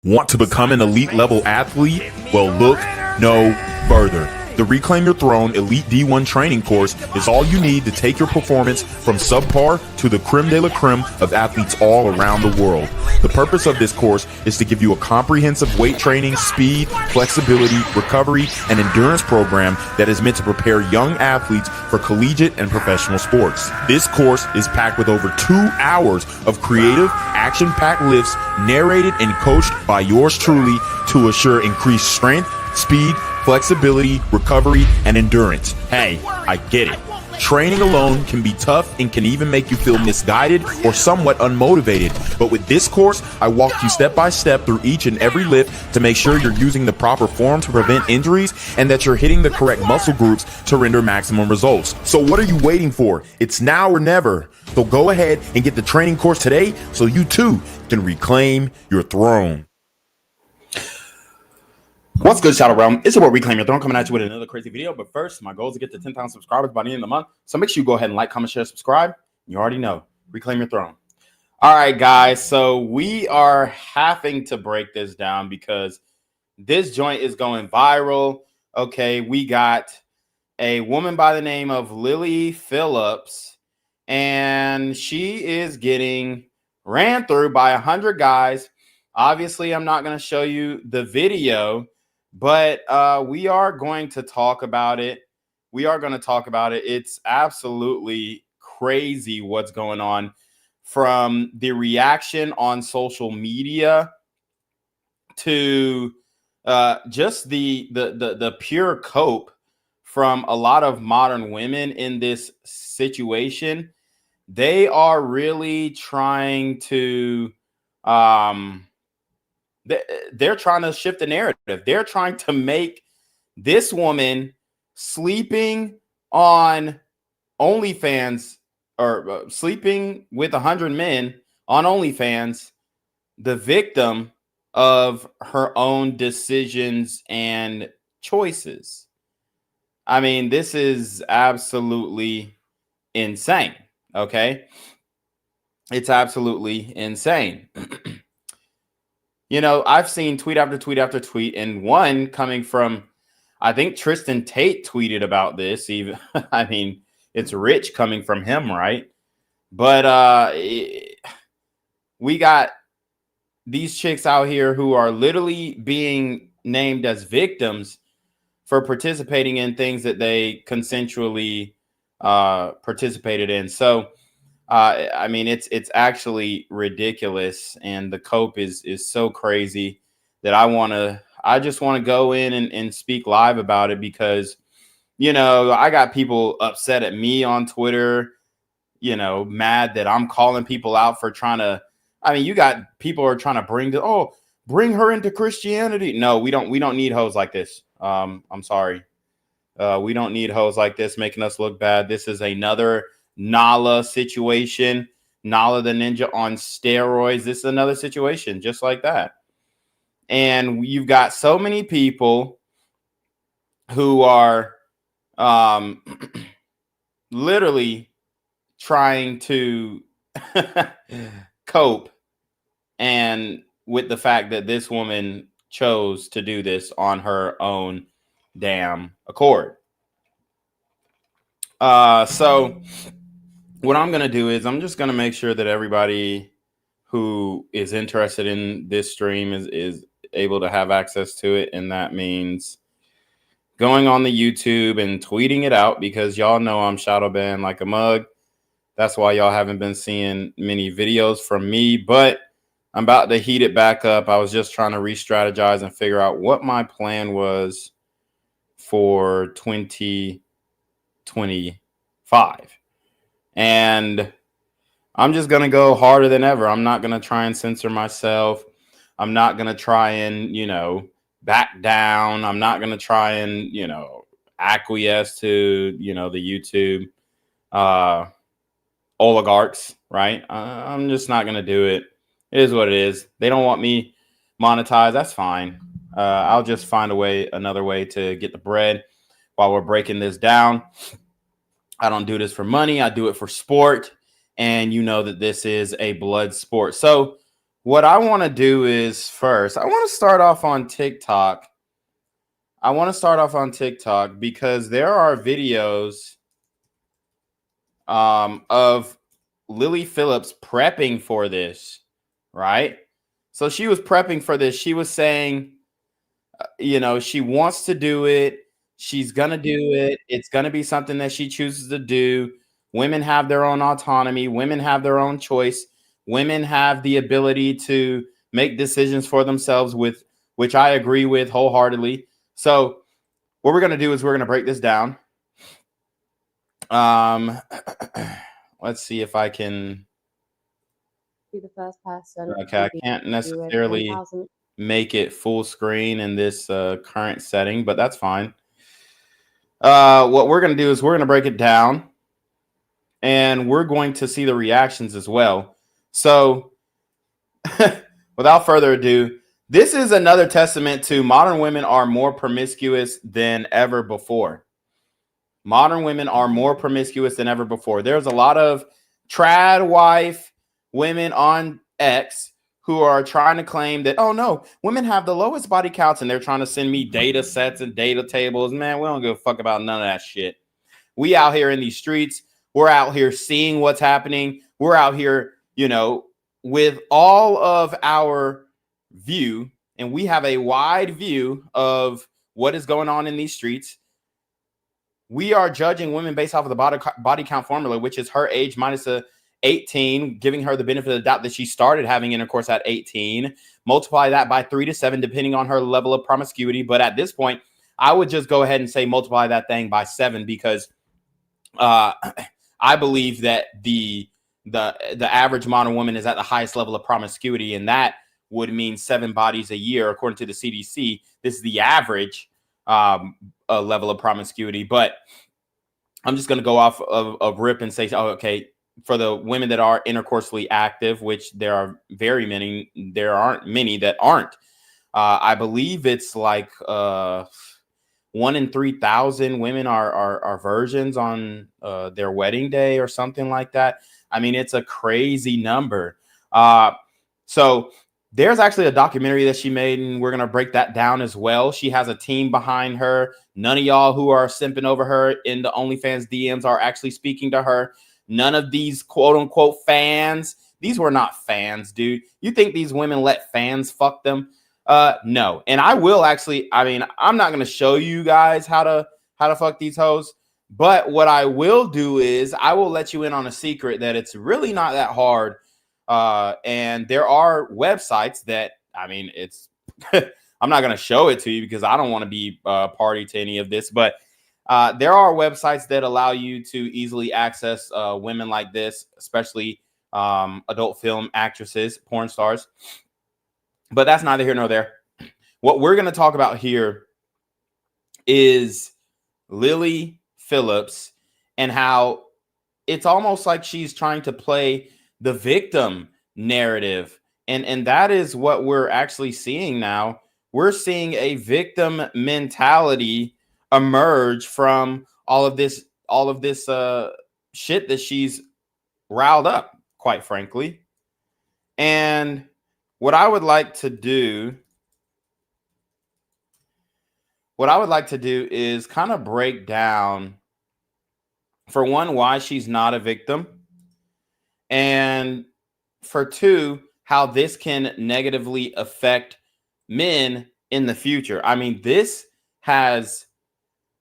Want to become an elite level athlete? Well, look no further. The Reclaim Your Throne Elite D1 training course is all you need to take your performance from subpar to the creme de la creme of athletes all around the world. The purpose of this course is to give you a comprehensive weight training, speed, flexibility, recovery, and endurance program that is meant to prepare young athletes for collegiate and professional sports. This course is packed with over 2 hours of creative, action-packed lifts narrated and coached by yours truly to assure increased strength, speed, flexibility, recovery, and endurance. Hey, I get it. Training alone can be tough and can even make you feel misguided or somewhat unmotivated. But with this course, I walk you step by step through each and every lift to make sure you're using the proper form to prevent injuries and that you're hitting the correct muscle groups to render maximum results. So what are you waiting for? It's now or never. So go ahead and get the training course today so you too can reclaim your throne. What's good, Shadow Realm? It's your boy Reclaim Your Throne coming at you with another crazy video. But first, my goal is to get to 10,000 subscribers by the end of the month. So make sure you go ahead and like, comment, share, subscribe. You already know. Reclaim Your Throne. All right, guys. So we are having to break this down because this joint is going viral. Okay, we got a woman by the name of Lilly Phillips, and she is getting ran through by 100 guys. Obviously, I'm not going to show you the video, but we are going to talk about it. It's absolutely crazy what's going on, from the reaction on social media to just the pure cope from a lot of modern women in this situation. They are really trying to they're trying to shift the narrative. They're trying to make this woman sleeping on OnlyFans or sleeping with 100 men on OnlyFans the victim of her own decisions and choices. I mean, this is absolutely insane. Okay. It's absolutely insane. You know, I've seen tweet after tweet after tweet, and one coming from, I think Tristan Tate tweeted about this. Even, I mean, it's rich coming from him, right? But we got these chicks out here who are literally being named as victims for participating in things that they consensually participated in. So I mean, it's actually ridiculous, and the cope is so crazy that I just want to go in and speak live about it because, you know, I got people upset at me on Twitter, you know, mad that I'm calling people out for trying to. I mean, you got people who are trying to bring her into Christianity. No, we don't need hoes like this. I'm sorry. We don't need hoes like this making us look bad. This is another Nala situation. Nala the Ninja on steroids. This is another situation just like that. And you've got so many people who are literally trying to cope and with the fact that this woman chose to do this on her own damn accord. So what I'm going to do is I'm just going to make sure that everybody who is interested in this stream is able to have access to it. And that means going on the YouTube and tweeting it out, because y'all know I'm shadow banned like a mug. That's why y'all haven't been seeing many videos from me, but I'm about to heat it back up. I was just trying to re-strategize and figure out what my plan was for 2025. And I'm just going to go harder than ever. I'm not going to try and censor myself. I'm not going to try and, you know, back down. I'm not going to try and, you know, acquiesce to, you know, the YouTube oligarchs, right? I'm just not going to do it. It is what it is. They don't want me monetized. That's fine. I'll just find another way to get the bread while we're breaking this down. I don't do this for money. I do it for sport. And you know that this is a blood sport. So what I want to do is first, I want to start off on TikTok. Because there are videos of Lilly Phillips prepping for this, right? So she was prepping for this. She was saying, she wants to do it. She's going to do it. It's going to be something that she chooses to do. Women have their own autonomy. Women have their own choice. Women have the ability to make decisions for themselves, with which I agree with wholeheartedly. So what we're going to do is we're going to break this down. Let's see if I can be the first person. Okay, I can't necessarily make it full screen in this current setting, but that's fine. What we're going to do is we're going to break it down, and we're going to see the reactions as well. So without further ado, this is another testament to modern women are more promiscuous than ever before. Modern women are more promiscuous than ever before. There's a lot of trad wife women on X who are trying to claim that, oh no, women have the lowest body counts, and they're trying to send me data sets and data tables. Man, we don't give a fuck about none of that shit. We out here in these streets. We're out here seeing what's happening. We're out here, with all of our view, and we have a wide view of what is going on in these streets. We are judging women based off of the body count formula, which is her age minus 18, giving her the benefit of the doubt that she started having intercourse at 18. Multiply that by 3 to 7, depending on her level of promiscuity. But at this point, I would just go ahead and say multiply that thing by 7, because I believe that the average modern woman is at the highest level of promiscuity, and that would mean 7 bodies a year, according to the CDC. This is the average level of promiscuity. But I'm just going to go off of rip and say, oh, okay, for the women that are intercourseally active, which there are very many, there aren't many that aren't. I believe it's like 1 in 3,000 women are virgins on their wedding day or something like that. I mean, it's a crazy number. So there's actually a documentary that she made, and we're going to break that down as well. She has a team behind her. None of y'all who are simping over her in the OnlyFans DMs are actually speaking to her. None of these quote unquote fans. These were not fans, dude. You think these women let fans fuck them? No. And I will actually, I'm not going to show you guys how to fuck these hoes. But what I will do is I will let you in on a secret that it's really not that hard. And there are websites that, it's, I'm not going to show it to you because I don't want to be party to any of this, but there are websites that allow you to easily access women like this, especially adult film actresses, porn stars. But that's neither here nor there. What we're going to talk about here is Lilly Phillips and how it's almost like she's trying to play the victim narrative. And that is what we're actually seeing now. We're seeing a victim mentality emerge from all of this shit that she's riled up, quite frankly. And what I would like to do is kind of break down, for one, why she's not a victim, and for two, how this can negatively affect men in the future. This has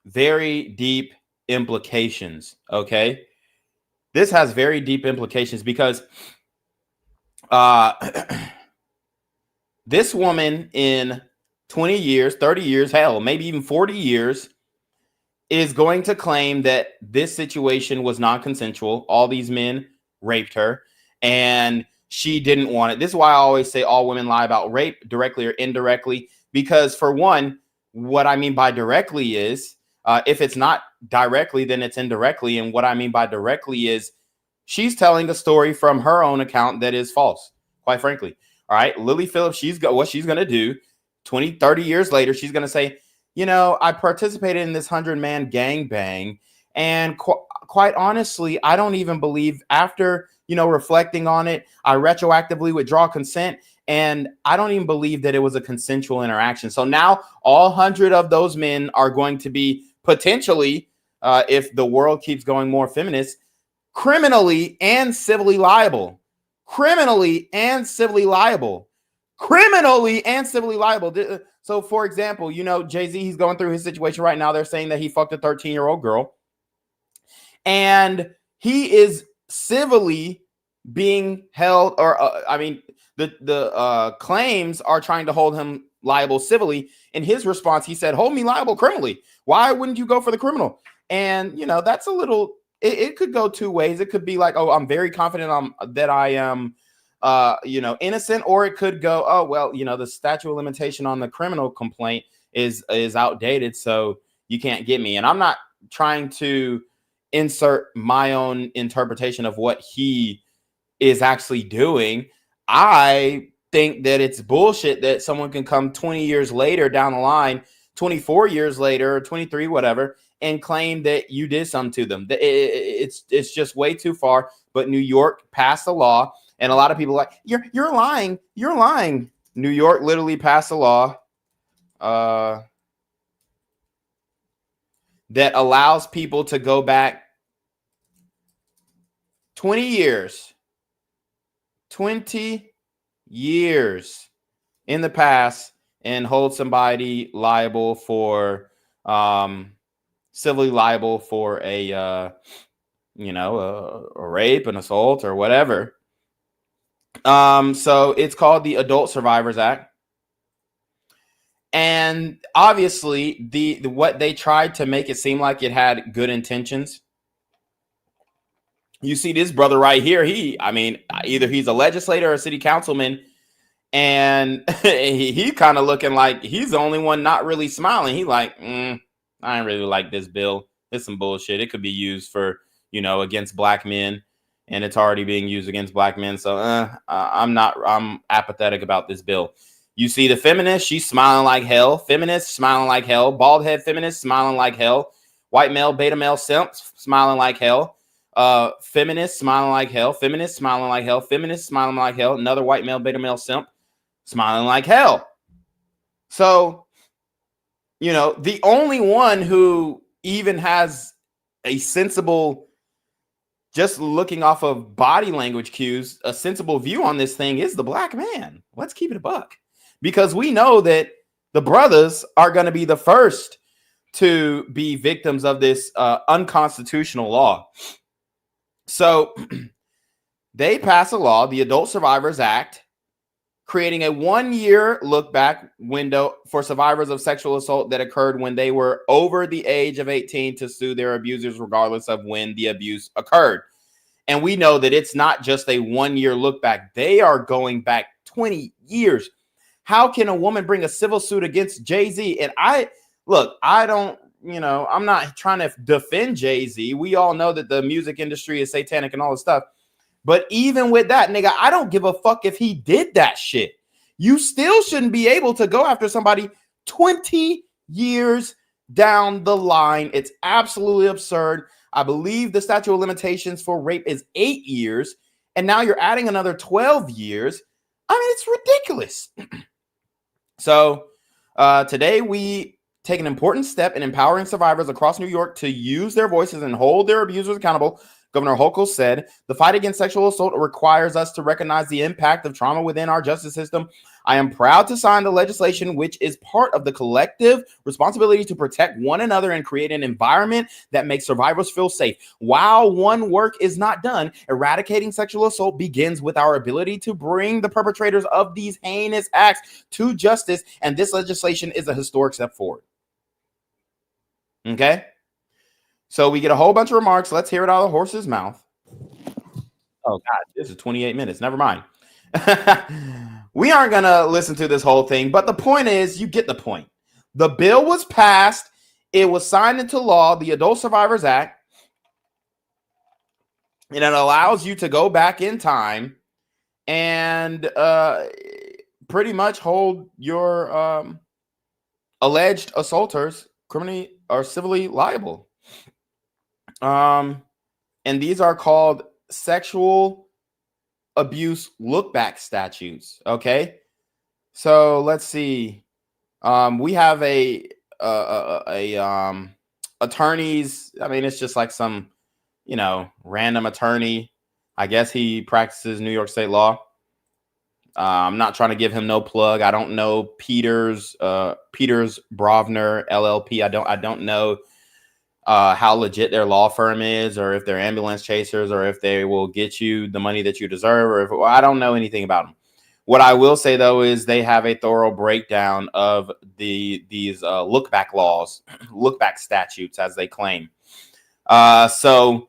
very deep implications, okay? This has very deep implications because this woman in 20 years, 30 years, hell, maybe even 40 years is going to claim that this situation was non-consensual. All these men raped her and she didn't want it. This is why I always say all women lie about rape, directly or indirectly, because for one, what I mean by directly is if it's not directly, then it's indirectly. And what I mean by directly is she's telling a story from her own account that is false, quite frankly. All right, Lilly Phillips, what she's going to do 20, 30 years later, she's going to say, I participated in this 100-man gangbang. And quite honestly, I don't even believe, after, reflecting on it, I retroactively withdraw consent. And I don't even believe that it was a consensual interaction. So now all 100 of those men are going to be potentially, if the world keeps going more feminist, criminally and civilly liable. Criminally and civilly liable. Criminally and civilly liable. So, for example, you know, Jay-Z, he's going through his situation right now. They're saying that he fucked a 13-year-old girl. And he is civilly being held, or the claims are trying to hold him liable civilly. In his response, he said, "Hold me liable criminally. Why wouldn't you go for the criminal?" And you know, that's a little. It could go two ways. It could be like, "Oh, I'm very confident that I am, innocent," or it could go, "Oh, well, you know, the statute of limitation on the criminal complaint is outdated, so you can't get me." And I'm not trying to insert my own interpretation of what he is actually doing. I think that it's bullshit that someone can come 20 years later down the line, 24 years later, 23, whatever, and claim that you did something to them. It's just way too far. But New York passed a law, and a lot of people are like, you're lying. You're lying. New York literally passed a law that allows people to go back 20 years in the past and hold somebody liable for civilly liable for a rape, an assault, or whatever. So it's called the Adult Survivors Act. And obviously the what they tried to make it seem like it had good intentions. You see this brother right here, either he's a legislator or a city councilman, and he kind of looking like he's the only one not really smiling. He like, I ain't really like this bill. It's some bullshit. It could be used for, against black men, and it's already being used against black men. So I'm apathetic about this bill. You see the feminist, she's smiling like hell. Feminist smiling like hell. Bald head feminist smiling like hell. White male, beta male simp smiling like hell. Feminist smiling like hell. Feminist smiling like hell. Feminist smiling like hell. Another white male, beta male simp smiling like hell. So, the only one who even has a sensible, just looking off of body language cues, a sensible view on this thing is the black man. Let's keep it a buck, because we know that the brothers are going to be the first to be victims of this unconstitutional law. So they pass a law, the Adult Survivors Act, creating a 1-year look back window for survivors of sexual assault that occurred when they were over the age of 18 to sue their abusers, regardless of when the abuse occurred. And we know that it's not just a 1-year look back. They are going back 20 years. How can a woman bring a civil suit against Jay-Z? And I'm not trying to defend Jay-Z. We all know that the music industry is satanic and all this stuff. But even with that, nigga, I don't give a fuck if he did that shit. You still shouldn't be able to go after somebody 20 years down the line. It's absolutely absurd. I believe the statute of limitations for rape is 8 years. And now you're adding another 12 years. I mean, it's ridiculous. So today we take an important step in empowering survivors across New York to use their voices and hold their abusers accountable. Governor Hochul said, "The fight against sexual assault requires us to recognize the impact of trauma within our justice system. I am proud to sign the legislation, which is part of the collective responsibility to protect one another and create an environment that makes survivors feel safe. While one work is not done, eradicating sexual assault begins with our ability to bring the perpetrators of these heinous acts to justice, and this legislation is a historic step forward." Okay? So we get a whole bunch of remarks. Let's hear it out of the horse's mouth. Oh, God, this is 28 minutes. Never mind. We aren't going to listen to this whole thing, but the point is, you get the point. The bill was passed. It was signed into law, the Adult Survivors Act, and it allows you to go back in time and pretty much hold your alleged assaulters criminally or civilly liable. And these are called sexual abuse look back statutes. Okay. So let's see. We have a attorneys. I mean, it's just like some, random attorney. I guess he practices New York State law. I'm not trying to give him no plug. I don't know Peters Brovner LLP. I don't know how legit their law firm is, or if they're ambulance chasers, or if they will get you the money that you deserve, or if I don't know anything about them. What I will say though is they have a thorough breakdown of these look back laws, look back statutes, as they claim. Before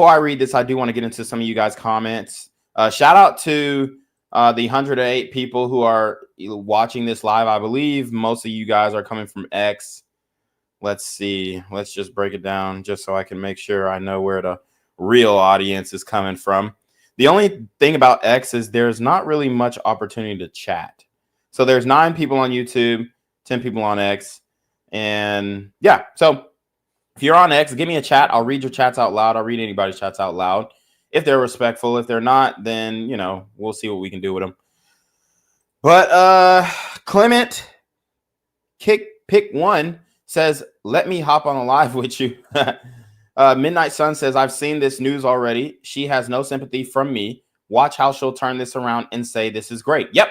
I read this, I do want to get into some of you guys' comments. Shout out to the 108 people who are watching this live. I believe most of you guys are coming from X. Let's see. Let's just break it down just so I can make sure I know where the real audience is coming from. The only thing about X is there's not really much opportunity to chat. So there's 9 people on YouTube, 10 people on X. And yeah, so if you're on X, give me a chat. I'll read your chats out loud. I'll read anybody's chats out loud. If they're respectful. If they're not, then, we'll see what we can do with them. But Clement Pick 1 says, let me hop on a live with you. Midnight Sun says, I've seen this news already. She has no sympathy from me. Watch how she'll turn this around and say this is great. Yep.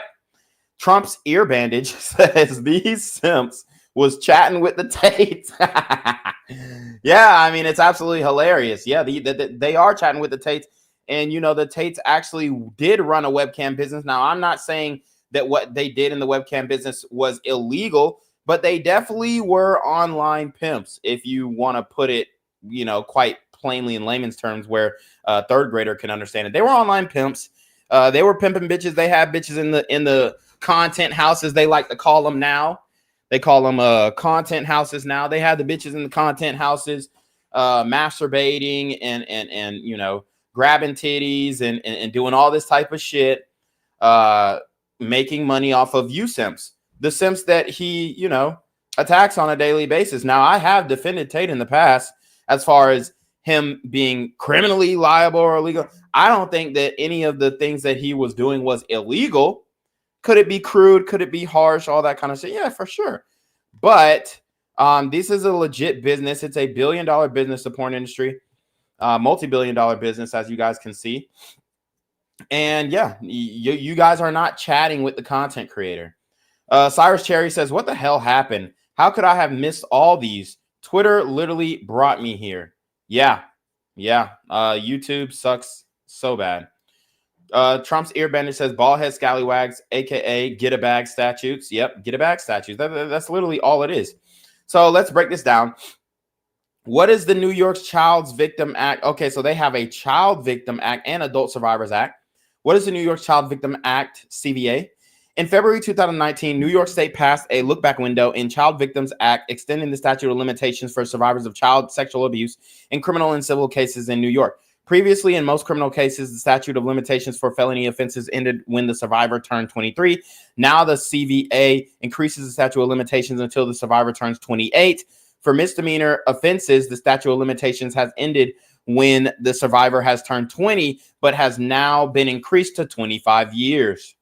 Trump's ear bandage says these simps was chatting with the Tates. Yeah, I mean, it's absolutely hilarious. Yeah, they are chatting with the Tates. And, the Tates actually did run a webcam business. Now, I'm not saying that what they did in the webcam business was illegal, but they definitely were online pimps, if you want to put it, quite plainly in layman's terms where a third grader can understand it. They were online pimps. They were pimping bitches. They had bitches in the content houses, they like to call them now. They call them content houses now. They had the bitches in the content houses masturbating and grabbing titties and doing all this type of shit, making money off of you simps. The simps that he, attacks on a daily basis. Now, I have defended Tate in the past as far as him being criminally liable or illegal. I don't think that any of the things that he was doing was illegal. Could it be crude? Could it be harsh? All that kind of shit. Yeah, for sure. But this is a legit business. It's a $1 billion business, the porn industry, multi-billion-dollar business, as you guys can see. And yeah, you guys are not chatting with the content creator. Cyrus Cherry says, what the hell happened? How could I have missed all these? Twitter literally brought me here. Yeah. YouTube sucks so bad. Trump's ear bandage says ballhead scallywags, aka get a bag statutes. Yep, get a bag statutes. That's literally all it is. So let's break this down. What is the New York's Child Victim Act? Okay, so they have a Child Victim Act and Adult Survivors Act. What is the New York Child Victim Act, CVA? In February 2019, New York State passed a look-back window in Child Victims Act, extending the statute of limitations for survivors of child sexual abuse in criminal and civil cases in New York. Previously, in most criminal cases, the statute of limitations for felony offenses ended when the survivor turned 23. Now the CVA increases the statute of limitations until the survivor turns 28. For misdemeanor offenses, the statute of limitations has ended when the survivor has turned 20, but has now been increased to 25 years.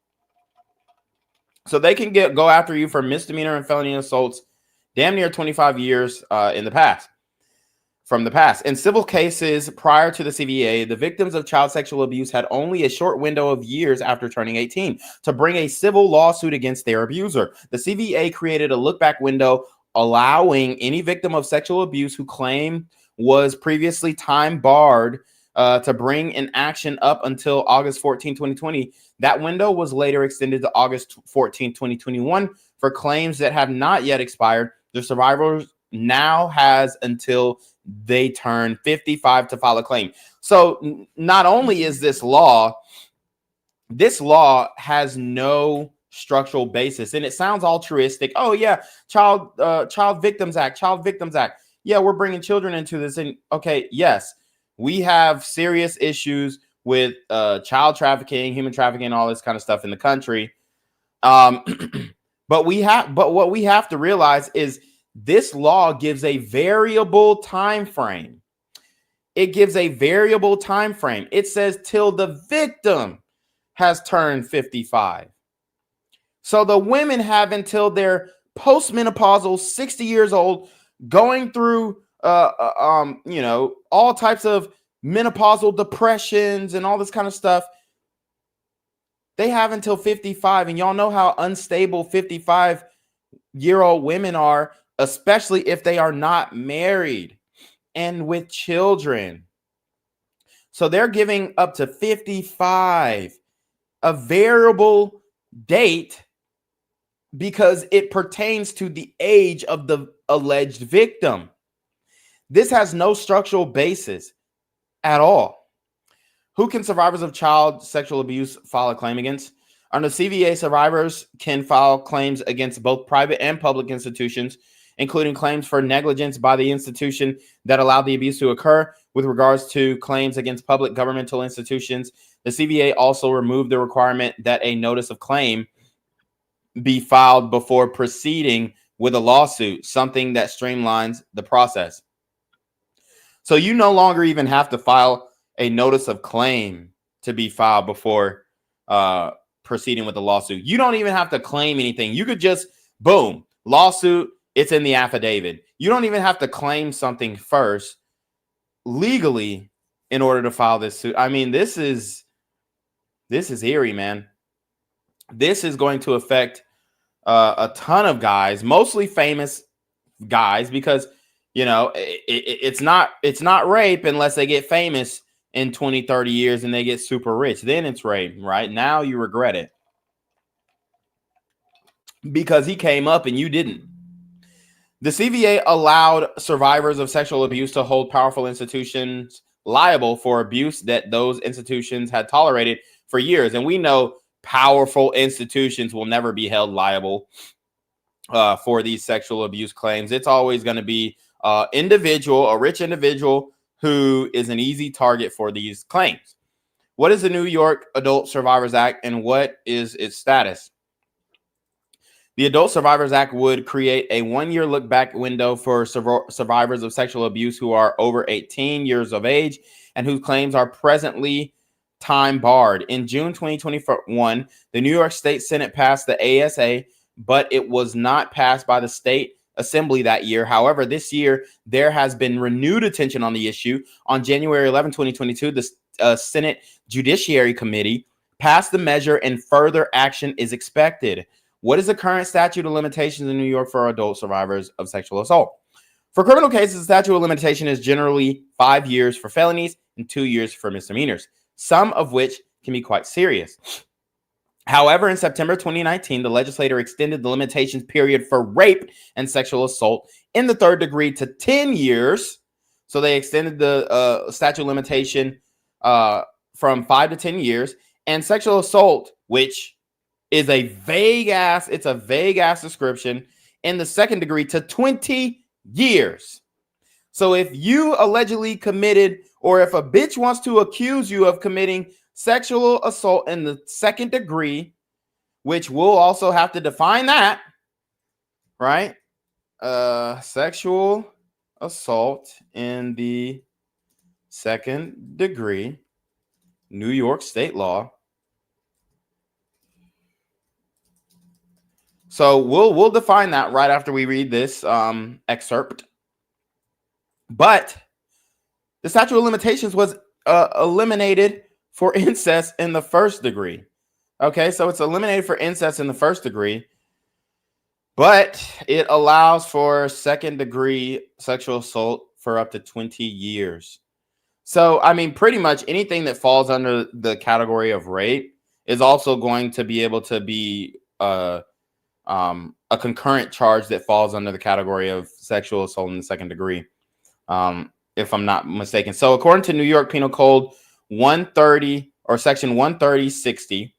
So they can go after you for misdemeanor and felony assaults damn near 25 years from the past. In civil cases prior to the CVA, the victims of child sexual abuse had only a short window of years after turning 18 to bring a civil lawsuit against their abuser. The CVA created a look-back window allowing any victim of sexual abuse who claimed was previously time barred to bring an action up until August 14, 2020. That window was later extended to August 14, 2021 for claims that have not yet expired. The survivors now has until they turn 55 to file a claim. So not only is this law has no structural basis, and it sounds altruistic. Oh yeah, Child Victims Act. Yeah, we're bringing children into this. And okay, yes, we have serious issues with child trafficking, human trafficking, all this kind of stuff in the country. But what we have to realize is this law gives a variable time frame. It gives a variable time frame. It says till the victim has turned 55. So the women have until they're postmenopausal, 60 years old, going through, all types of menopausal depressions and all this kind of stuff. They have until 55. And y'all know how unstable 55-year-old women are, especially if they are not married and with children. So they're giving up to 55, a variable date, because it pertains to the age of the alleged victim. This has no structural basis at all. Who can survivors of child sexual abuse file a claim against? Under CVA, survivors can file claims against both private and public institutions, including claims for negligence by the institution that allowed the abuse to occur. With regards to claims against public governmental institutions, the CVA also removed the requirement that a notice of claim be filed before proceeding with a lawsuit, something that streamlines the process. So you no longer even have to file a notice of claim to be filed before proceeding with a lawsuit. You don't even have to claim anything. You could just, boom, lawsuit, it's in the affidavit. You don't even have to claim something first legally in order to file this suit. I mean, this is eerie, man. This is going to affect a ton of guys, mostly famous guys, because it's not rape unless they get famous in 20, 30 years and they get super rich. Then it's rape, right? Now you regret it because he came up and you didn't. The CVA allowed survivors of sexual abuse to hold powerful institutions liable for abuse that those institutions had tolerated for years. And we know powerful institutions will never be held liable for these sexual abuse claims. It's always going to be a rich individual who is an easy target for these claims. What is the New York Adult Survivors Act and what is its status? The Adult Survivors Act would create a 1-year look-back window for survivors of sexual abuse who are over 18 years of age and whose claims are presently time barred. In June 2021, the New York State Senate passed the ASA, but it was not passed by the state assembly that year. However, this year, there has been renewed attention on the issue. On January 11, 2022, the Senate Judiciary Committee passed the measure and further action is expected. What is the current statute of limitations in New York for adult survivors of sexual assault? For criminal cases, the statute of limitation is generally 5 years for felonies and 2 years for misdemeanors, some of which can be quite serious. However, in September 2019, the legislature extended the limitations period for rape and sexual assault in the third degree to 10 years. So they extended the statute of limitation from 5 to 10 years. And sexual assault, which is a vague ass description, in the second degree to 20 years. So if you allegedly committed, or if a bitch wants to accuse you of committing sexual assault in the second degree, which we'll also have to define that, right? Sexual assault in the second degree, New York state law. So we'll define that right after we read this excerpt. But the statute of limitations was eliminated for incest in the first degree. Okay, so it's eliminated for incest in the first degree, but it allows for second degree sexual assault for up to 20 years. So, I mean, pretty much anything that falls under the category of rape is also going to be able to be a concurrent charge that falls under the category of sexual assault in the second degree, if I'm not mistaken. So according to New York Penal Code 130 or Section 130-60,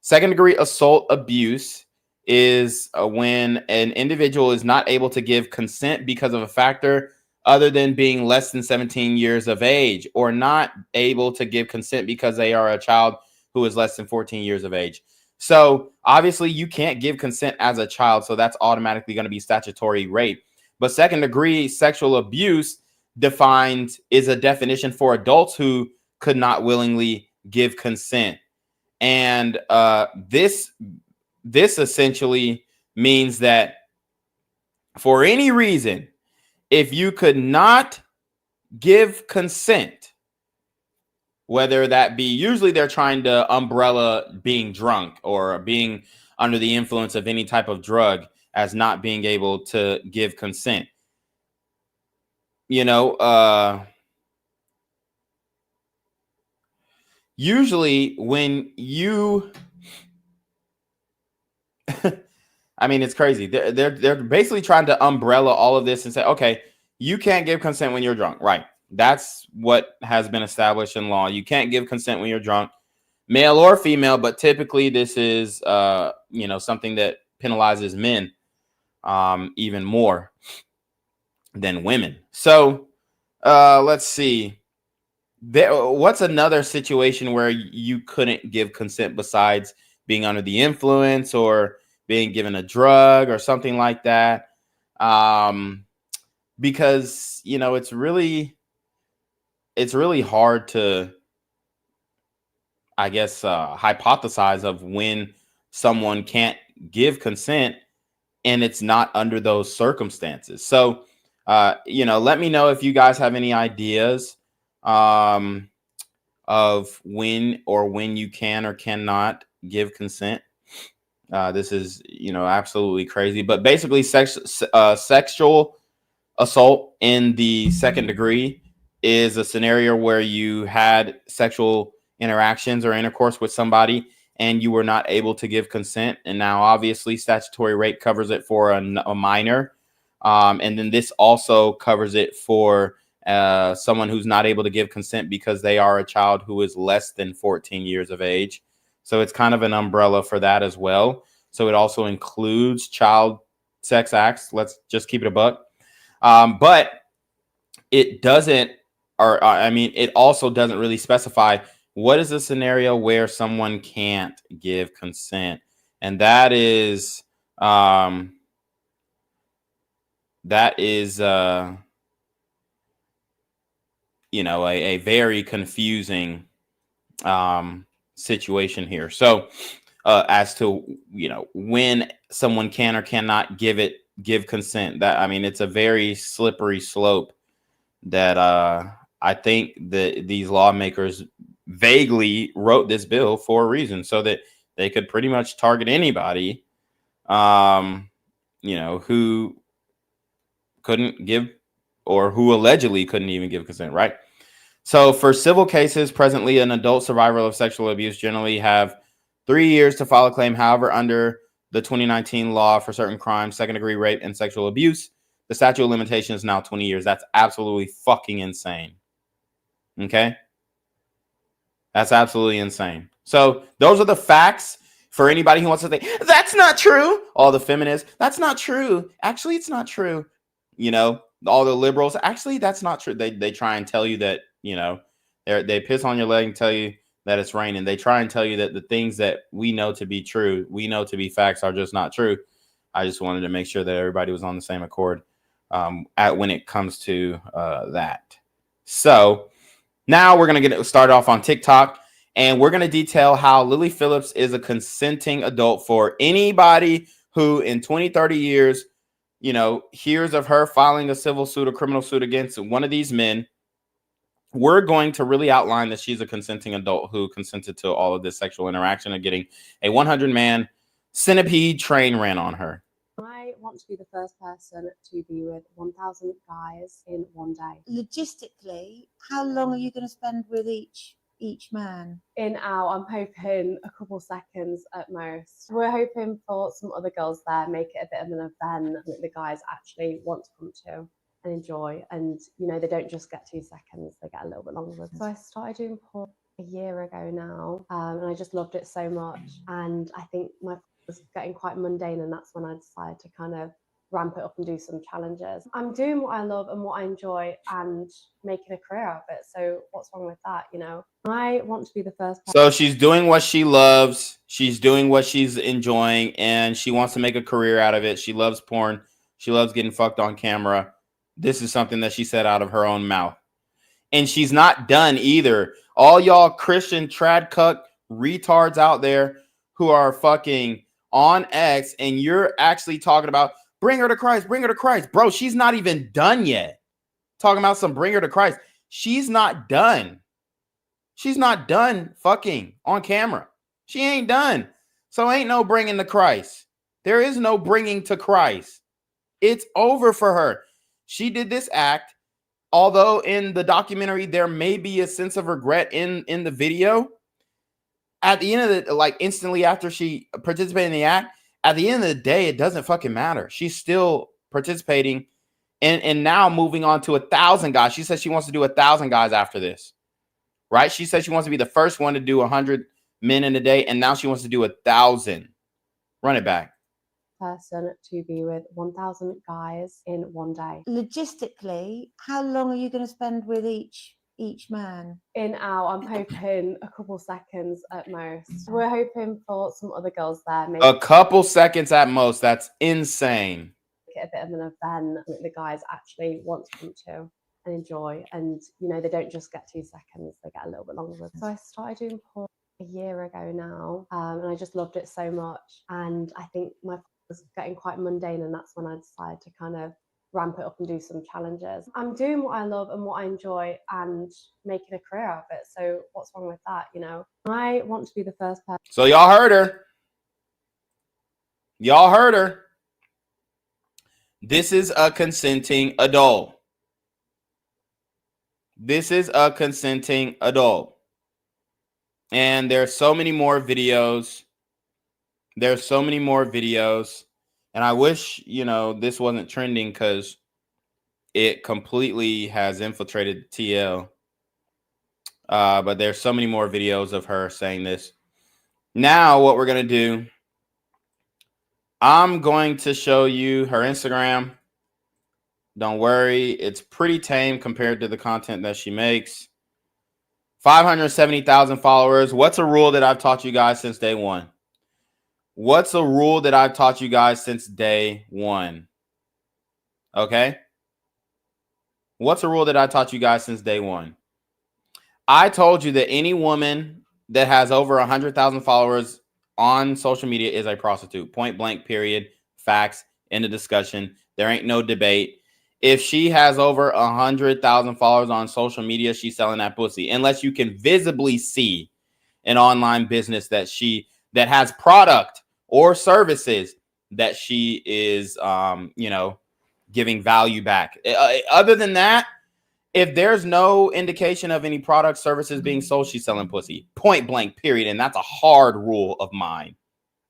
second degree assault abuse is when an individual is not able to give consent because of a factor other than being less than 17 years of age, or not able to give consent because they are a child who is less than 14 years of age. So obviously you can't give consent as a child, so that's automatically going to be statutory rape. But second degree sexual abuse is a definition for adults who could not willingly give consent. And this this essentially means that for any reason, if you could not give consent, whether that be, usually they're trying to umbrella being drunk or being under the influence of any type of drug as not being able to give consent. You know, usually when you I mean, it's crazy. They're basically trying to umbrella all of this and say, okay, you can't give consent when you're drunk. Right. That's what has been established in law. You can't give consent when you're drunk, male or female, but typically this is something that penalizes men even more than women. So let's see. What's another situation where you couldn't give consent besides being under the influence or being given a drug or something like that? Because it's really hard to, I guess, hypothesize of when someone can't give consent and it's not under those circumstances. So let me know if you guys have any ideas of when you can or cannot give consent. This is, absolutely crazy. But basically, sexual assault in the second degree is a scenario where you had sexual interactions or intercourse with somebody and you were not able to give consent. And now, obviously, statutory rape covers it for a minor. And then this also covers it for someone who's not able to give consent because they are a child who is less than 14 years of age. So it's kind of an umbrella for that as well. So it also includes child sex acts. Let's just keep it a buck. But it doesn't, it also doesn't really specify what is the scenario where someone can't give consent. And that is a very confusing situation here. So as to when someone can or cannot give consent, that it's a very slippery slope that I think that these lawmakers vaguely wrote this bill for a reason, so that they could pretty much target anybody who couldn't give, or who allegedly couldn't even give consent, right? So for civil cases, presently an adult survivor of sexual abuse generally have 3 years to file a claim. However, under the 2019 law for certain crimes, second degree rape and sexual abuse, the statute of limitation is now 20 years. That's absolutely fucking insane. Okay? That's absolutely insane. So those are the facts for anybody who wants to think, that's not true. All the feminists, that's not true. Actually, it's not true. All the liberals, actually, that's not true. They try and tell you that, they piss on your leg and tell you that it's raining. They try and tell you that the things that we know to be true, we know to be facts, are just not true. I just wanted to make sure that everybody was on the same accord when it comes to that. So now we're going to get started off on TikTok, and we're going to detail how Lilly Phillips is a consenting adult for anybody who in 20, 30 years, hears of her filing a civil suit or criminal suit against one of these men. We're going to really outline that she's a consenting adult who consented to all of this sexual interaction and getting a 100-man centipede train ran on her. I want to be the first person to be with 1,000 guys in one day. Logistically, how long are you going to spend with each man? In out, I'm hoping a couple seconds at most. We're hoping for some other girls there, make it a bit of an event that the guys actually want to come to and enjoy. And, they don't just get 2 seconds, they get a little bit longer. So I started doing porn a year ago now, and I just loved it so much. And I think my was getting quite mundane, and that's when I decided to kind of ramp it up and do some challenges. I'm doing what I love and what I enjoy and making a career out of it. So what's wrong with that? I want to be the first person. So she's doing what she loves. She's doing what she's enjoying, and she wants to make a career out of it. She loves porn. She loves getting fucked on camera. This is something that she said out of her own mouth. And she's not done either. All y'all Christian trad cuck retards out there who are fucking on X and you're actually talking about bring her to Christ, bring her to Christ. Bro, she's not even done yet. Talking about some bring her to Christ. She's not done. She's not done fucking on camera. She ain't done. So ain't no bringing to Christ. There is no bringing to Christ. It's over for her. She did this act. Although in the documentary, there may be a sense of regret in the video. At the end of the, like instantly after she participated in the act, at the end of the day, it doesn't fucking matter. She's still participating and now moving on to 1,000 guys. She says she wants to do 1,000 guys after this, right? She said she wants to be the first one to do 100 men in a day. And now she wants to do 1,000. Run it back. Person to be with 1,000 guys in one day. Logistically, how long are you going to spend with each man? In out, I'm hoping a couple seconds at most. We're hoping for some other girls there. Maybe A couple seconds at most. That's insane. get a bit of an event that the guys actually want to come to and enjoy. And, you know, they don't just get 2 seconds, they get a little bit longer. So I started doing porn a year ago now, and I just loved it so much. And I think my was getting quite mundane, and that's when I decided to kind of ramp it up and do some challenges. I'm doing what I love and what I enjoy and making a career out of it. So what's wrong with that? You know, I want to be the first person. So y'all heard her. Y'all heard her. This is a consenting adult. This is a consenting adult. And there's so many more videos. There's so many more videos. And I wish, you know, this wasn't trending because it completely has infiltrated TL. But there's so many more videos of her saying this. Now what we're going to do, I'm going to show you her Instagram. Don't worry. It's pretty tame compared to the content that she makes. 570,000 followers. What's a rule that I've taught you guys since day one? What's a rule that I've taught you guys since day one? Okay. What's a rule that I taught you guys since day one? I told you that any woman that has over 100,000 followers on social media is a prostitute. Point blank, period. Facts. End of discussion. There ain't no debate. If she has over 100,000 followers on social media, she's selling that pussy. Unless you can visibly see an online business that has product or services that she is, you know, giving value back. Other than that, if there's no indication of any product services being sold, she's selling pussy. Point blank, period. And that's a hard rule of mine.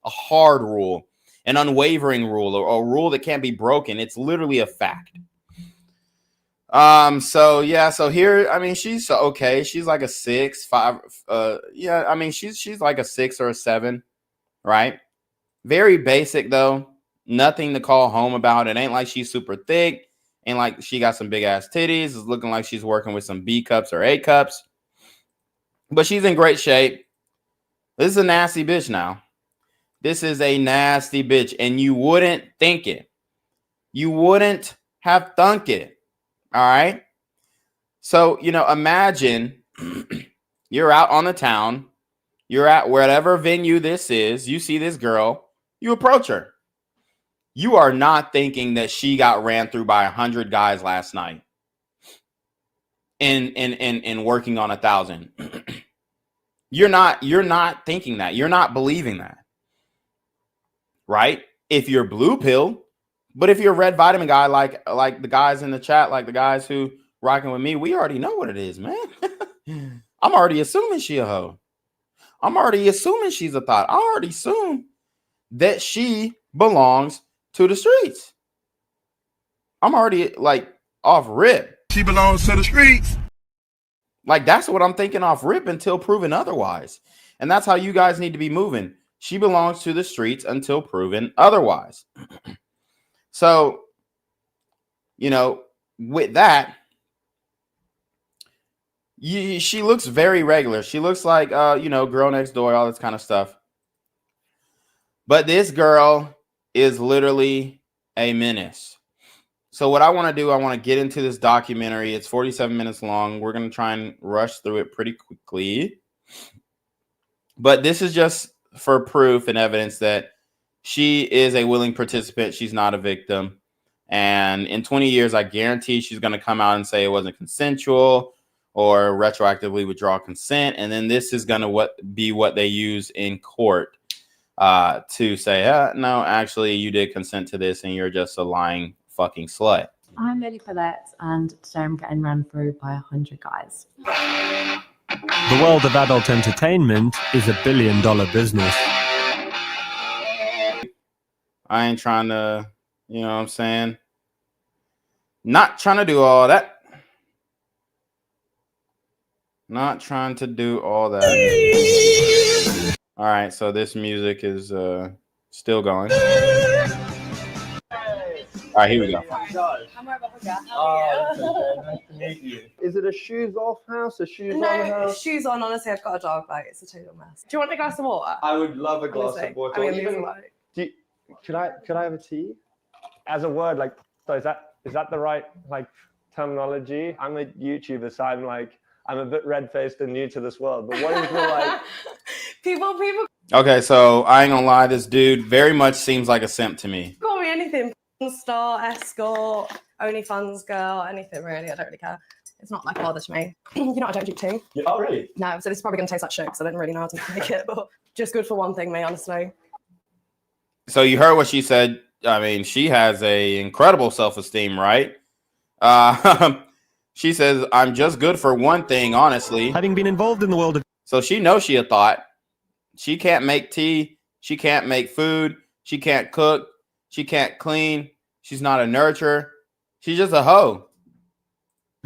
A hard rule. An unwavering rule, or a rule that can't be broken. It's literally a fact. So yeah, so here, I mean, she's okay. She's like a 6, 5. Yeah, I mean, she's like a 6 or a 7, right? Very basic though. Nothing to call home about. It ain't like she's super thick. Ain't like she got some big ass titties. It's looking like she's working with some B cups or A cups. But she's in great shape. This is a nasty bitch now. This is a nasty bitch. And you wouldn't think it. You wouldn't have thunk it. All right. So, you know, imagine you're out on the town. You're at whatever venue this is. You see this girl. You approach her. You are not thinking that she got ran through by 100 guys last night in working on 1,000. You're not thinking that. You're not believing that. Right? If you're blue pill, but if you're a red vitamin guy, like the guys in the chat, like the guys who rocking with me, we already know what it is, man. I'm already assuming she a hoe. I'm already assuming she's a thought. I already assume that she belongs to the streets. I'm already like off rip. She belongs to the streets. Like that's what I'm thinking off rip until proven otherwise. And that's how you guys need to be moving. She belongs to the streets until proven otherwise. So, you know, with that, she looks very regular. She looks like, you know, girl next door, all this kind of stuff. But this girl is literally a menace. So what I want to do, I want to get into this documentary. It's 47 minutes long. We're going to try and rush through it pretty quickly. But this is just for proof and evidence that she is a willing participant. She's not a victim. And in 20 years, I guarantee she's going to come out and say it wasn't consensual or retroactively withdraw consent. And then this is going to be what they use in court to say, no, actually, you did consent to this and you're just a lying fucking slut. I'm Lilly Phillips, and today I'm getting run through by 100 guys. The world of adult entertainment is $1 billion business. I ain't trying to, you know what I'm saying? Not trying to do all that. Not trying to do all that. All right, so this music is still going. All right, here we go. Nice to meet you. Is it a shoes off house? A shoes on house? Shoes on. Honestly, I've got a dog. Like, it's a total mess. Do you want a glass of water? I would love a glass Honestly, of water. I mean, Could I have a tea? As a word, like, so is that the right like terminology? I'm a YouTuber, so I'm a bit red-faced and new to this world. But what is the like? people Okay, so I ain't gonna lie, this dude very much seems like a simp to me. call me anything. Star, escort, OnlyFans girl, anything really. I don't really care. It's not like bother to me. You know, I don't do tea. Yeah, oh, really? No, so this is probably gonna taste like shit because I didn't really know how to make it. But just good for one thing, me honestly. So you heard what she said. I mean, she has a incredible self-esteem, right? She says, I'm just good for one thing, honestly. Having been involved in the world of... So she knows she a thought. She can't make tea. She can't make food. She can't cook. She can't clean. She's not a nurturer. She's just a hoe.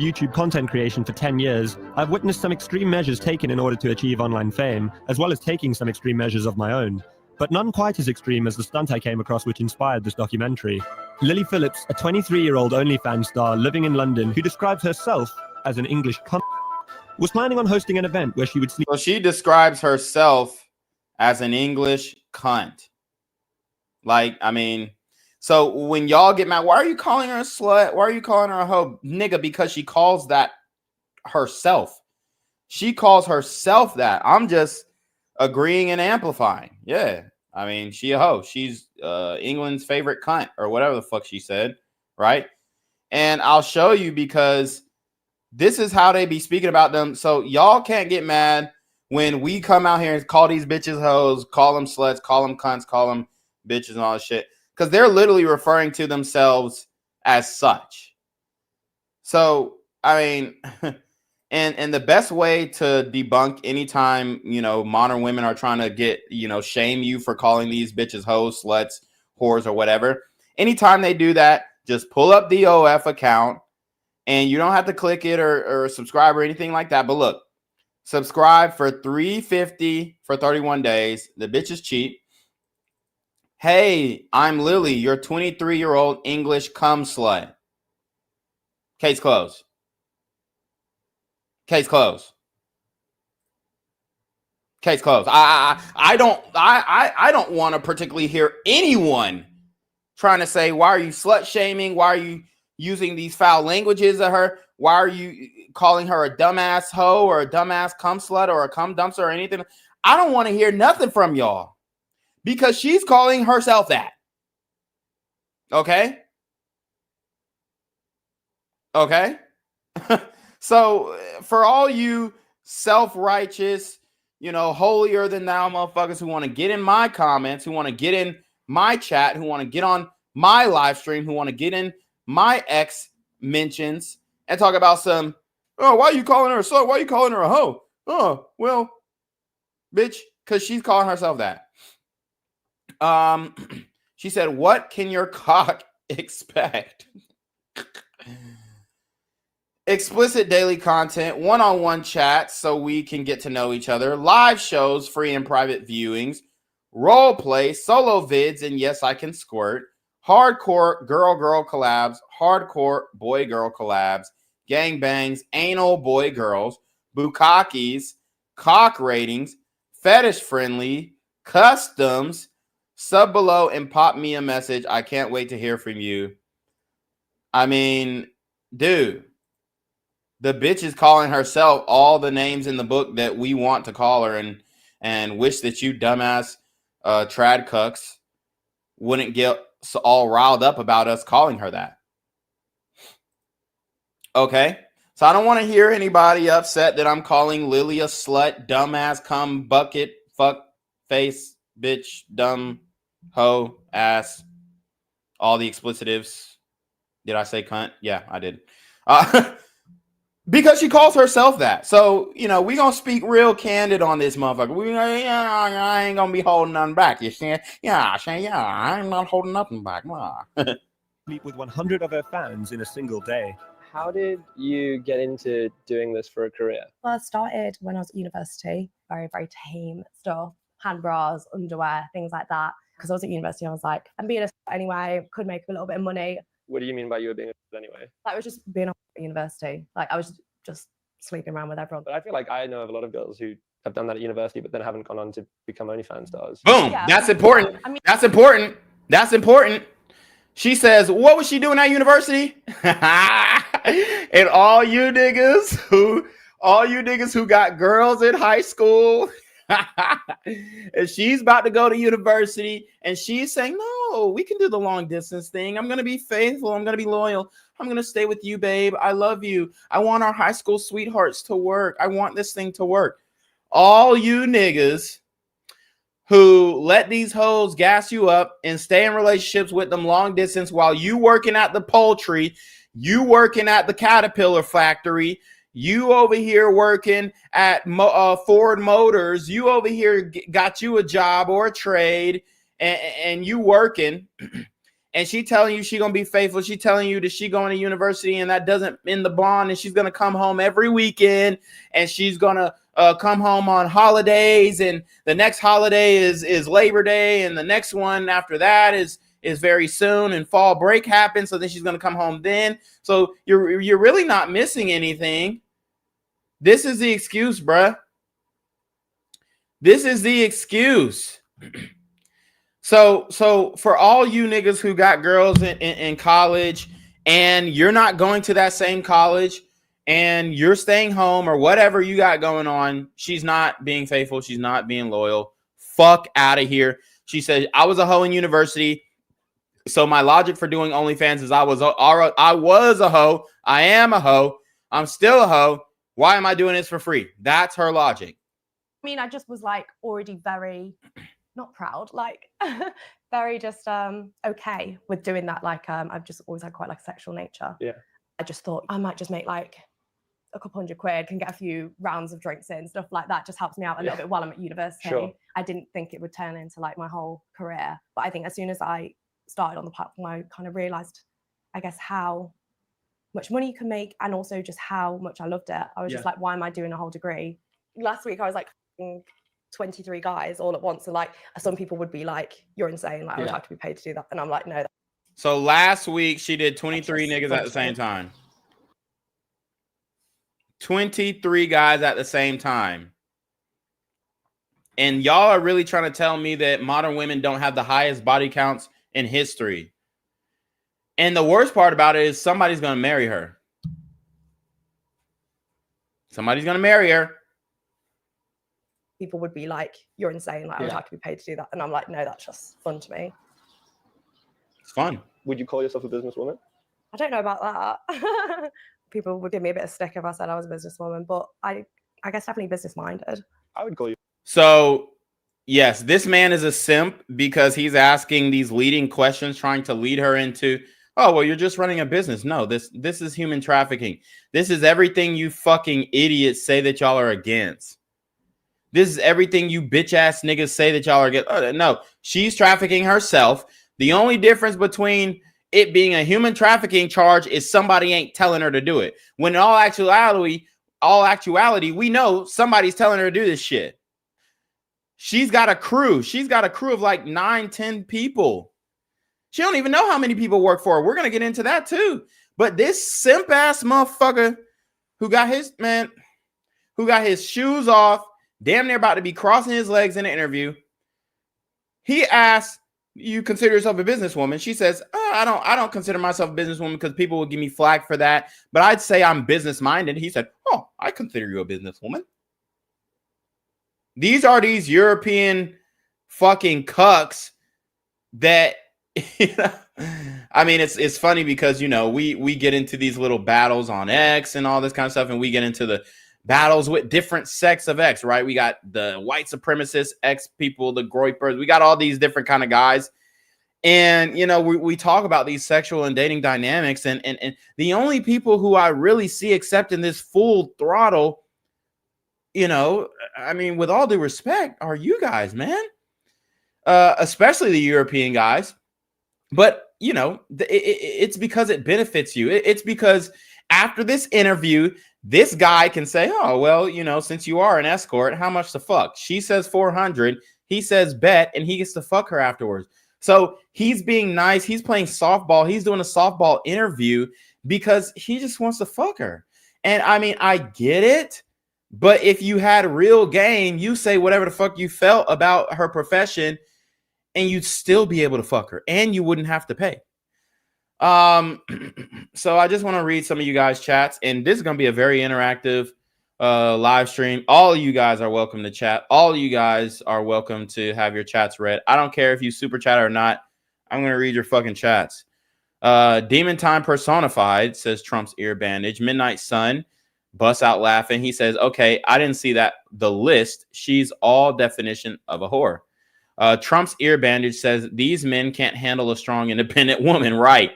YouTube content creation for 10 years, I've witnessed some extreme measures taken in order to achieve online fame, as well as taking some extreme measures of my own. But none quite as extreme as the stunt I came across which inspired this documentary. Lilly Phillips, a 23-year-old OnlyFans star living in London who describes herself as an English cunt, was planning on hosting an event where she would sleep... So she describes herself as an English cunt. Like, I mean... So when y'all get mad, why are you calling her a slut? Why are you calling her a hoe? Nigga, because she calls that herself. She calls herself that. I'm just agreeing and amplifying. Yeah. I mean, she a hoe. She's England's favorite cunt or whatever the fuck she said. Right. And I'll show you because this is how they be speaking about them. So y'all can't get mad when we come out here and call these bitches hoes, call them sluts, call them cunts, call them bitches and all this shit. Because they're literally referring to themselves as such. So, I mean, and the best way to debunk anytime, you know, modern women are trying to get, you know, shame you for calling these bitches hoes, sluts, whores, or whatever. Anytime they do that, just pull up the OF account and you don't have to click it or subscribe or anything like that. But look, subscribe for $3.50 for 31 days. The bitch is cheap. Hey, I'm Lily, your 23-year-old English cum slut. Case closed. Case closed. Case closed. I don't want to particularly hear anyone trying to say, why are you slut shaming? Why are you using these foul languages at her? Why are you calling her a dumbass hoe or a dumbass cum slut or a cum dumpster or anything? I don't want to hear nothing from y'all. Because she's calling herself that. Okay? Okay? So, for all you self-righteous, you know, holier than thou motherfuckers who want to get in my comments, who want to get in my chat, who want to get on my live stream, who want to get in my ex mentions and talk about some, oh, why are you calling her a slut? Why are you calling her a hoe? Oh, well, bitch, because she's calling herself that. She said, what can your cock expect? Explicit daily content, one-on-one chats so we can get to know each other, live shows, free and private viewings, role play, solo vids, and yes, I can squirt, hardcore girl-girl collabs, hardcore boy-girl collabs, gangbangs, anal boy-girls, bukkakis, cock ratings, fetish-friendly, customs. Sub below and pop me a message. I can't wait to hear from you. I mean, dude, the bitch is calling herself all the names in the book that we want to call her and wish that you dumbass trad cucks wouldn't get all riled up about us calling her that. Okay? So I don't want to hear anybody upset that I'm calling Lily a slut, dumbass, cum, bucket, fuck, face, bitch, dumb, hoe, ass, all the explicitives. Did I say cunt? Yeah, I did. Because she calls herself that. So, you know, we going to speak real candid on this motherfucker. I ain't going to be holding nothing back. You see? Yeah, I'm not holding nothing back. Sleep with 100 of her fans in a single day. How did you get into doing this for a career? Well, I started when I was at university, very, very tame stuff, hand bras, underwear, things like that. Because I was at university, I was like, I'm being a anyway, could make a little bit of money. What do you mean by you were being a anyway? Like, I was just being at university. Like, I was just sleeping around with everyone. But I feel like I know of a lot of girls who have done that at university, but then haven't gone on to become OnlyFans stars. Boom. Yeah, That's important. I mean, That's important. That's important. She says, what was she doing at university? And all you niggas who got girls in high school, and she's about to go to university, and she's saying, no, we can do the long distance thing. I'm going to be faithful. I'm going to be loyal. I'm going to stay with you, babe. I love you. I want our high school sweethearts to work. I want this thing to work. All you niggas who let these hoes gas you up and stay in relationships with them long distance while you working at the poultry, you working at the Caterpillar factory, you over here working at Ford Motors, you over here got you a job or a trade, and you working, and she telling you she gonna be faithful. She telling you that she going to university and that doesn't end the bond, and she's gonna come home every weekend, and she's gonna come home on holidays, and the next holiday is Labor Day, and the next one after that is very soon, and fall break happens, so then she's gonna come home then. So you're really not missing anything. This is the excuse, bruh. This is the excuse. So for all you niggas who got girls in college and you're not going to that same college and you're staying home or whatever you got going on, she's not being faithful. She's not being loyal. Fuck out of here. She said, I was a hoe in university. So my logic for doing OnlyFans is I was a hoe. I am a hoe. I'm still a hoe. Why am I doing this for free? That's her logic. I mean, I just was like already very, not proud, like very just okay with doing that. Like I've just always had quite like a sexual nature. Yeah. I just thought I might just make like a couple £100, can get a few rounds of drinks in, stuff like that. Just helps me out a little bit while I'm at university. Sure. I didn't think it would turn into like my whole career. But I think as soon as I started on the platform, I kind of realized, I guess, how much money you can make and also just how much I loved it. I was just like, why am I doing a whole degree? Last week I was like 23 guys all at once, and like some people would be like, you're insane, like I would have to be paid to do that, and I'm like, no. So last week she did 23 niggas at the same time. 23 guys at the same time. And y'all are really trying to tell me that modern women don't have the highest body counts in history. And the worst part about it is somebody's going to marry her. Somebody's going to marry her. People would be like, you're insane, like I would have to be paid to do that, and I'm like, no, that's just fun to me. It's fun. Would you call yourself a businesswoman? I don't know about that. People would give me a bit of stick if I said I was a businesswoman, but I guess definitely business-minded. I would call you. So, yes, this man is a simp because he's asking these leading questions, trying to lead her into, oh, well, you're just running a business. No, this is human trafficking. This is everything you fucking idiots say that y'all are against. This is everything you bitch-ass niggas say that y'all are against. Oh, no, she's trafficking herself. The only difference between it being a human trafficking charge is somebody ain't telling her to do it. When in all actuality, we know somebody's telling her to do this shit. She's got a crew. She's got a crew of like 9-10 people. She don't even know how many people work for her. We're going to get into that too. But this simp ass motherfucker who got his shoes off, damn near about to be crossing his legs in an interview. He asked, you consider yourself a businesswoman? She says, I don't consider myself a businesswoman because people will give me flack for that. But I'd say I'm business minded. He said, oh, I consider you a businesswoman. These are these European fucking cucks that You know? I mean, it's funny because, you know, we get into these little battles on X and all this kind of stuff, and we get into the battles with different sects of X, right? We got the white supremacist X people, the groypers. We got all these different kind of guys. And, you know, we talk about these sexual and dating dynamics, and the only people who I really see accepting this full throttle, you know, I mean, with all due respect, are you guys, man. Especially the European guys. But, you know, it's because it benefits you. It's because after this interview, this guy can say, oh, well, you know, since you are an escort, how much to fuck? She says 400. He says bet, and he gets to fuck her afterwards. So he's being nice. He's playing softball. He's doing a softball interview because he just wants to fuck her. And I mean, I get it. But if you had real game, you say whatever the fuck you felt about her profession, and you'd still be able to fuck her, and you wouldn't have to pay. So I just want to read some of you guys' chats, and this is going to be a very interactive live stream. All of you guys are welcome to chat. All of you guys are welcome to have your chats read. I don't care if you super chat or not. I'm going to read your fucking chats. Demon Time Personified says Trump's ear bandage. Midnight Sun busts out laughing. He says, okay, I didn't see that. The list. She's all definition of a whore. Trump's ear bandage says these men can't handle a strong, independent woman. Right.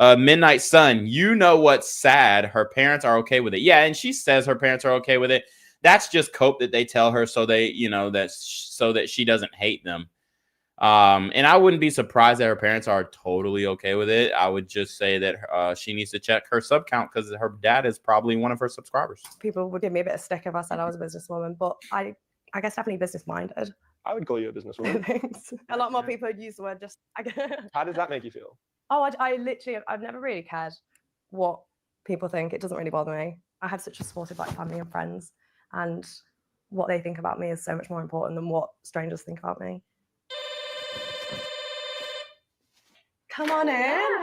Midnight Sun, you know what's sad? Her parents are okay with it. Yeah, and she says her parents are okay with it. That's just cope that they tell her so they, you know, so that she doesn't hate them. And I wouldn't be surprised that her parents are totally okay with it. I would just say that she needs to check her sub count because her dad is probably one of her subscribers. People would give me a bit of stick if I said I was a businesswoman, but I guess definitely business minded. I would call you a businesswoman. Thanks. A lot more people would use the word just. How does that make you feel? Oh, I literally, I've never really cared what people think. It doesn't really bother me. I have such a supportive like family and friends, and what they think about me is so much more important than what strangers think about me. Come on in.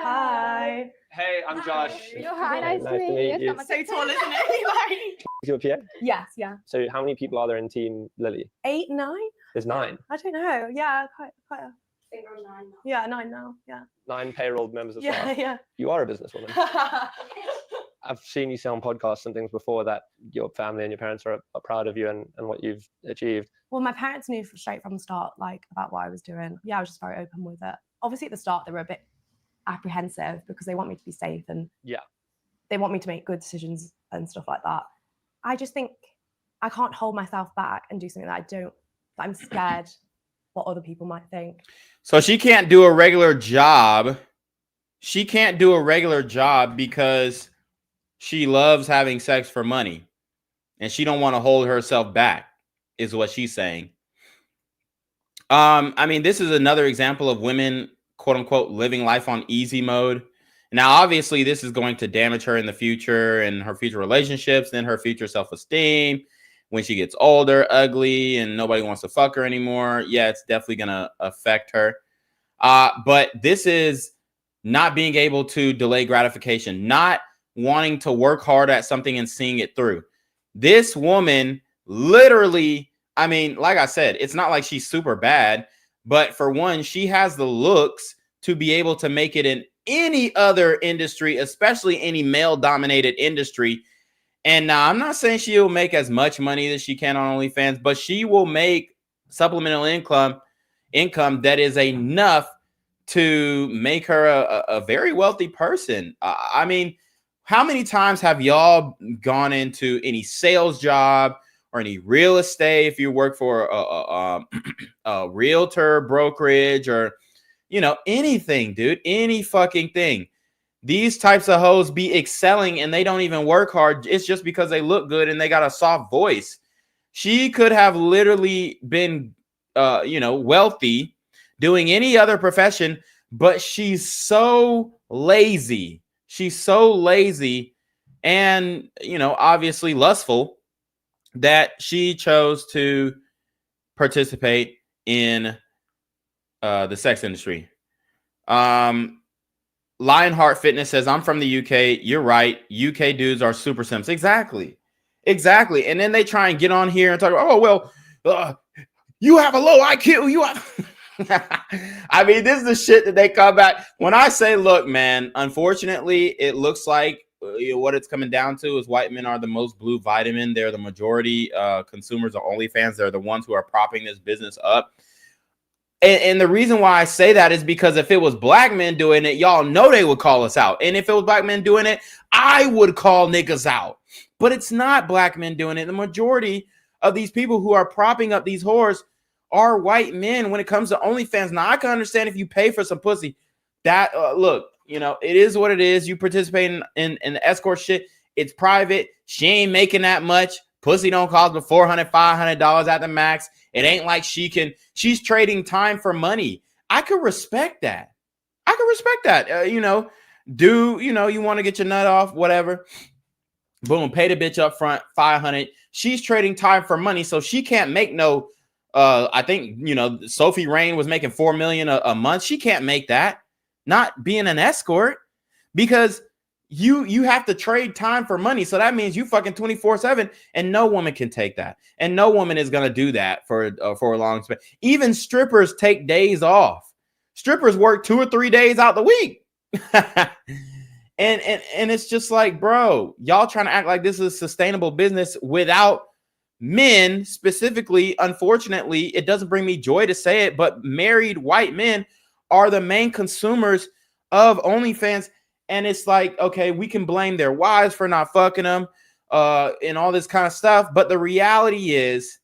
Hi. Hey, I'm Josh. Hi, nice to meet you. So tall, isn't it? Is your PA? Yes, yeah. So how many people are there in Team Lily? 8, 9? There's 9. I don't know. Yeah, quite a. I think we're 9 now. Yeah, 9 now. Yeah. 9 payroll members of Yeah, staff. yeah. You are a businesswoman. I've seen you say on podcasts and things before that your family and your parents are proud of you and what you've achieved. Well, my parents knew straight from the start, like, about what I was doing. Yeah, I was just very open with it. Obviously, at the start, they were a bit apprehensive because they want me to be safe and they want me to make good decisions and stuff like that. I just think I can't hold myself back and do something that I don't. That I'm scared what other people might think. So she can't do a regular job. She can't do a regular job because she loves having sex for money, and she don't want to hold herself back, is what she's saying. I mean, this is another example of women, quote unquote, living life on easy mode. Now, obviously, this is going to damage her in the future and her future relationships, then her future self-esteem. When she gets older, ugly, and nobody wants to fuck her anymore. Yeah, it's definitely going to affect her. But this is not being able to delay gratification, not wanting to work hard at something and seeing it through. This woman literally, I mean, like I said, it's not like she's super bad, but for one, she has the looks to be able to make it in any other industry, especially any male-dominated industry. And now I'm not saying she'll make as much money as she can on OnlyFans, but she will make supplemental income that is enough to make her a very wealthy person. I mean, how many times have y'all gone into any sales job or any real estate if you work for a realtor brokerage or, you know, anything, dude, any fucking thing? These types of hoes be excelling and they don't even work hard. It's just because they look good and they got a soft voice. She could have literally been, you know, wealthy doing any other profession, but she's so lazy. She's so lazy and, you know, obviously lustful that she chose to participate in the sex industry. Lionheart Fitness says, I'm from the UK. You're right. UK dudes are super simps. Exactly. Exactly. And then they try and get on here and talk about, oh, well, you have a low IQ. You have... I mean, this is the shit that they come back. When I say, look, man, unfortunately, it looks like what it's coming down to is white men are the most blue vitamin. They're the majority consumers of OnlyFans. They're the ones who are propping this business up. And the reason why I say that is because if it was black men doing it, y'all know they would call us out. And if it was black men doing it, I would call niggas out. But it's not black men doing it. The majority of these people who are propping up these whores are white men when it comes to OnlyFans. Now, I can understand if you pay for some pussy. That, look, you know, it is what it is. You participate in the escort shit. It's private. She ain't making that much. Pussy don't cost but $400, $500 at the max. It ain't like she's trading time for money. I could respect that. You know, you want to get your nut off, whatever. Boom, pay the bitch up front, $500. She's trading time for money, so she can't make no, I think, you know, Sophie Rain was making $4 million a month. She can't make that, not being an escort, because you have to trade time for money. So that means you fucking 24/7, and no woman can take that. And no woman is going to do that for a long time. Even strippers take days off. Strippers work 2 or 3 days out the week. and it's just like, bro, y'all trying to act like this is a sustainable business without men specifically. Unfortunately, it doesn't bring me joy to say it, but married white men are the main consumers of OnlyFans. And it's like, okay, we can blame their wives for not fucking them and all this kind of stuff. But the reality is,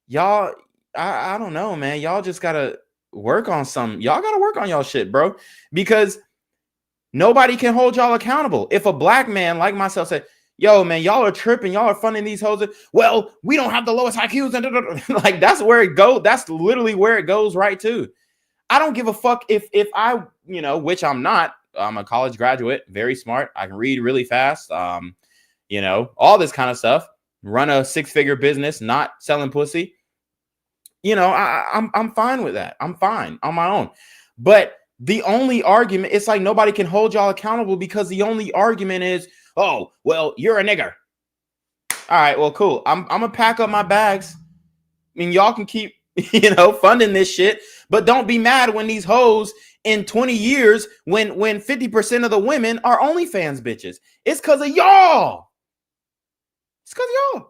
y'all, I don't know, man. Y'all just got to work on some. Y'all got to work on y'all shit, bro, because nobody can hold y'all accountable. If a black man like myself said, yo, man, y'all are tripping. Y'all are funding these hoes. Well, we don't have the lowest IQs. Like, that's where it goes. That's literally where it goes right to. I don't give a fuck if I, you know, which I'm not. I'm a college graduate, very smart. I can read really fast. You know, all this kind of stuff. Run a 6-figure business, not selling pussy. You know, I'm fine with that. I'm fine on my own. But the only argument, it's like nobody can hold y'all accountable because the only argument is, oh, well, you're a nigger. All right, well, cool. I'm gonna pack up my bags. I mean, y'all can keep, you know, funding this shit, but don't be mad when these hoes in 20 years, when 50% of the women are OnlyFans bitches. It's because of y'all. It's because of y'all.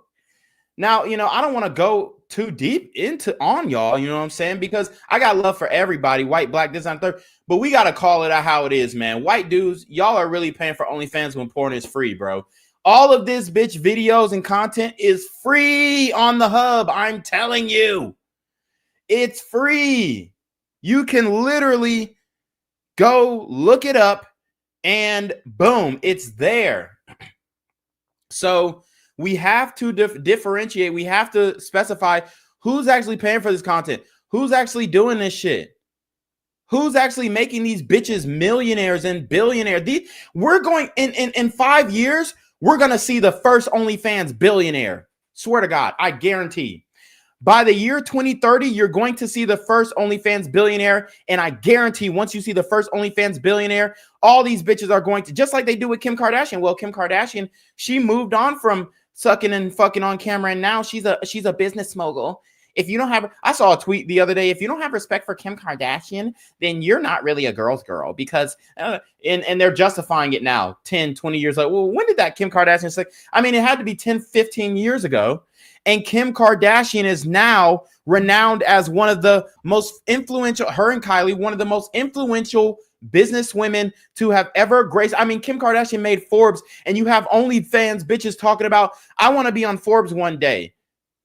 Now, you know, I don't want to go too deep on y'all, you know what I'm saying? Because I got love for everybody, white, black, this and third, but we got to call it out how it is, man. White dudes, y'all are really paying for OnlyFans when porn is free, bro. All of this bitch videos and content is free on the hub. I'm telling you, it's free. You can literally go look it up and boom, it's there. So we have to differentiate. We have to specify who's actually paying for this content. Who's actually doing this shit? Who's actually making these bitches millionaires and billionaires? We're going in 5 years, we're going to see the first OnlyFans billionaire. Swear to God, I guarantee. By the year 2030, you're going to see the first OnlyFans billionaire. And I guarantee once you see the first OnlyFans billionaire, all these bitches are going to, just like they do with Kim Kardashian. Well, Kim Kardashian, she moved on from sucking and fucking on camera, and now she's a business mogul. If you don't have, I saw a tweet the other day, if you don't have respect for Kim Kardashian, then you're not really a girl's girl, because, and they're justifying it now, 10, 20 years later. Well, when did that Kim Kardashian say? I mean, it had to be 10, 15 years ago. And Kim Kardashian is now renowned as one of the most influential, her and Kylie, one of the most influential business women to have ever graced. I mean, Kim Kardashian made Forbes, and you have OnlyFans bitches talking about, I want to be on Forbes one day.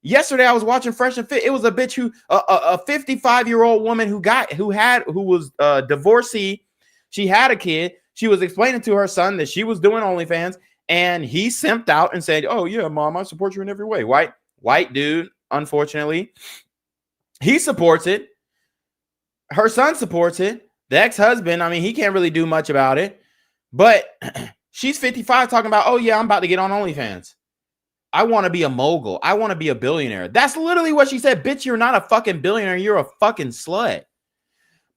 Yesterday, I was watching Fresh and Fit. It was a bitch who, a 55-year-old woman who was divorcee. She had a kid. She was explaining to her son that she was doing OnlyFans, and he simped out and said, "Oh yeah, mom, I support you in every way." White dude, unfortunately, he supports it. Her son supports it. The ex-husband, I mean, he can't really do much about it. But she's 55 talking about, "Oh yeah, I'm about to get on OnlyFans. I want to be a mogul. I want to be a billionaire." That's literally what she said. Bitch, you're not a fucking billionaire. You're a fucking slut.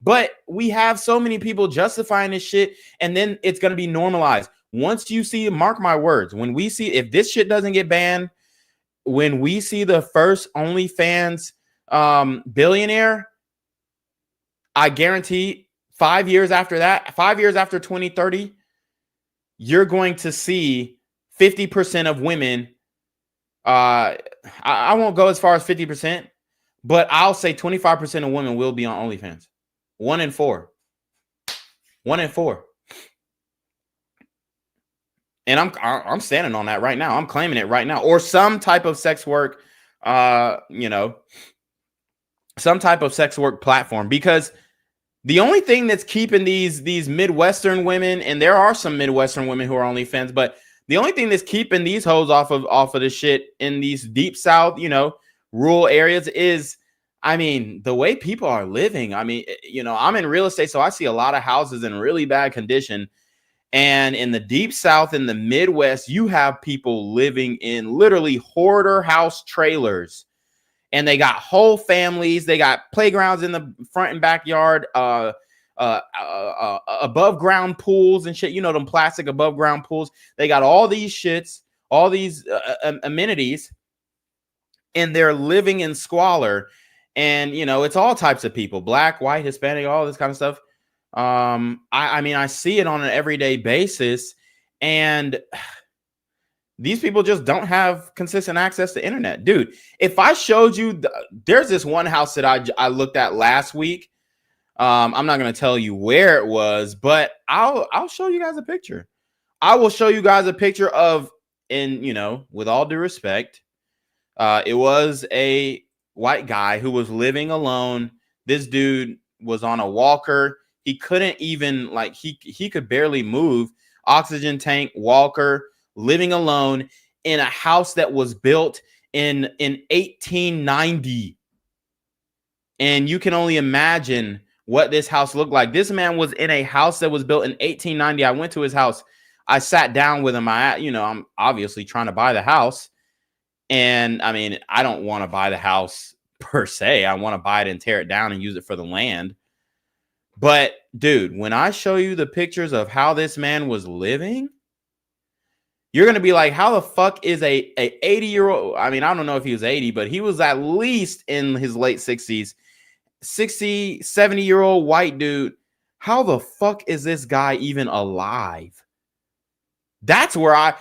But we have so many people justifying this shit, and then it's going to be normalized. Once you see, mark my words, when we see, if this shit doesn't get banned, when we see the first OnlyFans billionaire, I guarantee 5 years after that, 5 years after 2030, you're going to see 50% of women. I won't go as far as 50%, but I'll say 25% of women will be on OnlyFans. 1 in 4. 1 in 4. And I'm standing on that right now. I'm claiming it right now. Or some type of sex work, some type of sex work platform. Because the only thing that's keeping these Midwestern women, and there are some Midwestern women who are OnlyFans, but the only thing that's keeping these hoes off of the shit in these deep South, rural areas is, I mean, the way people are living. I mean, I'm in real estate, so I see a lot of houses in really bad condition. And in the deep South, in the Midwest, you have people living in literally hoarder house trailers. And they got whole families. They got playgrounds in the front and backyard, above ground pools and shit. Them plastic above ground pools. They got all these shits, all these amenities, and they're living in squalor. And, it's all types of people, black, white, Hispanic, all this kind of stuff. I mean, I see it on an everyday basis, and these people just don't have consistent access to internet. Dude, if I showed you, there's this one house that I looked at last week. I'm not going to tell you where it was, but I'll show you guys a picture. I will show you guys a picture of, and with all due respect, it was a white guy who was living alone. This dude was on a walker. He couldn't even, he could barely move. Oxygen tank, walker, living alone in a house that was built in 1890. And you can only imagine what this house looked like. This man was in a house that was built in 1890. I went to his house. I sat down with him. I'm obviously trying to buy the house. And I mean, I don't want to buy the house per se. I want to buy it and tear it down and use it for the land. But dude, when I show you the pictures of how this man was living, you're going to be like, how the fuck is a 80-year-old? I mean, I don't know if he was 80, but he was at least in his late 60s, 60, 70-year-old white dude. How the fuck is this guy even alive? That's where I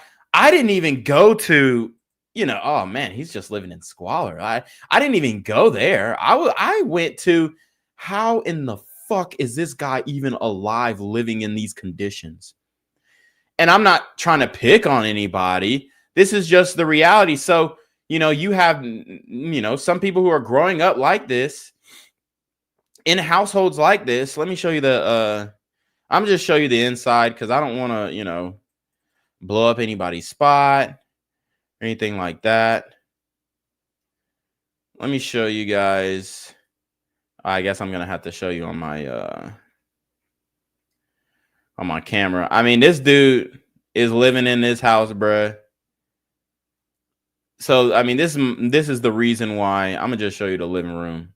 didn't even go to, oh man, he's just living in squalor. I didn't even go there. I went to, how in the fuck is this guy even alive living in these conditions? And I'm not trying to pick on anybody. This is just the reality. So, you have, some people who are growing up like this in households like this. Let me show you I'm just show you the inside, because I don't want to, blow up anybody's spot or anything like that. Let me show you guys. I guess I'm going to have to show you on my camera. I mean, this dude is living in this house, bruh. So, I mean, this is the reason why I'm going to just show you the living room.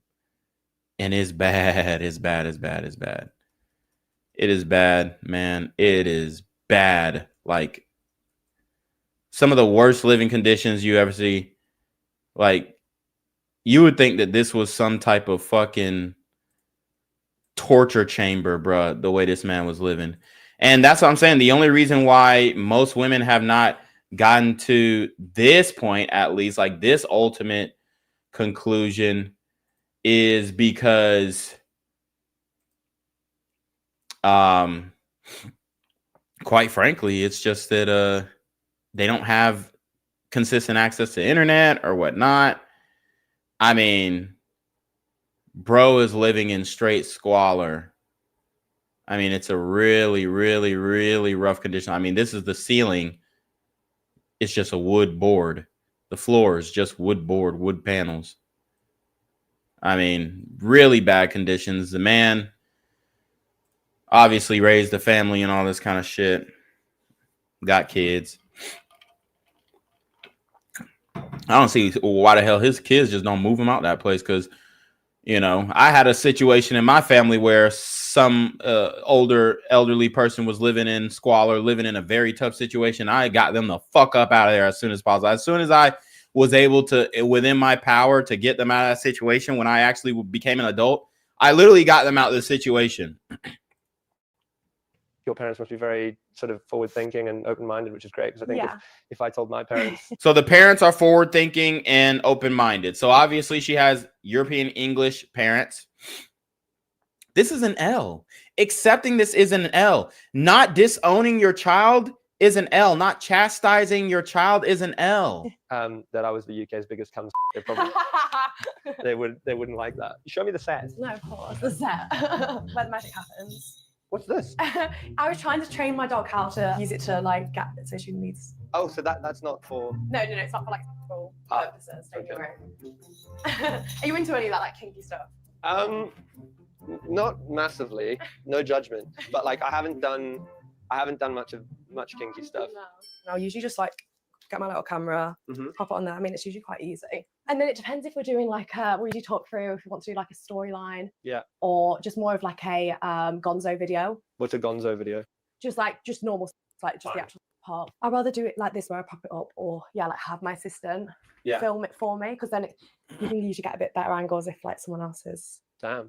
And it's bad. It's bad. It's bad. It's bad. It is bad, man. It is bad. Like, some of the worst living conditions you ever see. Like, you would think that this was some type of fucking torture chamber, bruh, the way this man was living. And that's what I'm saying. The only reason why most women have not gotten to this point, at least, like this ultimate conclusion, is because quite frankly, it's just that they don't have consistent access to internet or whatnot. I mean, bro is living in straight squalor. I mean, it's a really, really, really rough condition. I mean, this is the ceiling. It's just a wood board. The floor is just wood board, wood panels. I mean, really bad conditions. The man obviously raised a family and all this kind of shit. Got kids. I don't see why the hell his kids just don't move him out that place, because, I had a situation in my family where some elderly person was living in squalor, living in a very tough situation. I got them the fuck up out of there as soon as possible. As soon as I was able to, within my power, to get them out of that situation, when I actually became an adult, I literally got them out of the situation. Your parents must be very sort of forward thinking and open minded, which is great. Because I think if I told my parents, So the parents are forward thinking and open minded. So obviously she has European English parents. This is an L. Accepting this is an L. Not disowning your child is an L. Not chastising your child is an L. that I was the UK's biggest cunt. They probably they wouldn't like that. Show me the set. No, of course, the set where the magic happens. What's this? I was trying to train my dog how to use it to like get it so she needs. Oh, so that's not for. No, it's not for like sexual purposes. Don't you worry. Are you into any of that like kinky stuff? Not massively. No judgment. But like I haven't done much kinky stuff. No, I'll usually just like get my little camera, pop it on there. I mean, it's usually quite easy. And then it depends if we're doing like we do talk through if we want to do like a storyline. Yeah. Or just more of like a gonzo video. What's a gonzo video? Just normal, like just the actual part. I'd rather do it like this where I pop it up, or like have my assistant film it for me, because then you can usually get a bit better angles if like someone else is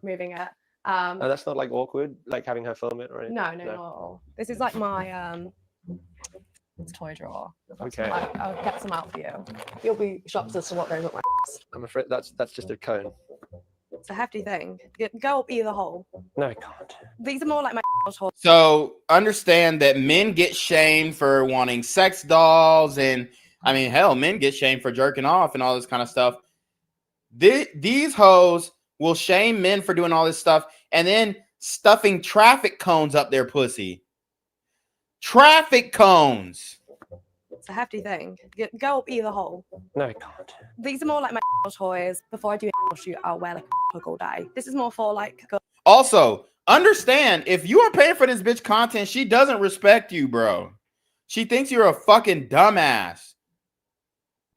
moving it. Oh, that's not like awkward, like having her film it, right? No, not at all. This is like my toy drawer. Okay. I'll get some out for you. You'll be shocked as to what goes up my ass. I'm afraid that's just a cone. It's a hefty thing. Go up either hole. No, it can't. These are more like my holes. So understand that men get shamed for wanting sex dolls, and I mean, hell, men get shamed for jerking off and all this kind of stuff. These hoes will shame men for doing all this stuff and then stuffing traffic cones up their pussy. Traffic cones. It's a hefty thing. Go up either hole. No, it can't. These are more like my toys. Before I do a shoot, I'll wear like a hook all day. This is more for like. Also, understand, if you are paying for this bitch content, she doesn't respect you, bro. She thinks you're a fucking dumbass.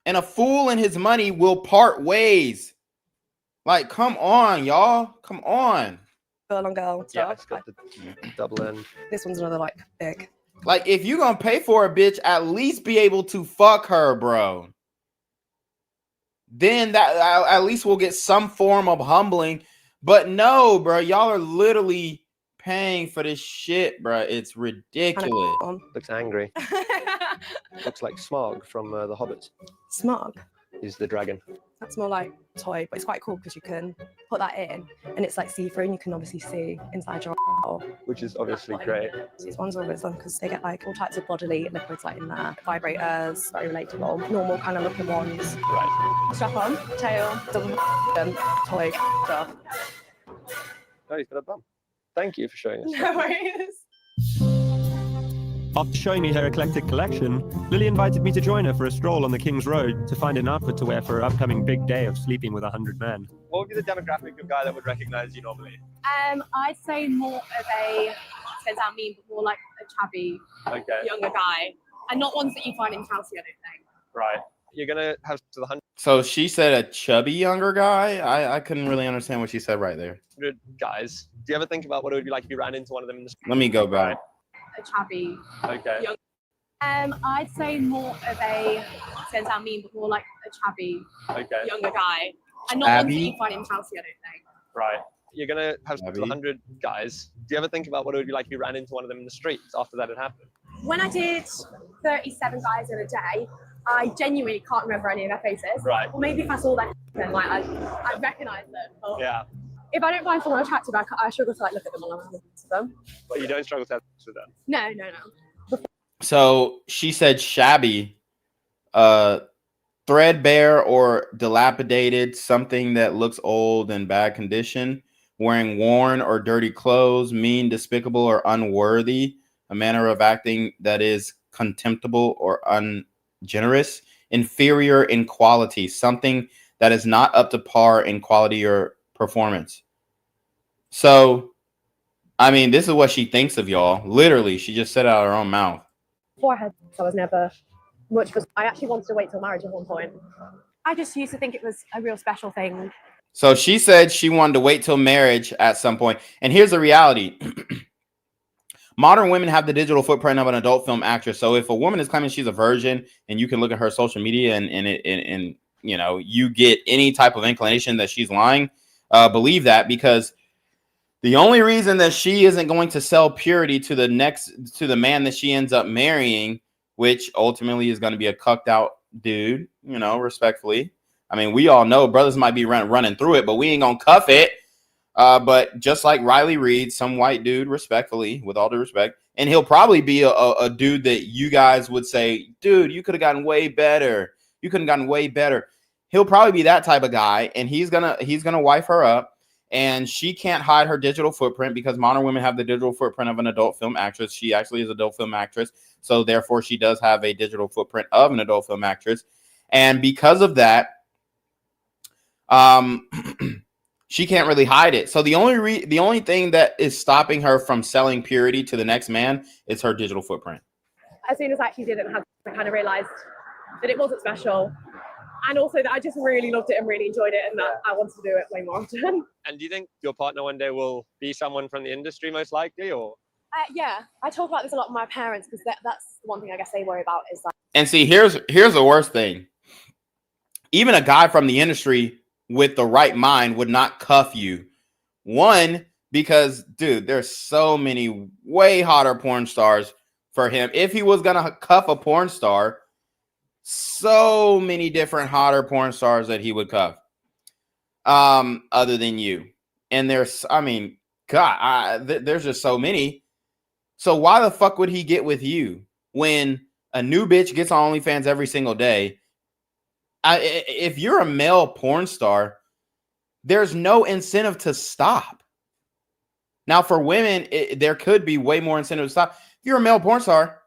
And a fool and his money will part ways. Like, come on, y'all. Come on. Girl on girl stuff. Yeah, it's got the double end. This one's another like big. Like, if you're gonna pay for a bitch, at least be able to fuck her, bro. Then that at least we'll get some form of humbling. But no, bro, y'all are literally paying for this shit, bro. It's ridiculous. Looks angry. Looks like Smog from The Hobbit. Smog is the dragon. That's more like toy, but it's quite cool because you can put that in and it's like see-through and you can obviously see inside your which is obviously great. These ones are always fun because they get like all types of bodily liquids like in there. Vibrators, very relatable, normal kind of looking ones. Right. Strap on, tail, double toy stuff. Oh, he's got a bum. Thank you for showing us. No worries. After showing me her eclectic collection, Lily invited me to join her for a stroll on the King's Road to find an outfit to wear for her upcoming big day of sleeping with 100 men. What would be the demographic of guy that would recognize you normally? I'd say more of a, depends how I mean, but more like a chubby, younger guy. And not ones that you find in Chelsea, I don't think. Right. You're going to have to the 100 So she said a chubby younger guy? I couldn't really understand what she said right there. guys. Do you ever think about what it would be like if you ran into one of them in the street? Let me go back. A chubby. Okay. Young. I'd say more of a, depends how I mean, but more like a chubby, younger guy. And not ones that you find in Chelsea, I don't think. Right. You're going to have 100 guys. Do you ever think about what it would be like if you ran into one of them in the streets after that had happened? When I did 37 guys in a day, I genuinely can't remember any of their faces. Right. Or maybe if I saw their then like I recognise them. But yeah. If I don't find someone attractive, I struggle to like look at them when I'm looking at them. But you don't struggle to have sex with them? No. So she said shabby, threadbare or dilapidated, something that looks old and bad condition, wearing worn or dirty clothes, mean, despicable, or unworthy, a manner of acting that is contemptible or ungenerous, inferior in quality, something that is not up to par in quality or performance. So, I mean, this is what she thinks of y'all. Literally, she just said it out of her own mouth. Forehead, so I was never much for. I actually wanted to wait till marriage at one point. I just used to think it was a real special thing. So she said she wanted to wait till marriage at some point. And here's the reality. Modern women have the digital footprint of an adult film actress. So if a woman is claiming she's a virgin and you can look at her social media and you know, you get any type of inclination that she's lying, believe that, because The only reason that she isn't going to sell purity to the man that she ends up marrying, which ultimately is going to be a cucked out dude, you know, respectfully. I mean, we all know brothers might be running through it, but we ain't gonna cuff it. But just like Riley Reid, some white dude, respectfully, with all due respect, and he'll probably be a dude that you guys would say, dude, you could have gotten way better. You could have gotten way better. He'll probably be that type of guy, and he's gonna wife her up, and she can't hide her digital footprint because modern women have the digital footprint of an adult film actress. She actually is an adult film actress, so therefore she does have a digital footprint of an adult film actress, and because of that, she can't really hide it. So the only thing that is stopping her from selling purity to the next man is her digital footprint. As soon as I actually did it, I kind of realized that it wasn't special, and also that I just really loved it and really enjoyed it, and that I wanted to do it way more often. And do you think your partner one day will be someone from the industry, most likely, or? Yeah, I talk about this a lot with my parents because that's one thing I guess they worry about is like. And see, here's the worst thing. Even a guy from the industry with the right mind would not cuff you. One, because, dude, there's so many way hotter porn stars for him. If he was going to cuff a porn star, so many different hotter porn stars that he would cuff other than you. And there's, I mean, God, there's just so many. So why the fuck would he get with you when a new bitch gets on OnlyFans every single day? If you're a male porn star, there's no incentive to stop. Now, for women, there could be way more incentive to stop. If you're a male porn star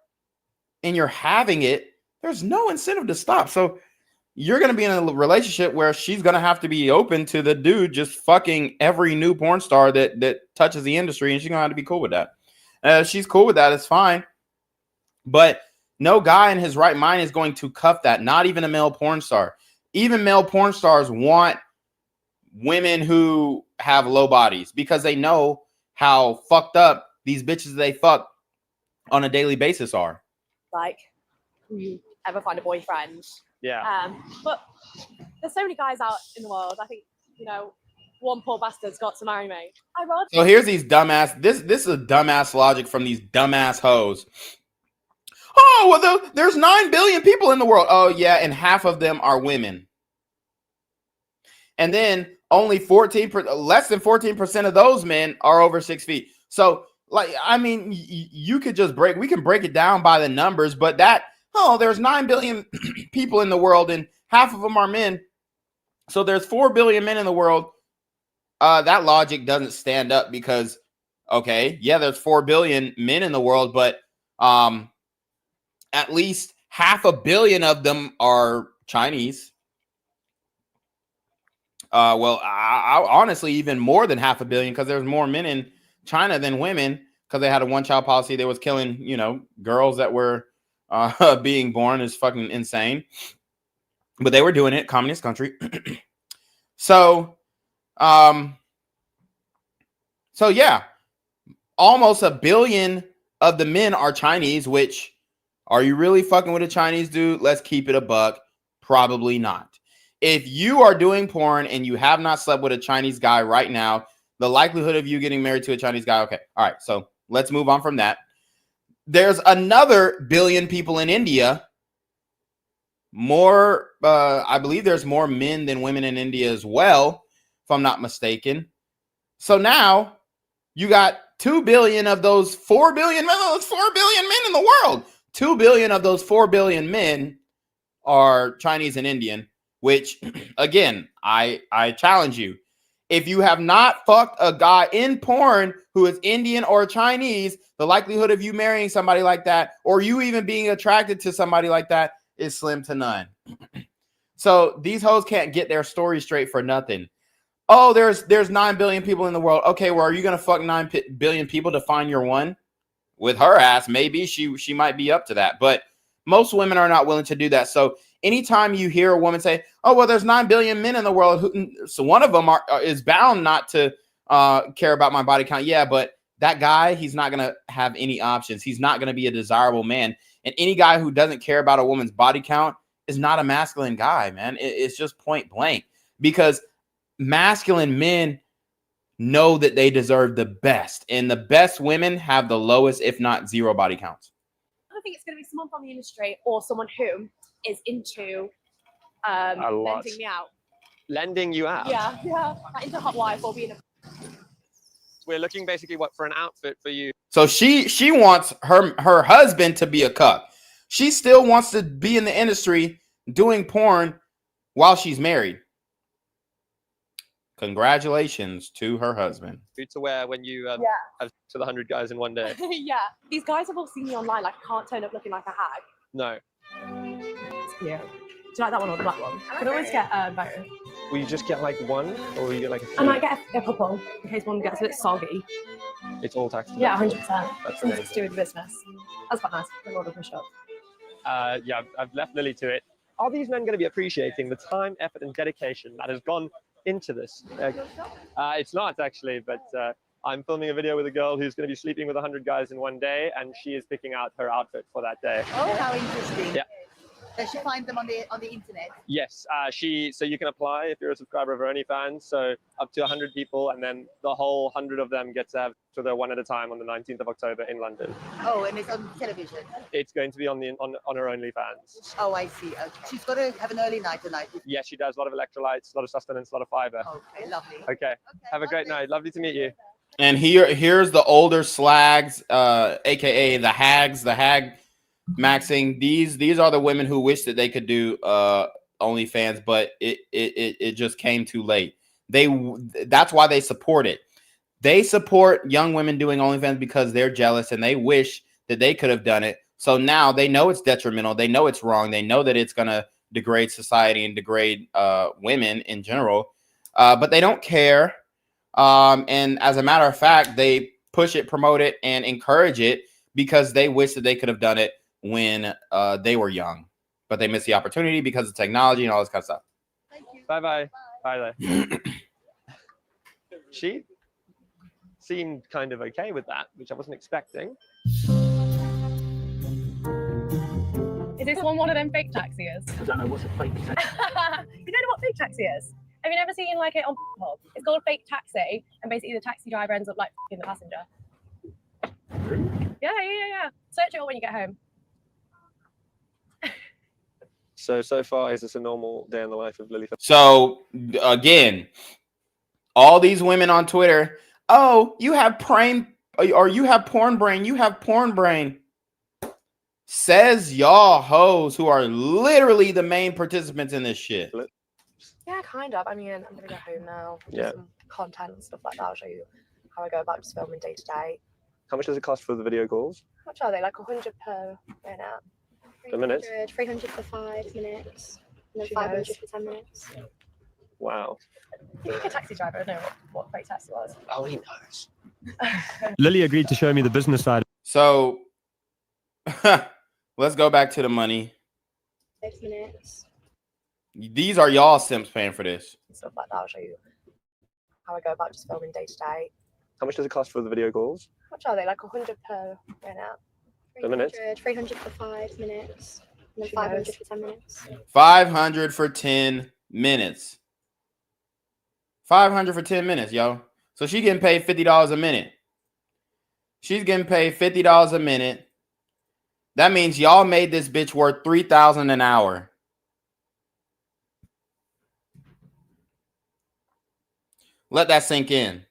and you're having it, there's no incentive to stop. So you're going to be in a relationship where she's going to have to be open to the dude just fucking every new porn star that touches the industry, and she's going to have to be cool with that. If she's cool with that, it's fine. But no guy in his right mind is going to cuff that, not even a male porn star. Even male porn stars want women who have low bodies because they know how fucked up these bitches they fuck on a daily basis are. Like, you ever find a boyfriend? Yeah. But there's so many guys out in the world. I think, you know, one poor bastard's got to marry me. So here's these dumbass. This is a dumbass logic from these dumbass hoes. Oh, well, there's 9 billion people in the world. Oh, yeah, and half of them are women. And then only less than 14% of those men are over 6 feet. So, like, I mean, you could just we can break it down by the numbers, but there's 9 billion people in the world and half of them are men. So there's 4 billion men in the world. That logic doesn't stand up because, okay, yeah, there's 4 billion men in the world, but at least 500 million of them are Chinese. Well, I honestly, even more than 500 million because there's more men in China than women because they had a one-child policy that was killing, you know, girls that were being born is fucking insane. But they were doing it, communist country. So yeah, almost 1 billion of the men are Chinese, which, are you really fucking with a Chinese dude? Let's keep it a buck. Probably not. If you are doing porn and you have not slept with a Chinese guy right now, the likelihood of you getting married to a Chinese guy, okay. All right, so let's move on from that. There's another 1 billion people in India. More, I believe there's more men than women in India as well, if I'm not mistaken. So now you got 2 billion of those 4 billion men. Those 4 billion men in the world. 2 billion of those 4 billion men are Chinese and Indian, which, again, I challenge you. If you have not fucked a guy in porn who is Indian or Chinese, the likelihood of you marrying somebody like that, or you even being attracted to somebody like that, is slim to none. So these hoes can't get their story straight for nothing. Oh, there's 9 billion people in the world. Okay, well, are you going to fuck 9 billion people to find your one? With her ass, maybe she might be up to that. But most women are not willing to do that. So anytime you hear a woman say, oh, well, there's 9 billion men in the world, so one of them is bound not to care about my body count. Yeah, but that guy, he's not going to have any options. He's not going to be a desirable man. And any guy who doesn't care about a woman's body count is not a masculine guy, man. It's just point blank. Because masculine men know that they deserve the best. And the best women have the lowest, if not zero, body counts. I think it's going to be someone from the industry or someone who is into A lot. lending me out. Lending you out? Yeah, like into hot wife or being a... We're looking basically for an outfit for you. So she wants her husband to be a cuck. She still wants to be in the industry doing porn while she's married. Congratulations to her husband. Food to wear when you have to the 100 guys in one day. Yeah, these guys have all seen me online. Like, I can't turn up looking like a hag. No. It's cute. Do you like that one or the black one? I can always get both. Will you just get like one, or will you get like a few? I might get a couple in case one gets a bit soggy. It's all tax. Yeah, 100%. That's Something to do with business. That's quite nice. I'm going to push up. Yeah, I've left Lily to it. Are these men going to be appreciating the time, effort, and dedication that has gone into this? It's not actually, but I'm filming a video with a girl who's going to be sleeping with 100 guys in one day, and she is picking out her outfit for that day. Oh, how interesting. Yeah. Does she find them on the internet? Yes, so you can apply if you're a subscriber of her OnlyFans. So up to 100 people, and then the whole 100 of them get to have to their one at a time on the 19th of October in London. Oh, and it's on television. It's going to be on her OnlyFans. Oh, I see. Okay. She's got to have an early night tonight. Yes, she does. A lot of electrolytes, a lot of sustenance, a lot of fiber. Okay, lovely. Okay. Have a great night. Lovely to meet you. And here's the older slags, aka the hags, the hag maxing. These are the women who wish that they could do OnlyFans, but it just came too late. That's why they support it. They support young women doing OnlyFans because they're jealous and they wish that they could have done it. So now they know it's detrimental. They know it's wrong. They know that it's gonna degrade society and degrade women in general. But they don't care. And as a matter of fact, they push it, promote it, and encourage it because they wish that they could have done it when they were young, but they missed the opportunity because of technology and all this kind of stuff. Thank you. Bye there. She seemed kind of okay with that, which I wasn't expecting. Is this one of them fake taxis? I don't know what's a fake taxi. You don't know what fake taxi is? Have you never seen like it on Hub? It's called a fake taxi, and basically the taxi driver ends up like f***ing the passenger. Really? Yeah. Search it all when you get home. So far, is this a normal day in the life of Lily? So again, all these women on Twitter, oh, you have porn brain. You have porn brain. Says y'all hoes who are literally the main participants in this shit. Yeah, kind of. I mean, I'm gonna go home now. Yeah. Some content and stuff like that. I'll show you how I go about just filming day to day. How much does it cost for the video calls? How much are they? Like 100 per minute. A minute? 300 for 5 minutes. And then She 500 knows. for 10 minutes. Wow. I think a taxi driver know what fake taxi was. Oh, he knows. Lily agreed to show me the business side. So let's go back to the money. 6 minutes. These are y'all simps paying for this. And stuff like that. I'll show you how I go about just filming day to day. How much does it cost for the video calls? How much are they? Like 100 per minute. A minute? 300 for 5 minutes. And then She 500 knows. for 10 minutes. 500 for 10 minutes. 500 for 10 minutes, yo. So she getting paid $50 a minute. She's getting paid $50 a minute. That means y'all made this bitch worth $3,000 an hour. Let that sink in.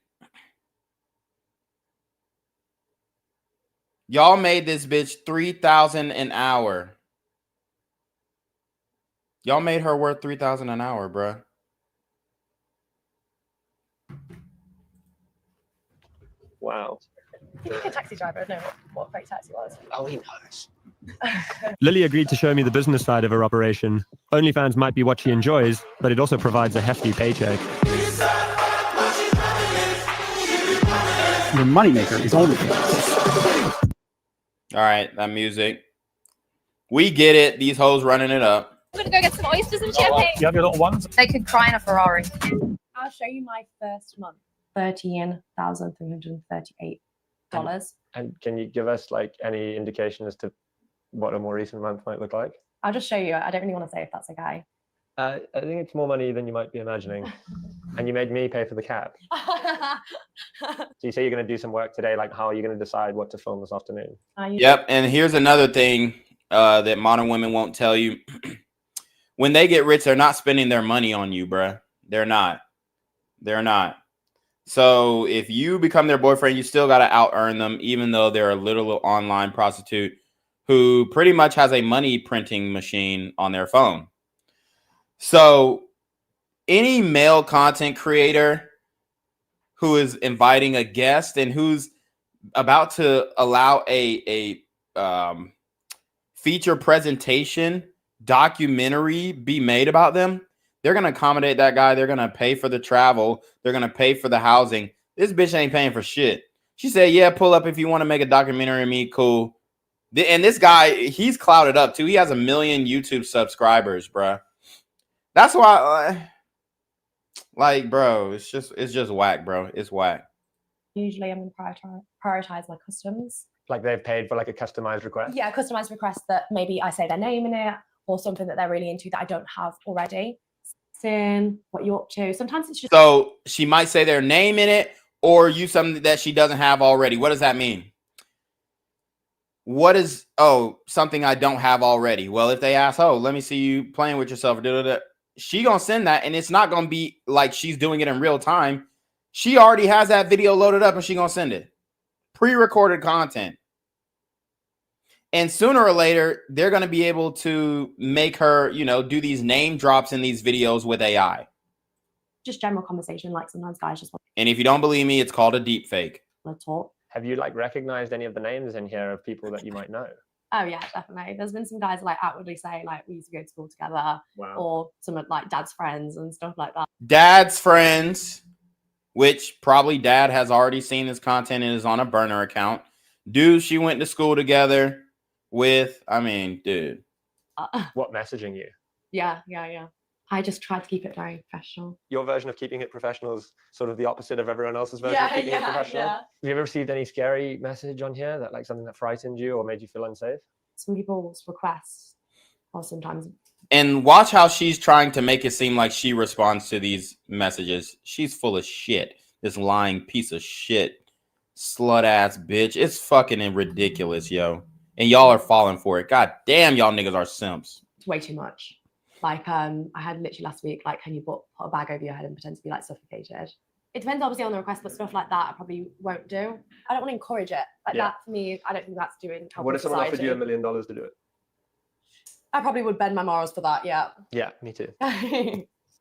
Y'all made this bitch $3,000 an hour. Y'all made her worth $3,000 an hour, bruh. Wow. I think a taxi driver know what fake taxi was. Oh, he knows. Lily agreed to show me the business side of her operation. OnlyFans might be what she enjoys, but it also provides a hefty paycheck. The moneymaker is OnlyFans. All right, that music. We get it. These hoes running it up. I'm gonna go get some oysters and champagne. You have your little ones? They could cry in a Ferrari. I'll show you my first month. $13,338. And can you give us like any indication as to what a more recent month might look like? I'll just show you. I don't really want to say if that's okay. I think it's more money than you might be imagining. And you made me pay for the cab. So you say you're going to do some work today. Like, how are you going to decide what to film this afternoon? Yep. And here's another thing that modern women won't tell you. When they get rich, they're not spending their money on you, bruh. They're not. They're not. So if you become their boyfriend, you still got to out earn them, even though they're a little online prostitute who pretty much has a money printing machine on their phone. So any male content creator who is inviting a guest and who's about to allow a feature presentation documentary be made about them, they're going to accommodate that guy. They're going to pay for the travel. They're going to pay for the housing. This bitch ain't paying for shit. She said, yeah, pull up if you want to make a documentary of me. Cool. And this guy, he's clouded up too. He has 1 million YouTube subscribers, bruh. That's why, like, bro, it's just whack, bro. It's whack. Usually I'm going to prioritize my customs. Like they've paid for like a customized request? Yeah, customized request that maybe I say their name in it or something that they're really into that I don't have already. Sin, what you up to? Sometimes it's just... So she might say their name in it or use something that she doesn't have already. What does that mean? What is, oh, something I don't have already? Well, if they ask, oh, let me see you playing with yourself, she gonna send that, and it's not gonna be like she's doing it in real time. She already has that video loaded up and she gonna send it. Pre-recorded content. And sooner or later, they're going to be able to make her, you know, do these name drops in these videos with AI. Just general conversation. Like sometimes guys just want And if you don't believe me, it's called a deep fake. to talk. Have you like recognized any of the names in here of people that you might know? Oh yeah, definitely. There's been some guys like outwardly say like we used to go to school together. Wow. Or some of like dad's friends and stuff like that. Dad's friends, which probably dad has already seen this content and is on a burner account. Dude, she went to school together with, I mean, dude. What messaging you? Yeah. I just try to keep it very professional. Your version of keeping it professional is sort of the opposite of everyone else's version of keeping it professional. Yeah. Have you ever received any scary message on here that like something that frightened you or made you feel unsafe? Some people's requests or sometimes. And watch how she's trying to make it seem like she responds to these messages. She's full of shit. This lying piece of shit. Slut ass bitch. It's fucking ridiculous, yo. And y'all are falling for it. God damn, y'all niggas are simps. It's way too much. Like, I had literally last week, like, can you put a bag over your head and pretend to be like suffocated? It depends obviously on the request, but stuff like that I probably won't do. I don't want to encourage it. Like that for me, I don't think that's doing helping What if someone offered society. you $1 million to do it? I probably would bend my morals for that, yeah. Yeah, me too.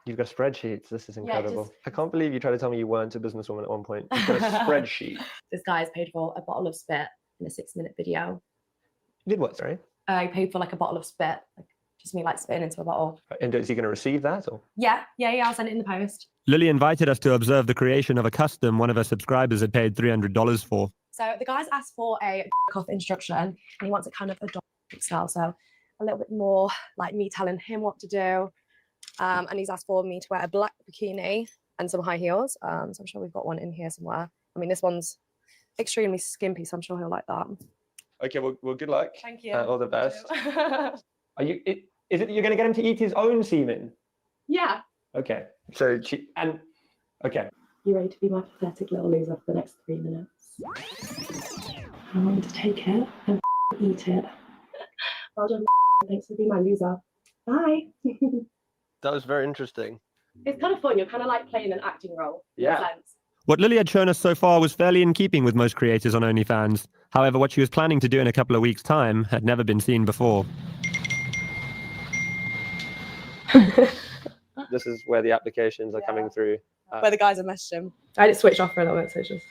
You've got spreadsheets. This is incredible. I can't believe you tried to tell me you weren't a businesswoman at one point. You've got a spreadsheet. This guy's paid for a bottle of spit in a 6-minute video. You did what, sorry? I paid for like a bottle of spit, like just me like spitting into a bottle. And is he going to receive that? Or? Yeah, I'll send it in the post. Lily invited us to observe the creation of a custom one of her subscribers had paid $300 for. So the guy's asked for a off instruction and he wants it kind of a dog style. So a little bit more like me telling him what to do. And he's asked for me to wear a black bikini and some high heels. So I'm sure we've got one in here somewhere. I mean, this one's extremely skimpy, so I'm sure he'll like that. Okay, well good luck. Thank you. All the best. Are you? Is it you're going to get him to eat his own semen? Yeah. Okay. So okay. You ready to be my pathetic little loser for the next 3 minutes? I want you to take it and eat it. Well done. Thanks for being my loser. Bye. That was very interesting. It's kind of fun. You're kind of like playing an acting role. Yeah. In a sense. What Lily had shown us so far was fairly in keeping with most creators on OnlyFans. However, what she was planning to do in a couple of weeks' time had never been seen before. This is where the applications are coming through. Where the guys are messaging. I had it switched off for a little bit, so it's just...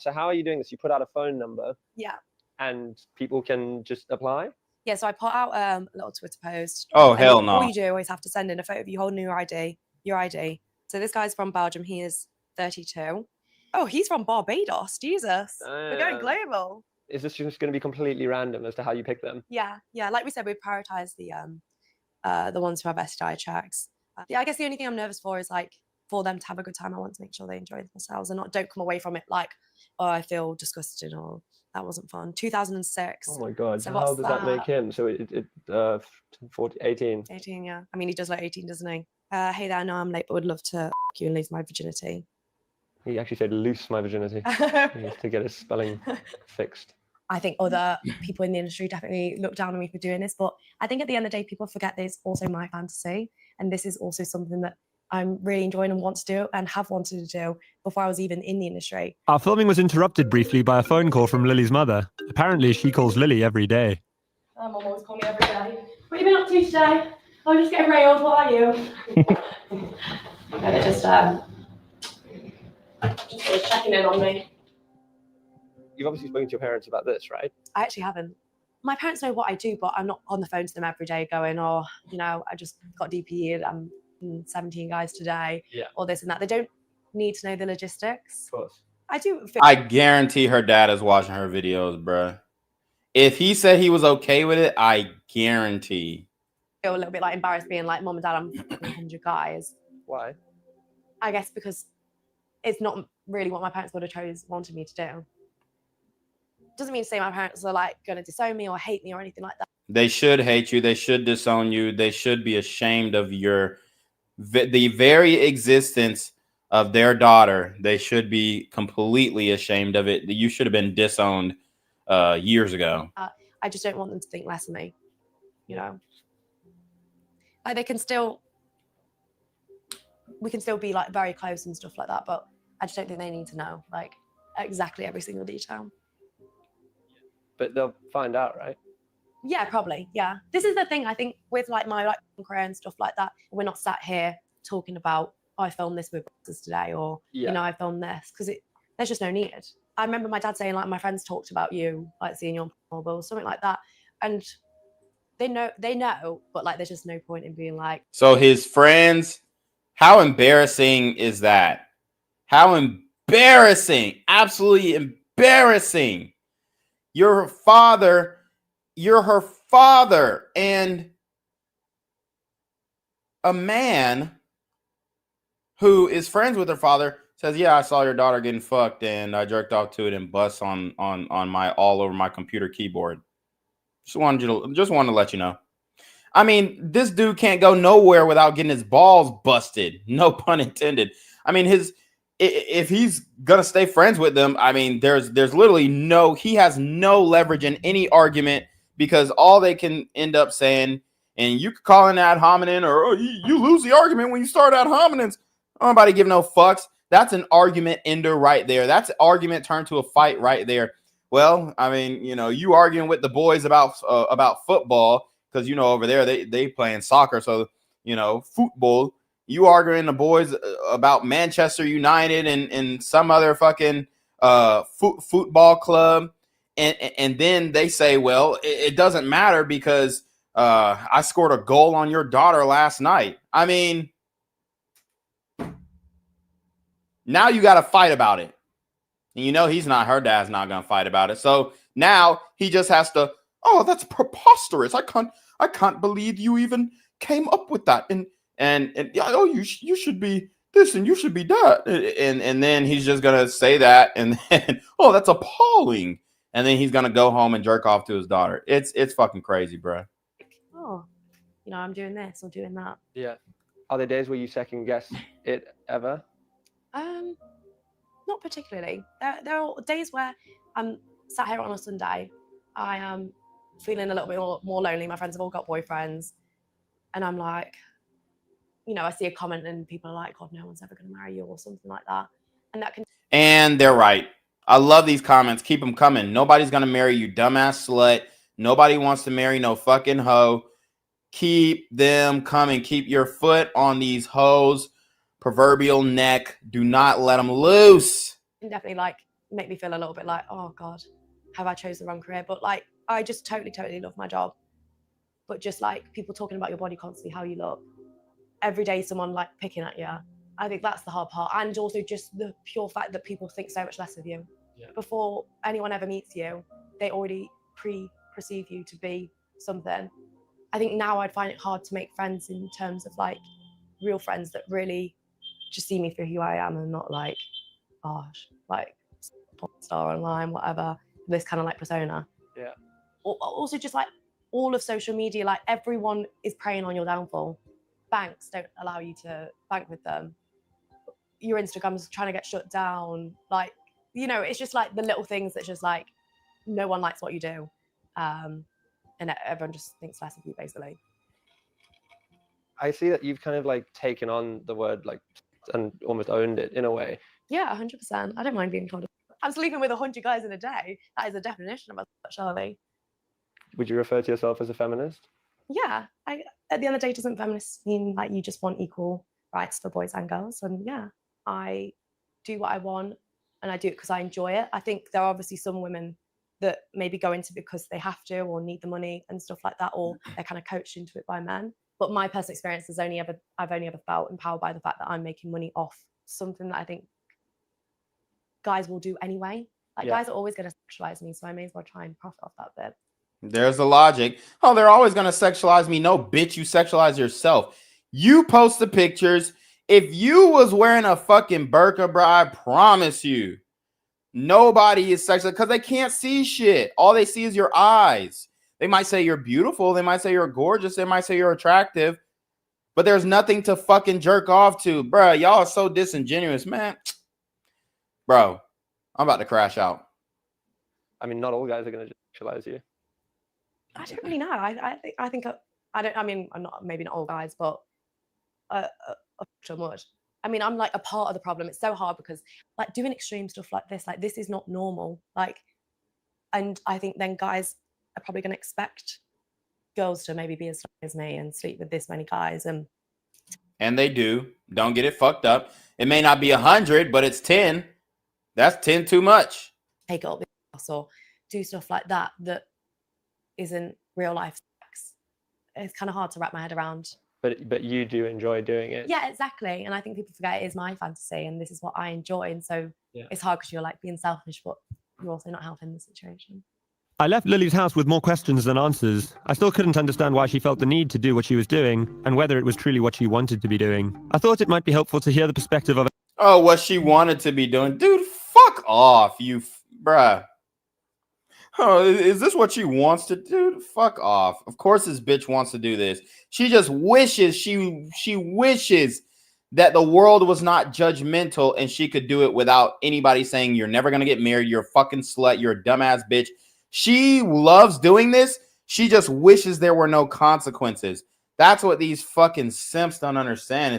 So how are you doing this? You put out a phone number Yeah. and people can just apply? Yeah, so I put out a little Twitter post. Oh, hell All no. you do always have to send in a photo of you holding your ID. So this guy's from Belgium. He is 32. Oh, he's from Barbados. Jesus. We're going global. Is this just going to be completely random as to how you pick them? Yeah. Like we said, we prioritize the ones who have STI checks. Yeah, I guess the only thing I'm nervous for is like for them to have a good time. I want to make sure they enjoy themselves and don't come away from it like, oh, I feel disgusted or That wasn't fun. 2006. Oh my God. So How old what's does that make him? So 40, 18. 18, yeah. I mean, he does look 18, doesn't he? Hey there, I know I'm late, but would love to f you and lose my virginity. He actually said loose my virginity. He needs to get his spelling fixed. I think other people in the industry definitely look down on me for doing this, but I think at the end of the day, people forget that it's also my fantasy. And this is also something that I'm really enjoying and want to do and have wanted to do before I was even in the industry. Our filming was interrupted briefly by a phone call from Lily's mother. Apparently, she calls Lily every day. Mum always call me every day. What have you been up to today? I'm just getting railed. What are you? They're just checking in on me. You've obviously spoken to your parents about this, right? I actually haven't. My parents know what I do, but I'm not on the phone to them every day going, oh, you know, I just got DP'd, I'm 17 guys today, or this and that. They don't need to know the logistics. Of course. I do. I guarantee her dad is watching her videos, bruh. If he said he was okay with it, I guarantee. Feel a little bit like embarrassed being like, Mom and Dad, I'm 100 guys. Why? I guess because it's not really what my parents would have wanted me to do. Doesn't mean to say my parents are like going to disown me or hate me or anything like that. They should hate you. They should disown you. They should be ashamed of the very existence of their daughter. They should be completely ashamed of it. You should have been disowned years ago. I just don't want them to think less of me, you know. Like we can still be like very close and stuff like that, but I just don't think they need to know like exactly every single detail. But they'll find out, right? Yeah, probably. Yeah. This is the thing, I think, with like my career and stuff like that. We're not sat here talking about, oh, I filmed this with boxers today, or you know, I filmed this, because there's just no need. I remember my dad saying, like, my friends talked about you, like seeing you on mobile or something like that. And they know, but like there's just no point in being like. So his friends, how embarrassing is that? How embarrassing. Absolutely embarrassing. You're her father, and a man who is friends with her father says, yeah, I saw your daughter getting fucked and I jerked off to it and bust on my all over my computer keyboard. Just wanted to let you know. I mean, this dude can't go nowhere without getting his balls busted. No pun intended. I mean, if he's gonna stay friends with them, I mean, there's literally he has no leverage in any argument, because all they can end up saying, and you could call an ad hominem, or oh, you lose the argument when you start ad hominems. Nobody give no fucks. That's an argument ender right there. That's an argument turned to a fight right there. Well, I mean, you know, you arguing with the boys about football, because you know over there they playing soccer, so you know football. You arguing the boys about Manchester United and some other fucking football club, and then they say, well, it doesn't matter because I scored a goal on your daughter last night. I mean, now you got to fight about it, and you know her dad's not gonna fight about it. So now he just has to. Oh, that's preposterous! I can't believe you even came up with that. And oh, you should be this and you should be that, and then he's just gonna say that, and then oh, that's appalling, and then he's gonna go home and jerk off to his daughter. It's fucking crazy, bro. Oh, you know, I'm doing this or doing that. Yeah. Are there days where you second guess it ever? Not particularly. There are days where I'm sat here on a Sunday, I am feeling a little bit more lonely. My friends have all got boyfriends, and I'm like, you know, I see a comment and people are like, God, no one's ever going to marry you or something like that. And that can. And they're right. I love these comments. Keep them coming. Nobody's going to marry you, dumbass slut. Nobody wants to marry no fucking hoe. Keep them coming. Keep your foot on these hoes' proverbial neck. Do not let them loose. Can definitely like make me feel a little bit like, oh God, have I chose the wrong career? But like, I just totally love my job. But just like people talking about your body constantly, how you look. Every day someone like picking at you. I think that's the hard part. And also just the pure fact that people think so much less of you. Yeah. Before anyone ever meets you, they already perceive you to be something. I think now I'd find it hard to make friends in terms of like real friends that really just see me for who I am and not like, gosh, like star online, whatever. this kind of like persona. Yeah. Also just like all of social media, like everyone is preying on your downfall. Banks don't allow you to bank with them. Your Instagram's trying to get shut down. Like, you know, it's just like the little things that just like, no one likes what you do. And everyone just thinks less of you, basically. I see that you've kind of like taken on the word like and almost owned it in a way. Yeah, 100%. I don't mind being told. I'm sleeping with 100 guys in a day. That is the definition of a sexuality. Would you refer to yourself as a feminist? Yeah. At the end of the day, doesn't feminist mean like you just want equal rights for boys and girls? And yeah, I do what I want and I do it because I enjoy it. I think there are obviously some women that maybe go into it because they have to or need the money and stuff like that, or they're kind of coached into it by men. But my personal experience is I've only ever felt empowered by the fact that I'm making money off something that I think guys will do anyway. Like guys are always going to sexualize me, so I may as well try and profit off that bit. There's the logic. Oh, they're always going to sexualize me. No, bitch, you sexualize yourself. You post the pictures. If you was wearing a fucking burqa, bro, I promise you, nobody is sexual because they can't see shit. All they see is your eyes. They might say you're beautiful. They might say you're gorgeous. They might say you're attractive. But there's nothing to fucking jerk off to. Bro, y'all are so disingenuous, man. Bro, I'm about to crash out. I mean, not all guys are going to sexualize you. I don't really know. I think I don't. I mean, I'm not maybe not all guys, but much. I mean, I'm like a part of the problem. It's so hard because like doing extreme stuff like this is not normal. Like, and I think then guys are probably going to expect girls to maybe be as strong as me and sleep with this many guys. And they do. Don't get it fucked up. It may not be 100, but it's 10. That's 10 too much. Take it up or do stuff like that isn't real life sex. It's kind of hard to wrap my head around. But you do enjoy doing it. Yeah, exactly. And I think people forget it is my fantasy and this is what I enjoy. And so it's hard because you're like being selfish, but you're also not helping the situation. I left Lily's house with more questions than answers. I still couldn't understand why she felt the need to do what she was doing and whether it was truly what she wanted to be doing. I thought it might be helpful to hear the perspective of what she wanted to be doing. Dude, fuck off, you bruh. Oh, is this what she wants to do? Fuck off. Of course this bitch wants to do this. She just wishes, she wishes that the world was not judgmental and she could do it without anybody saying, you're never going to get married, you're a fucking slut, you're a dumbass bitch. She loves doing this. She just wishes there were no consequences. That's what these fucking simps don't understand.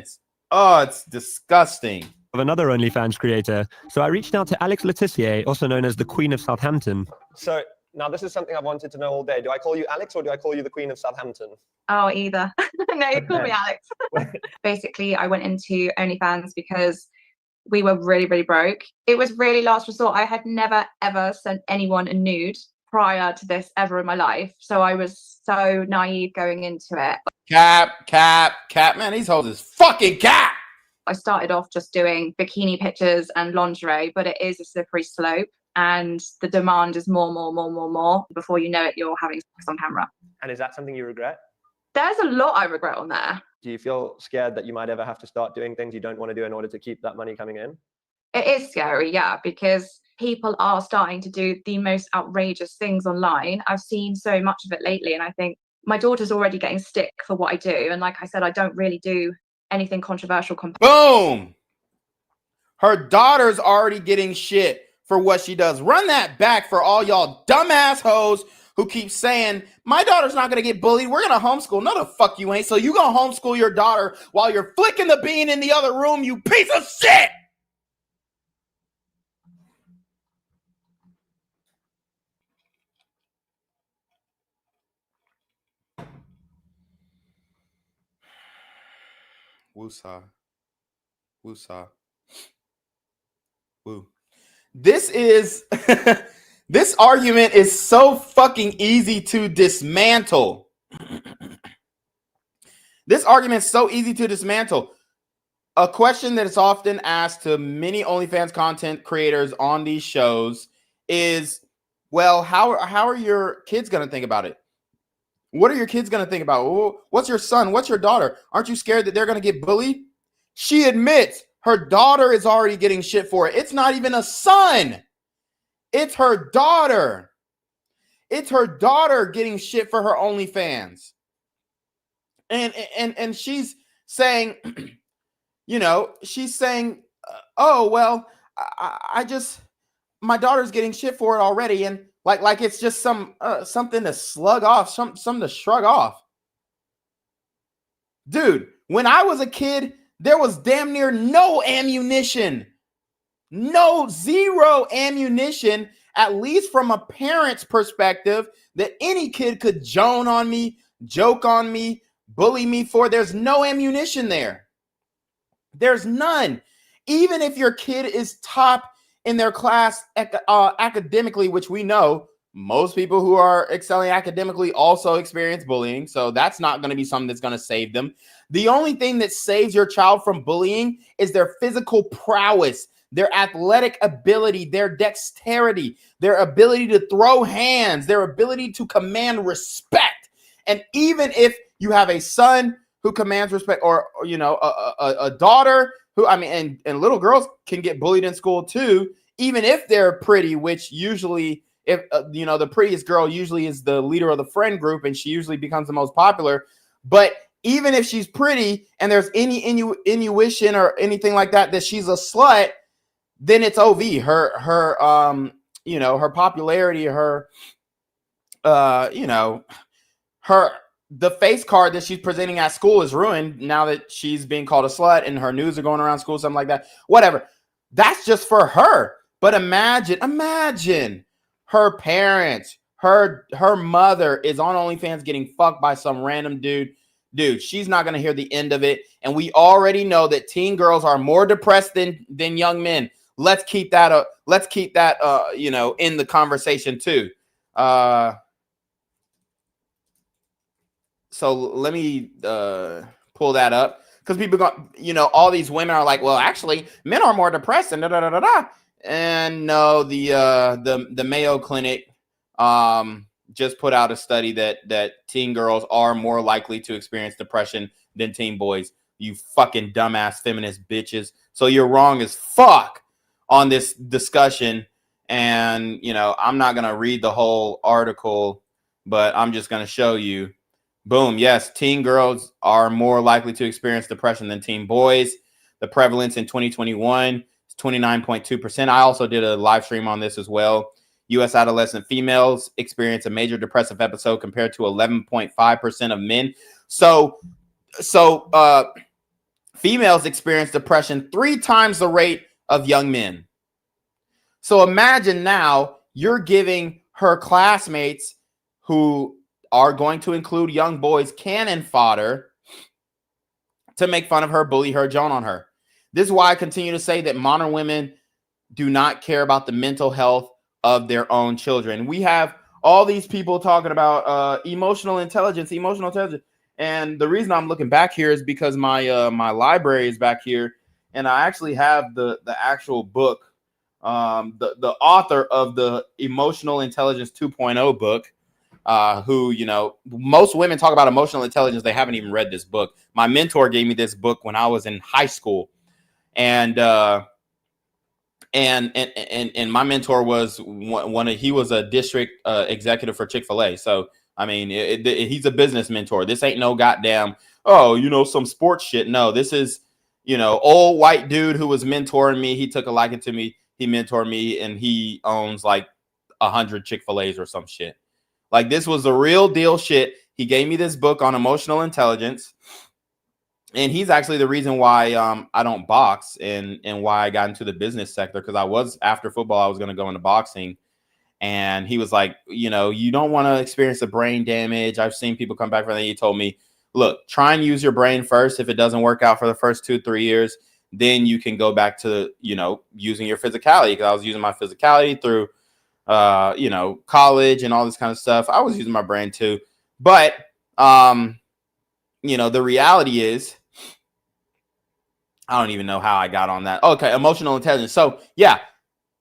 It's disgusting. Of another OnlyFans creator, so I reached out to Alex Letitia, also known as the Queen of Southampton. So now this is something I've wanted to know all day. Do I call you Alex or do I call you the Queen of Southampton? Oh, either. No, you call me Alex. Basically, I went into OnlyFans because we were really, really broke. It was really last resort. I had never, ever sent anyone a nude prior to this ever in my life. So I was so naive going into it. Cap, man, these hoes is fucking cap. I started off just doing bikini pictures and lingerie, but it is a slippery slope and the demand is more. Before you know it, you're having sex on camera. And is that something you regret? There's a lot I regret on there. Do you feel scared that you might ever have to start doing things you don't want to do in order to keep that money coming in? It is scary, yeah, because people are starting to do the most outrageous things online. I've seen so much of it lately, and I think my daughter's already getting stick for what I do. And like I said, I don't really do anything controversial. Boom! Her daughter's already getting shit for what she does. Run that back for all y'all dumbass hoes who keep saying, my daughter's not going to get bullied. We're going to homeschool. No, the fuck you ain't. So you going to homeschool your daughter while you're flicking the bean in the other room, you piece of shit! Woosah. Woo. This is this argument is so fucking easy to dismantle. This argument is so easy to dismantle. A question that is often asked to many OnlyFans content creators on these shows is, well, how are your kids going to think about it? What are your kids going to think about? Oh, what's your son? What's your daughter? Aren't you scared that they're going to get bullied? She admits her daughter is already getting shit for it. It's not even a son. It's her daughter. It's her daughter getting shit for her OnlyFans. And she's saying, you know, she's saying, oh, well, I just, my daughter's getting shit for it already. And like it's just something to slug off, something to shrug off. Dude, when I was a kid, there was damn near no ammunition. Zero ammunition, at least from a parent's perspective, that any kid could joke on me, bully me for. There's no ammunition there. There's none. Even if your kid is top in their class academically, which we know most people who are excelling academically also experience bullying. So that's not going to be something that's going to save them. The only thing that saves your child from bullying is their physical prowess, their athletic ability, their dexterity, their ability to throw hands, their ability to command respect. And even if you have a son who commands respect, or you know, a daughter who, I mean, and little girls can get bullied in school too, even if they're pretty, which usually, if you know, the prettiest girl usually is the leader of the friend group, and she usually becomes the most popular. But even if she's pretty and there's any intuition or anything like that she's a slut, then it's OV. Her you know, her popularity, her you know, the face card that she's presenting at school is ruined now that she's being called a slut and her news are going around school, something like that. Whatever. That's just for her. But imagine her parents, her mother is on OnlyFans getting fucked by some random dude. Dude, she's not going to hear the end of it. And we already know that teen girls are more depressed than young men. Let's keep that you know, in the conversation too. So let me pull that up, because people go, you know, all these women are like, well, actually, men are more depressed and da da da da da. And no, the Mayo Clinic just put out a study that teen girls are more likely to experience depression than teen boys. You fucking dumbass feminist bitches. So you're wrong as fuck on this discussion. And you know, I'm not gonna read the whole article, but I'm just gonna show you. Boom. Yes, teen girls are more likely to experience depression than teen boys. The prevalence in 2021 is 29.2%. I also did a live stream on this as well. U.S. adolescent females experience a major depressive episode compared to 11.5% of men. So females experience depression 3 times the rate of young men. So imagine now you're giving her classmates, who are going to include young boys, cannon fodder to make fun of her, bully her, joan on her. This is why I continue to say that modern women do not care about the mental health of their own children. We have all these people talking about emotional intelligence. And the reason I'm looking back here is because my my library is back here, and I actually have the actual book, the author of the Emotional Intelligence 2.0 book. Who, you know, most women talk about emotional intelligence. They haven't even read this book. My mentor gave me this book when I was in high school, and my mentor was he was a district executive for Chick-fil-A. So I mean, he's a business mentor. This ain't no goddamn, oh, you know, some sports shit. No, this is, you know, old white dude who was mentoring me. He took a liking to me. He mentored me, and he owns like 100 Chick-fil-A's or some shit. Like, this was the real deal shit. He gave me this book on emotional intelligence, and he's actually the reason why I don't box and why I got into the business sector, because I was, after football, I was going to go into boxing. And he was like, you know, you don't want to experience the brain damage. I've seen people come back from that. He told me, look, try and use your brain first. If it doesn't work out for the first 2-3 years, then you can go back to, you know, using your physicality. Because I was using my physicality through you know, college and all this kind of stuff. I was using my brain too. But, you know, the reality is, I don't even know how I got on that. Okay, emotional intelligence. So, yeah,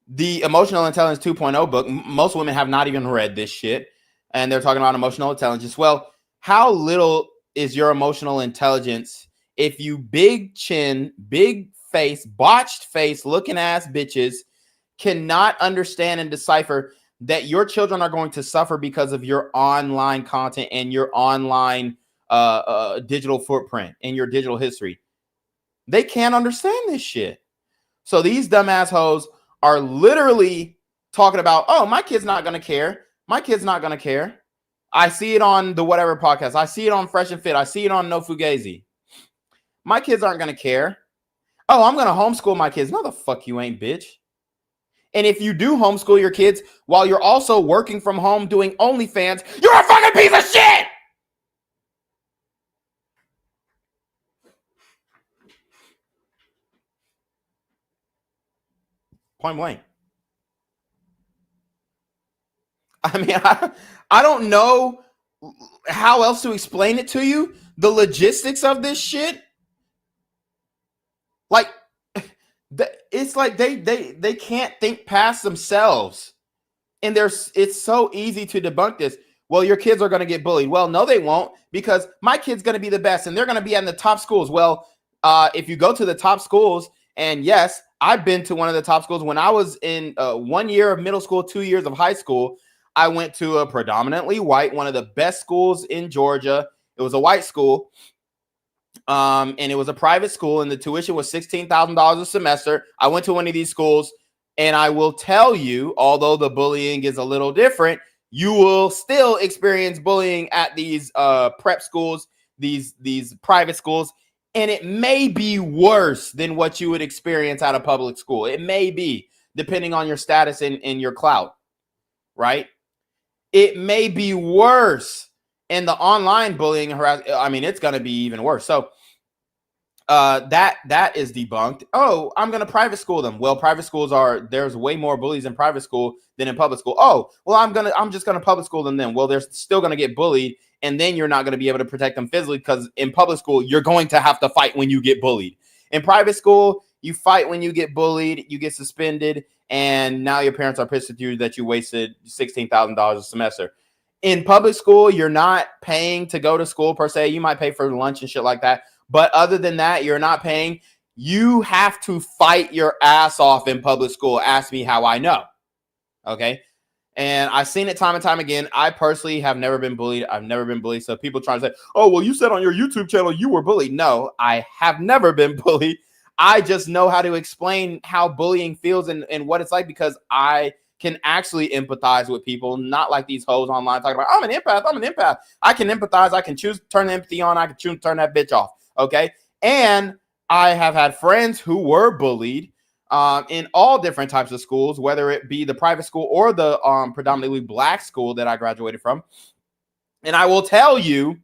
the Emotional Intelligence 2.0 book, most women have not even read this shit. And they're talking about emotional intelligence. Well, how little is your emotional intelligence if you big chin, big face, botched face, looking ass bitches cannot understand and decipher that your children are going to suffer because of your online content and your online digital footprint and your digital history. They can't understand this shit. So these dumbass hoes are literally talking about, oh, my kid's not going to care. My kid's not going to care. I see it on the whatever podcast. I see it on Fresh and Fit. I see it on No Fugazi. My kids aren't going to care. Oh, I'm going to homeschool my kids. No, the fuck you ain't, bitch. And if you do homeschool your kids while you're also working from home doing OnlyFans, you're a fucking piece of shit! Point blank. I mean, I don't know how else to explain it to you. The logistics of this shit. Like, it's like they can't think past themselves. And it's so easy to debunk this. Well, your kids are going to get bullied. Well, no, they won't, because my kid's going to be the best and they're going to be in the top schools. Well, if you go to the top schools, and yes, I've been to one of the top schools. When I was in 1 year of middle school, 2 years of high school, I went to a predominantly white, one of the best schools in Georgia. It was a white school. And it was a private school, and the tuition was $16,000 a semester. I went to one of these schools, and I will tell you, although the bullying is a little different, you will still experience bullying at these prep schools, these private schools, and it may be worse than what you would experience at a public school. It may be, depending on your status and your clout, right? It may be worse. And the online bullying, I mean, it's going to be even worse. So that is debunked. Oh, I'm going to private school them. Well, private schools there's way more bullies in private school than in public school. Oh, well, I'm just going to public school them then. Well, they're still going to get bullied, and then you're not going to be able to protect them physically, because in public school, you're going to have to fight when you get bullied. In private school, you fight when you get bullied, you get suspended, and now your parents are pissed at you that you wasted $16,000 a semester. In public school, you're not paying to go to school per se. You might pay for lunch and shit like that. But other than that, you're not paying. You have to fight your ass off in public school. Ask me how I know. Okay. And I've seen it time and time again. I personally have never been bullied. I've never been bullied. So people try to say, oh, well, you said on your YouTube channel you were bullied. No, I have never been bullied. I just know how to explain how bullying feels and what it's like, because I can actually empathize with people, not like these hoes online talking about, I'm an empath. I can empathize. I can choose to turn the empathy on. I can choose to turn that bitch off. Okay. And I have had friends who were bullied in all different types of schools, whether it be the private school or the predominantly black school that I graduated from. And I will tell you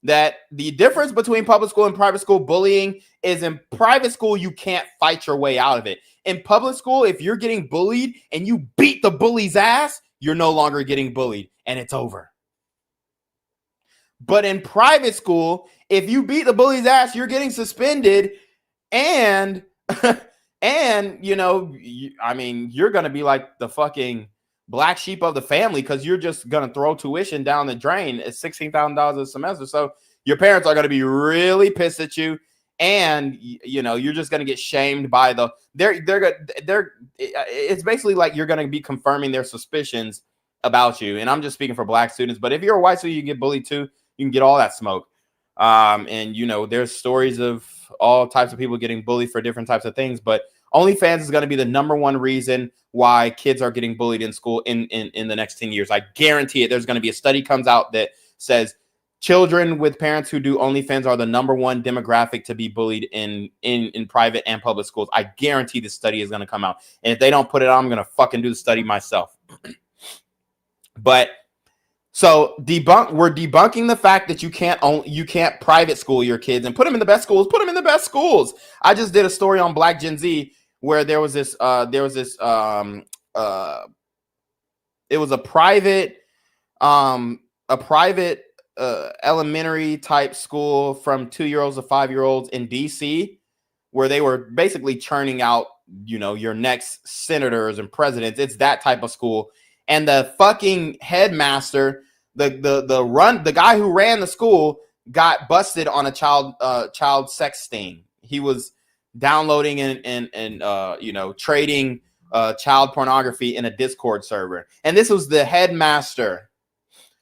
that the difference between public school and private school bullying is, in private school, you can't fight your way out of it. In public school, if you're getting bullied and you beat the bully's ass, you're no longer getting bullied and it's over. But in private school, if you beat the bully's ass, you're getting suspended, and you know, I mean, you're going to be like the fucking black sheep of the family, because you're just going to throw tuition down the drain. It's $16,000 a semester. So your parents are going to be really pissed at you. And, you know, you're just going to get shamed by it's basically like you're going to be confirming their suspicions about you. And I'm just speaking for black students. But if you're a white student, you get bullied too. You can get all that smoke. And, you know, there's stories of all types of people getting bullied for different types of things. But OnlyFans is going to be the #1 reason why kids are getting bullied in school in the next 10 years. I guarantee it. There's going to be a study comes out that says children with parents who do OnlyFans are the #1 demographic to be bullied in private and public schools. I guarantee this study is going to come out. And if they don't put it out, I'm going to fucking do the study myself. But so we're debunking the fact that you can't private school your kids and put them in the best schools. Put them in the best schools. I just did a story on Black Gen Z where it was a private elementary type school from 2-year-olds to 5-year-olds in DC, where they were basically churning out, you know, your next senators and presidents. It's that type of school. And the fucking headmaster, the guy who ran the school, got busted on a child sex sting. He was downloading and you know, trading child pornography in a Discord server. And this was the headmaster.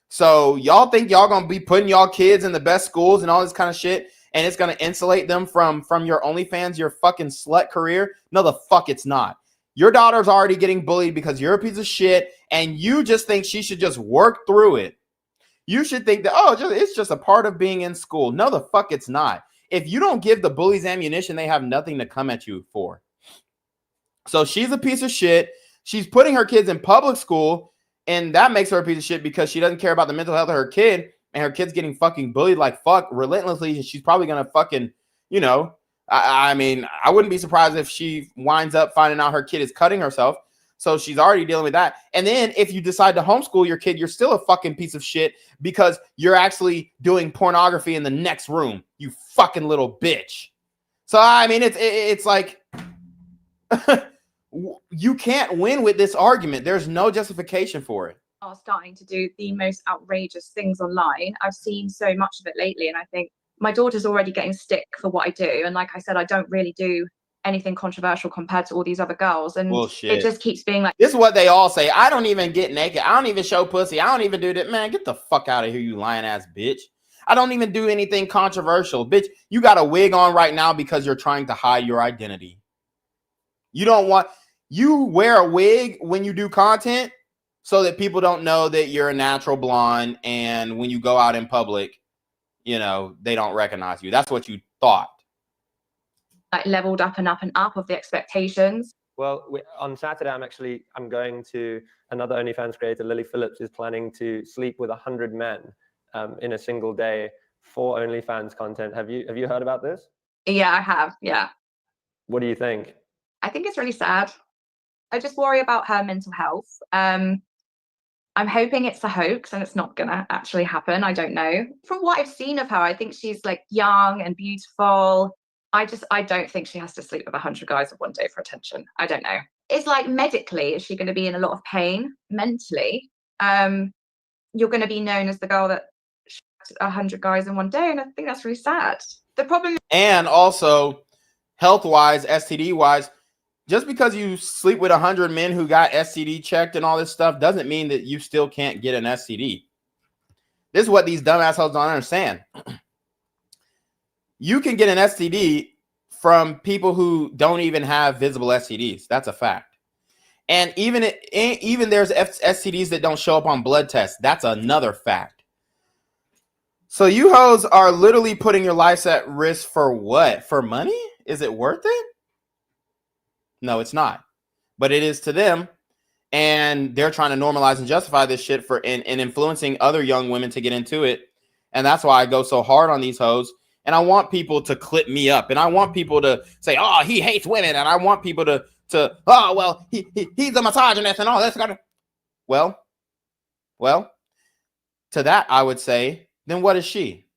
So y'all think y'all gonna be putting y'all kids in the best schools and all this kind of shit, and it's gonna insulate them from your OnlyFans, your fucking slut career? No, the fuck it's not. Your daughter's already getting bullied because you're a piece of shit, and you just think she should just work through it. You should think that, it's just a part of being in school. No, the fuck it's not. If you don't give the bullies ammunition, they have nothing to come at you for. So she's a piece of shit. She's putting her kids in public school, and that makes her a piece of shit because she doesn't care about the mental health of her kid, and her kid's getting fucking bullied like fuck relentlessly. She's probably gonna fucking, I mean, I wouldn't be surprised if she winds up finding out her kid is cutting herself. So she's already dealing with that. And then if you decide to homeschool your kid, you're still a fucking piece of shit because you're actually doing pornography in the next room, you fucking little bitch. So, I mean, it's like you can't win with this argument. There's no justification for it. Are starting to do the most outrageous things online. I've seen so much of it lately, and I think my daughter's already getting stick for what I do. And like I said, I don't really do anything controversial compared to all these other girls. And Bullshit. It just keeps being like, this is what they all say. I don't even get naked. I don't even show pussy. I don't even do that. Man, get the fuck out of here, you lying ass bitch. I don't even do anything controversial. Bitch, you got a wig on right now because you're trying to hide your identity. You wear a wig when you do content so that people don't know that you're a natural blonde, and when you go out in public, they don't recognize you. That's what you thought. like leveled up and up and up of the expectations. Well, on Saturday, I'm going to another OnlyFans creator, Lilly Phillips, is planning to sleep with 100 men in a single day for OnlyFans content. Have you heard about this? Yeah, I have. Yeah. What do you think? I think it's really sad. I just worry about her mental health. I'm hoping it's a hoax and it's not gonna actually happen. I don't know. From what I've seen of her, I think she's like young and beautiful. I don't think she has to sleep with 100 guys in one day for attention. I don't know. It's like medically, is she going to be in a lot of pain? Mentally, you're going to be known as the girl that 100 guys in one day, and I think that's really sad. The problem, and also health-wise, STD-wise, just because you sleep with 100 men who got STD checked and all this stuff doesn't mean that you still can't get an STD. This is what these dumb assholes don't understand. You can get an STD from people who don't even have visible STDs. That's a fact. And even there's STDs that don't show up on blood tests. That's another fact. So you hoes are literally putting your lives at risk for what? For money? Is it worth it? No, it's not. But it is to them. And they're trying to normalize and justify this shit and influencing other young women to get into it. And that's why I go so hard on these hoes. And I want people to clip me up. And I want people to say, oh, he hates women. And I want people to oh, well, he's a misogynist and all this kind of. Well, to that, I would say, then what is she?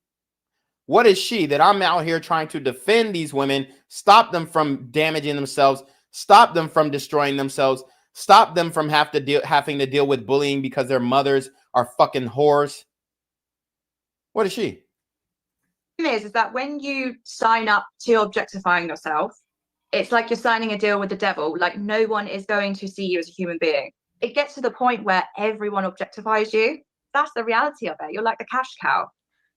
What is she that I'm out here trying to defend these women, stop them from damaging themselves, stop them from destroying themselves, stop them from having to deal with bullying because their mothers are fucking whores? What is she? is that when you sign up to objectifying yourself, it's like you're signing a deal with the devil. Like no one is going to see you as a human being. It gets to the point where everyone objectifies you. That's the reality of it. You're like the cash cow.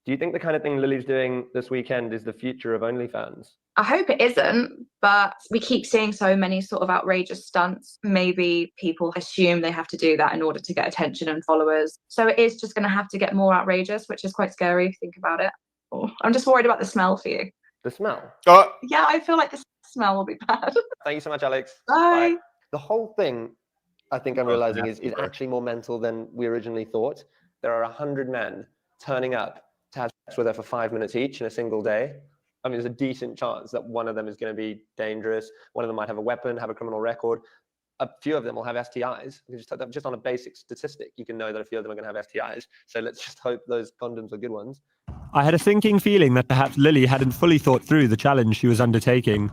Do you think the kind of thing Lily's doing this weekend is the future of OnlyFans? I hope it isn't, but we keep seeing so many sort of outrageous stunts. Maybe people assume they have to do that in order to get attention and followers. So it is just going to have to get more outrageous, which is quite scary if you think about it. Oh, I'm just worried about the smell for you. The smell? Yeah, I feel like the smell will be bad. Thank you so much, Alex. Bye. The whole thing, I think I'm realizing, is actually more mental than we originally thought. There are 100 men turning up to have sex with her for 5 minutes each in a single day. I mean, there's a decent chance that one of them is going to be dangerous. One of them might have a weapon, have a criminal record. A few of them will have STIs. Just on a basic statistic, you can know that a few of them are going to have STIs. So let's just hope those condoms are good ones. I had a sinking feeling that perhaps Lily hadn't fully thought through the challenge she was undertaking.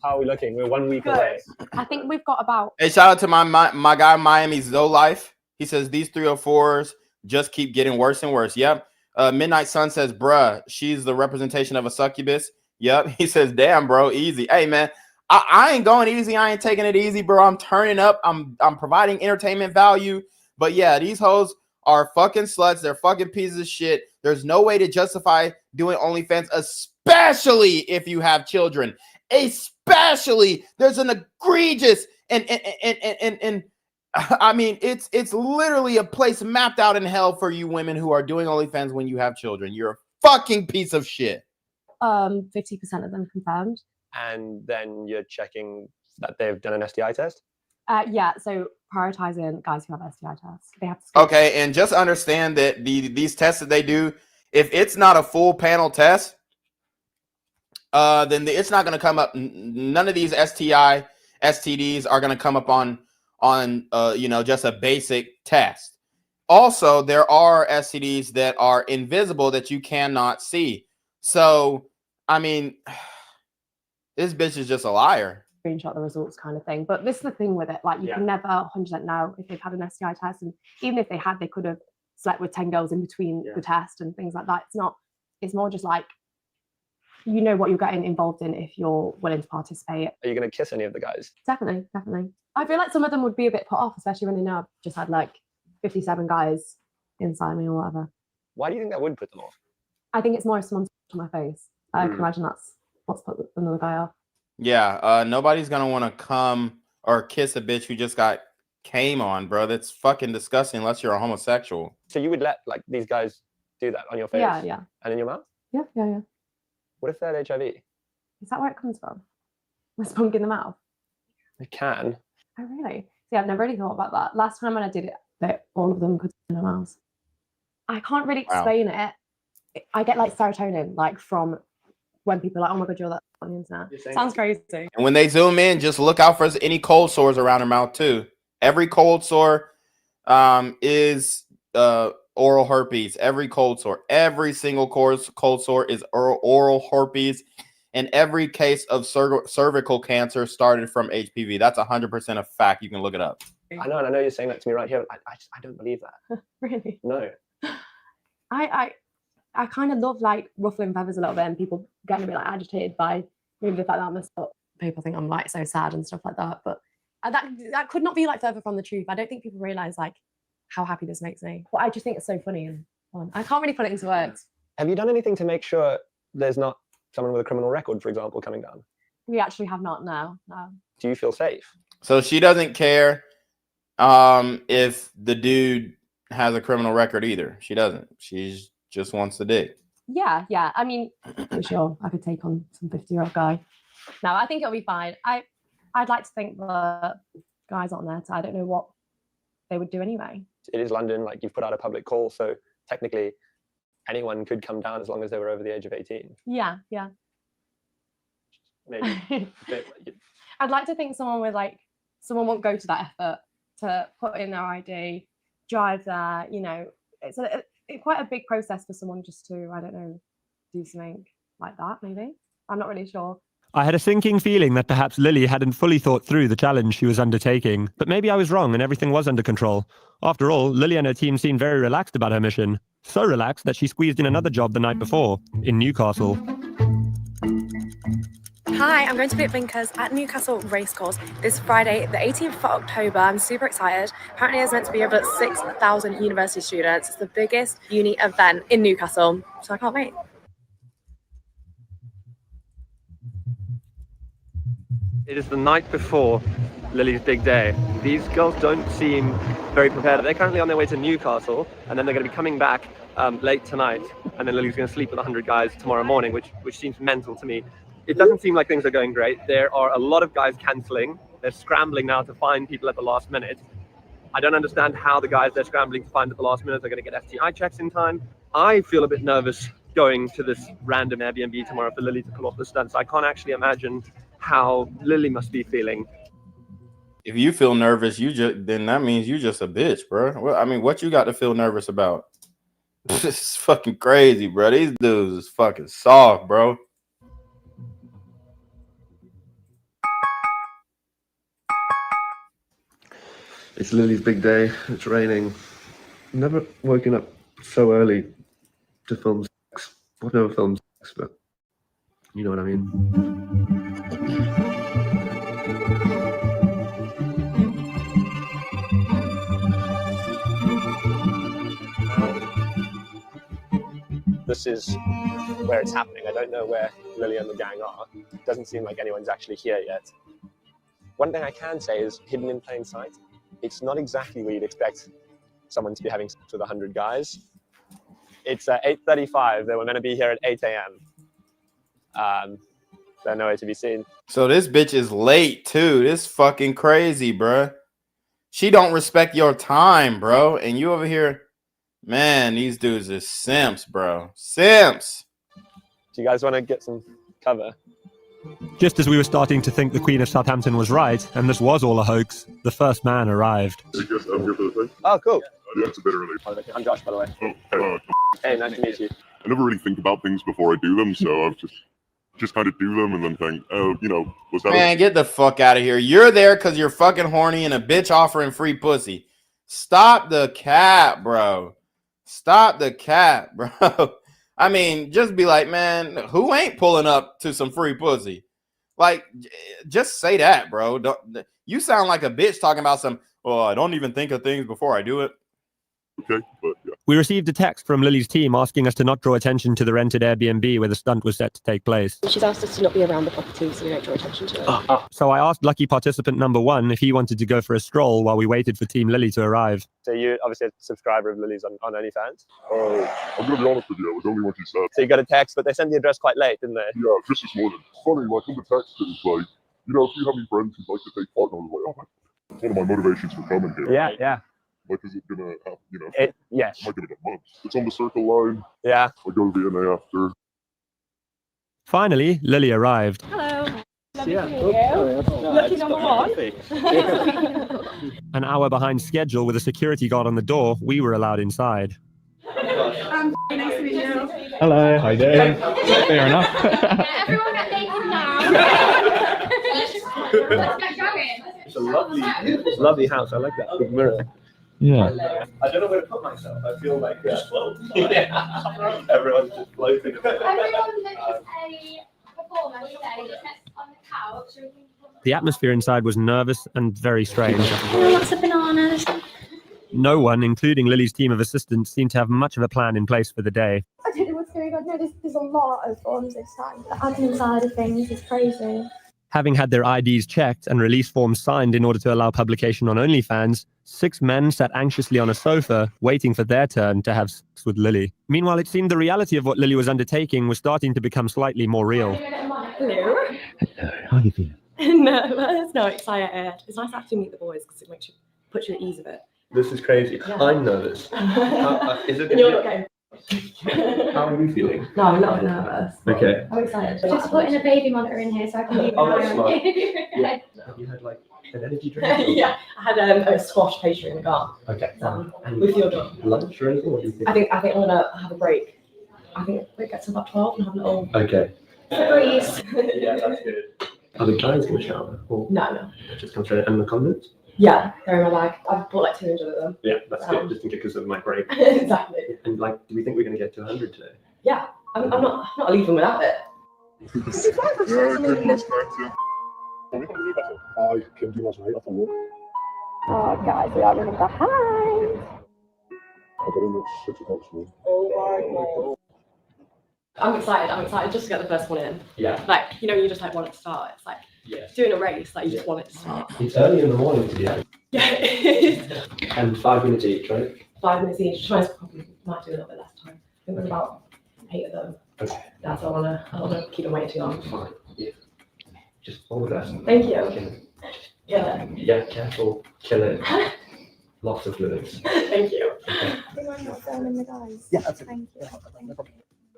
How are we looking? We're 1 week away. I think we've got about. Hey, shout out to my guy Miami Zoe Life. He says these 304s just keep getting worse and worse. Yep. Midnight Sun says, bruh, she's the representation of a succubus. Yep. He says, damn, bro, easy. Hey, man, I ain't going easy. I ain't taking it easy, bro. I'm turning up. I'm providing entertainment value. But yeah, these hoes are fucking sluts. They're fucking pieces of shit. There's no way to justify doing OnlyFans, especially if you have children. Especially, there's an egregious and I mean, it's literally a place mapped out in hell for you women who are doing OnlyFans when you have children. You're a fucking piece of shit. 50% of them confirmed. And then you're checking that they've done an STI test? Yeah, so prioritizing guys who have STI tests. They have to Okay, and just understand that these tests that they do, if it's not a full panel test, then it's not going to come up. None of these STDs are going to come up on you know, just a basic test. Also, there are STDs that are invisible that you cannot see. So, I mean, this bitch is just a liar. Screenshot the results kind of thing. But this is the thing with it. Like, you can never 100% know if they've had an STI test. And even if they had, they could have slept with 10 girls in between the test and things like that. It's more just like, you know what you're getting involved in if you're willing to participate. Are you going to kiss any of the guys? Definitely. I feel like some of them would be a bit put off, especially when they know I've just had like 57 guys inside me or whatever. Why do you think that would put them off? I think it's more if someone's to my face. I can imagine that's what's put another guy off. Yeah, nobody's gonna want to come or kiss a bitch who just got came on, bro. That's fucking disgusting unless you're a homosexual. So you would let like these guys do that on your face? Yeah. And in your mouth? Yeah. What if they had HIV? Is that where it comes from? Was spunk in the mouth? It can. Oh, really? See, I've never really thought about that. Last time when I did it, all of them could in their mouths. I can't really explain it. I get like serotonin, like from when people are like, oh my God, you're that on the internet. Sounds crazy. And when they zoom in, just look out for any cold sores around her mouth too. Every cold sore is oral herpes. Every cold sore, every single cold sore is oral herpes. And every case of cervical cancer started from HPV. That's 100% a fact. You can look it up. I know, and I know you're saying that to me right here. I don't believe that. Really? No. I kind of love like ruffling feathers a little bit, and people getting a bit like agitated by maybe the fact that I'm a slut. People think I'm like so sad and stuff like that, but that could not be like further from the truth. I don't think people realize like how happy this makes me. But I just think it's so funny and fun. I can't really put it into words. Have you done anything to make sure there's not someone with a criminal record, for example, coming down? We actually have not. No. Do you feel safe? So she doesn't care if the dude has a criminal record either. She doesn't. She just wants the dick. Yeah. I mean, for sure, I could take on some 50-year-old guy. No, I think it'll be fine. I'd like to think the guys on there, so I don't know what they would do anyway. It is London, like you've put out a public call, so technically anyone could come down as long as they were over the age of 18. Yeah. Maybe. I'd like to think someone won't go to that effort to put in their ID, drive there. You know, it's quite a big process for someone just to, I don't know, do something like that. Maybe I'm not really sure. I had a sinking feeling that perhaps Lily hadn't fully thought through the challenge she was undertaking, but maybe I was wrong and everything was under control. After all, Lily and her team seemed very relaxed about her mission. So relaxed that she squeezed in another job the night before, in Newcastle. Hi, I'm going to be at Blinkers at Newcastle Racecourse this Friday, the 18th of October. I'm super excited. Apparently there's meant to be over 6,000 university students. It's the biggest uni event in Newcastle, so I can't wait. It is the night before Lily's big day. These girls don't seem very prepared. They're currently on their way to Newcastle, and then they're going to be coming back late tonight, and then Lily's going to sleep with 100 guys tomorrow morning, which seems mental to me. It doesn't seem like things are going great. There are a lot of guys cancelling. They're scrambling now to find people at the last minute. I don't understand how the guys they're scrambling to find at the last minute are going to get STI checks in time. I feel a bit nervous going to this random Airbnb tomorrow for Lily to pull off the stunts. I can't actually imagine how Lily must be feeling. If you feel nervous, then that means you just a bitch, bro. Well, I mean, what you got to feel nervous about? This is fucking crazy, bro. These dudes is fucking soft, bro. It's Lily's big day. It's raining. I've never woken up so early to film sex. I've never filmed sex, but You know what I mean? This is where it's happening. I don't know where Lily and the gang are. It doesn't seem like anyone's actually here yet. One thing I can say is hidden in plain sight. It's not exactly where you'd expect someone to be having sex with 100 guys. It's 8:35. They were meant to be here at 8 a.m. They're nowhere to be seen. So this bitch is late too. This fucking crazy, bruh. She don't respect your time, bro. And you over here, man, these dudes are simps, bro. Simps. Do you guys want to get some cover? Just as we were starting to think the Queen of Southampton was right, and this was all a hoax, the first man arrived. I'm here for the thing. Oh, cool. Yeah, it's a bit early. I'm Josh, by the way. Oh, Hey, nice to meet you. I never really think about things before I do them, so I've just kind of do them and then think, oh, you know, was that? Man, get the fuck out of here. You're there because you're fucking horny and a bitch offering free pussy. Stop the cap, bro. Stop the cap, bro. I mean, just be like, man, who ain't pulling up to some free pussy? Like, just say that, bro. You sound like a bitch talking about some, well, I don't even think of things before I do it. Okay, but yeah. We received a text from Lily's team asking us to not draw attention to the rented Airbnb where the stunt was set to take place. She's asked us to not be around the property so we don't draw attention to it. So I asked lucky participant number 1 if he wanted to go for a stroll while we waited for Team Lily to arrive. So you're obviously a subscriber of Lily's on OnlyFans? I'm going to be honest with you, it was only what you said. So you got a text, but they sent the address quite late, didn't they? Yeah, just this morning. Funny, like, in the text, it was like, you know, if you have any friends who'd like to take part, and I was like, oh, it's one of my motivations for coming here. Yeah. Like, is it gonna have, you know? Yes. Am I gonna get months? It's on the circle line. Yeah. I go to the NA after. Finally, Lily arrived. Hello. Yeah. Lucky number 1. An hour behind schedule with a security guard on the door, we were allowed inside. Nice to meet you. Hello, how you doing? Fair enough. Everyone get naked now. Let's get going. It's a lovely house. I like that big mirror. Yeah. I don't know where to put myself. I feel like just float. Everyone's just floating. Everyone looks a performer today that sits on the couch. The atmosphere inside was nervous and very strange. Lots of bananas. No one, including Lily's team of assistants, seemed to have much of a plan in place for the day. I don't know what's going on. No, there's a lot of forms this time. The admin side of things is crazy. Having had their IDs checked and release forms signed in order to allow publication on OnlyFans, 6 men sat anxiously on a sofa, waiting for their turn to have sex with Lily. Meanwhile, it seemed the reality of what Lily was undertaking was starting to become slightly more real. Hello. How are you feeling? No, excited. It's nice to actually meet the boys because it makes you puts you at ease of it. This is crazy. Yeah. I'm nervous. Is it? You're not going. How are you feeling? No, I'm not nervous. Okay. I'm excited. Just putting a baby monitor in here so I can keep an Oh, eye that's on smart. you. Yeah. Have you had like an energy drink? Yeah, I had a squash pastry in the car. Okay. And with your dog. Lunch or anything? What do you think? I think I'm gonna have a break. I think it gets to about 12 and have a little Okay. breeze. Yeah, that's good. Are the guys going to shower? Or No. just come straight and the condoms? Yeah, they're in my bag. I've bought like 200 of them. Yeah, that's good. Just in case because of my break. Exactly. And like, do we think we're going to get to 100 today? Yeah, I'm not leaving without it. I can do last night. I thought, Oh, guys, we are running behind. I got in at 6 o'clock this morning. Oh my god. I'm excited just to get the first one in. Yeah. Like, you know, you just like want it to start. It's like doing a race, like you just want it to start. It's early in the morning to be honest. Yeah, it is. And 5 minutes each, right? 5 minutes each. Try probably might do a little bit less time. I think there's about 8 of them. Okay. Yeah, so I don't want to keep them waiting too long. Fine. Yeah. Just all the best. Thank you. Okay. Yeah. Yeah, careful. Kill it. Lots of fluids. Thank you. Everyone not filming the guys. Yeah, Thank you.